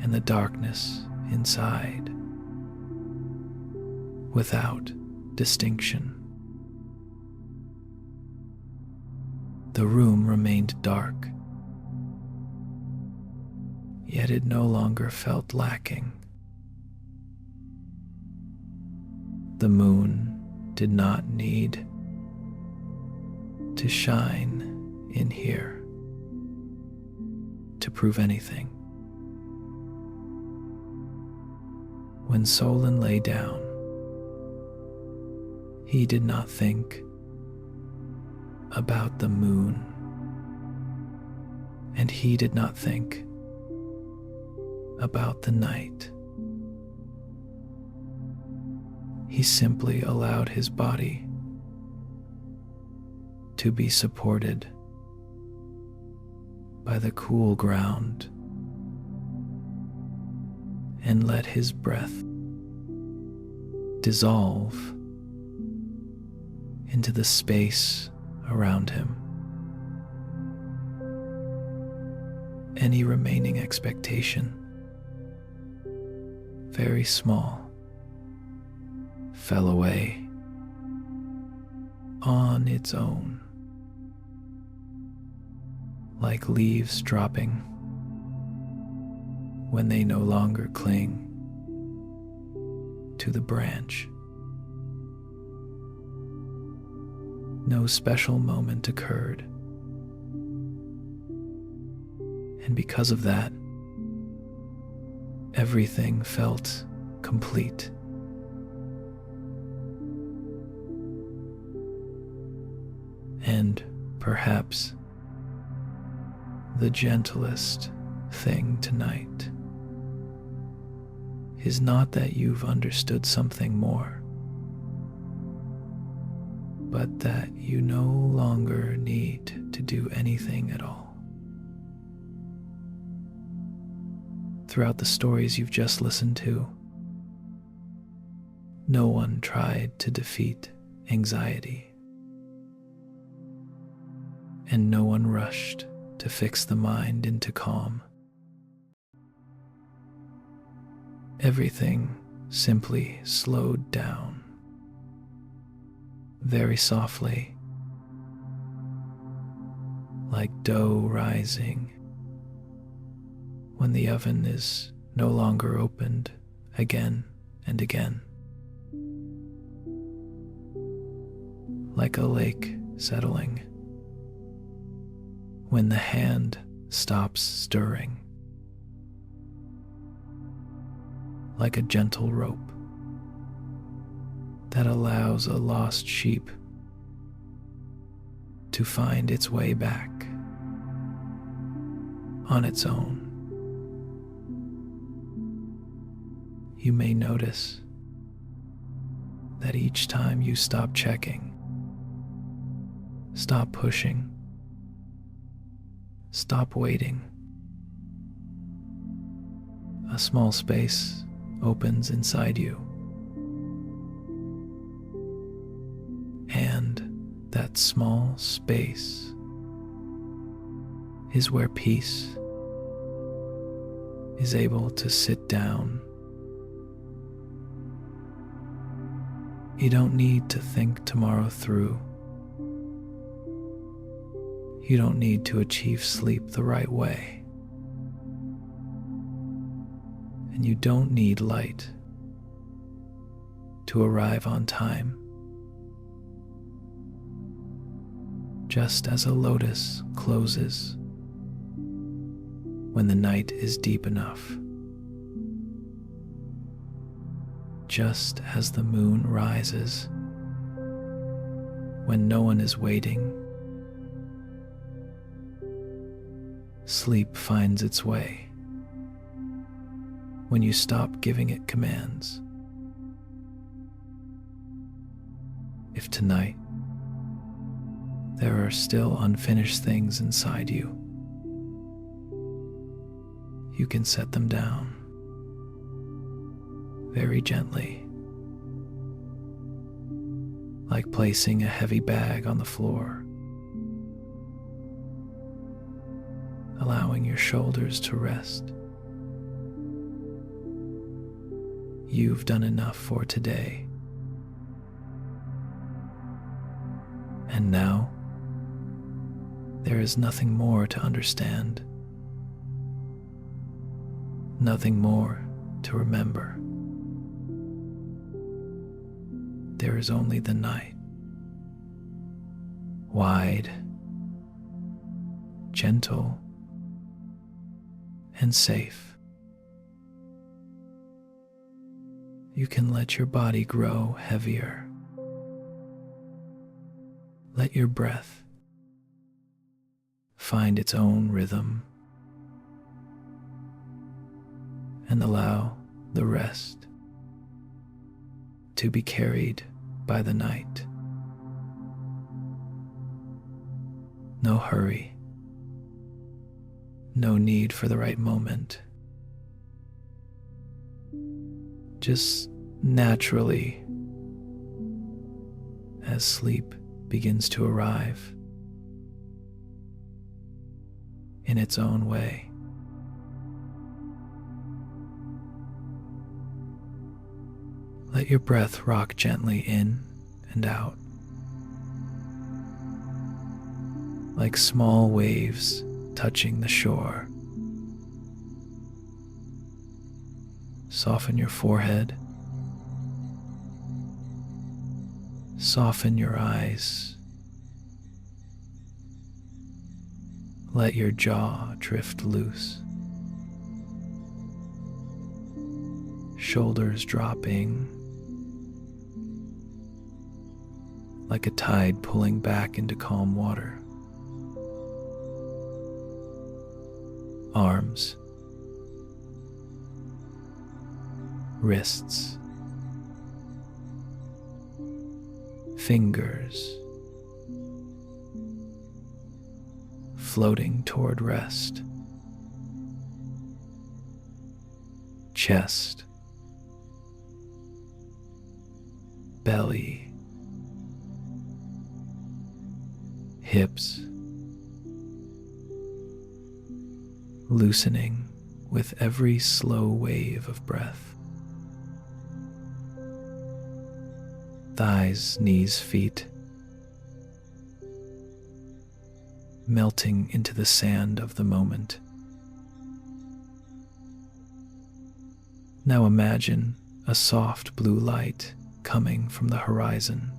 and the darkness inside without distinction. The room remained dark, yet it no longer felt lacking. The moon did not need to shine in here to prove anything. When Solon lay down, he did not think about the moon, and he did not think about the night. He simply allowed his body to be supported by the cool ground and let his breath dissolve into the space around him. Any remaining expectation, very small, fell away on its own, like leaves dropping when they no longer cling to the branch. No special moment occurred, and because of that, everything felt complete. And perhaps the gentlest thing tonight is not that you've understood something more, but that you no longer need to do anything at all. Throughout the stories you've just listened to, no one tried to defeat anxiety, and no one rushed to fix the mind into calm. Everything simply slowed down, very softly, like dough rising when the oven is no longer opened again and again, like a lake settling when the hand stops stirring, like a gentle rope that allows a lost sheep to find its way back on its own. You may notice that each time you stop checking, stop pushing, stop waiting, a small space opens inside you. That small space is where peace is able to sit down. You don't need to think tomorrow through. You don't need to achieve sleep the right way. And you don't need light to arrive on time. Just as a lotus closes when the night is deep enough, just as the moon rises when no one is waiting, sleep finds its way when you stop giving it commands. If tonight there are still unfinished things inside you, you can set them down very gently, like placing a heavy bag on the floor, allowing your shoulders to rest. You've done enough for today. And now, there is nothing more to understand, nothing more to remember. There is only the night, wide, gentle, and safe. You can let your body grow heavier. Let your breath find its own rhythm, and allow the rest to be carried by the night. No hurry, no need for the right moment. Just naturally, as sleep begins to arrive in its own way. Let your breath rock gently in and out, like small waves touching the shore. Soften your forehead, soften your eyes. Let your jaw drift loose, shoulders dropping like a tide pulling back into calm water. Arms, wrists, fingers floating toward rest. Chest, belly, hips, loosening with every slow wave of breath. Thighs, knees, feet, melting into the sand of the moment. Now imagine a soft blue light coming from the horizon,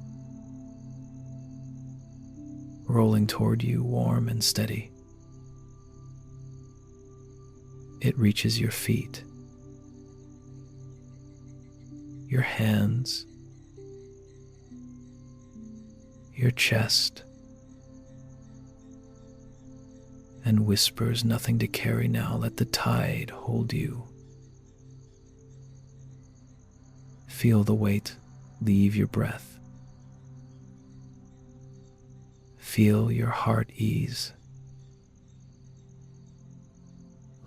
rolling toward you warm and steady. It reaches your feet, your hands, your chest, and whispers, nothing to carry now, let the tide hold you. Feel the weight leave your breath. Feel your heart ease,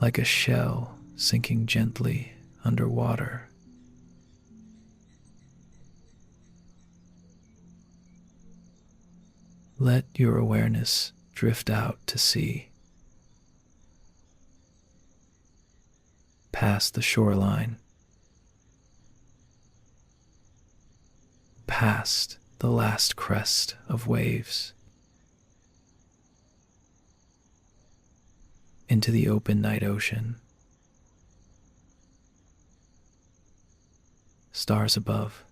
like a shell sinking gently underwater. Let your awareness drift out to sea, past the shoreline, past the last crest of waves, into the open night ocean. Stars above,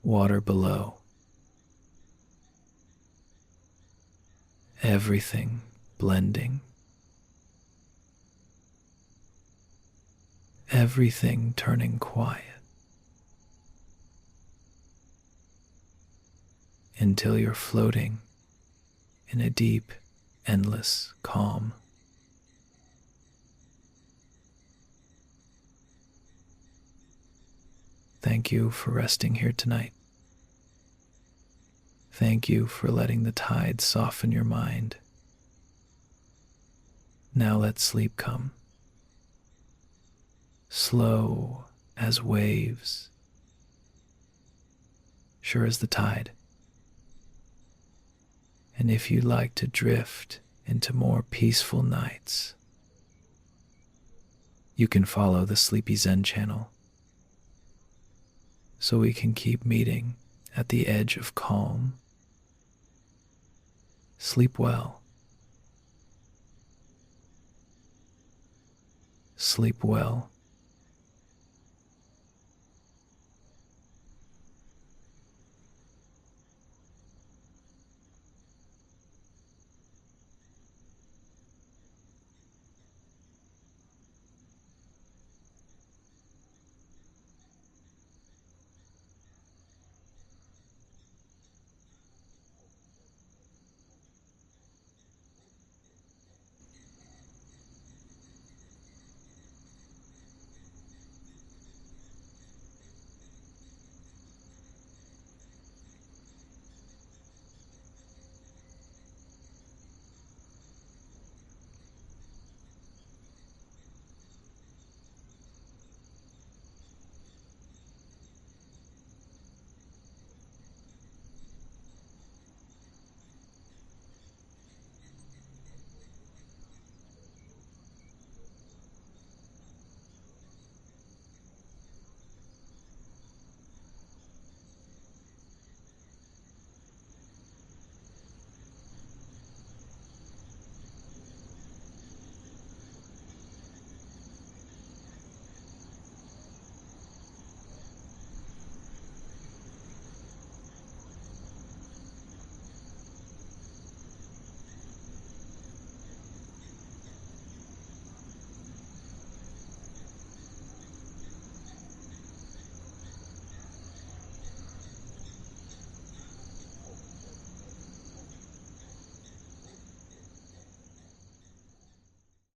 water below, everything blending, everything turning quiet, until you're floating in a deep, endless calm. Thank you for resting here tonight. Thank you for letting the tide soften your mind. Now let sleep come, slow as waves, sure as the tide. And if you'd like to drift into more peaceful nights, you can follow the Sleepy Zen channel so we can keep meeting at the edge of calm. Sleep well. Sleep well.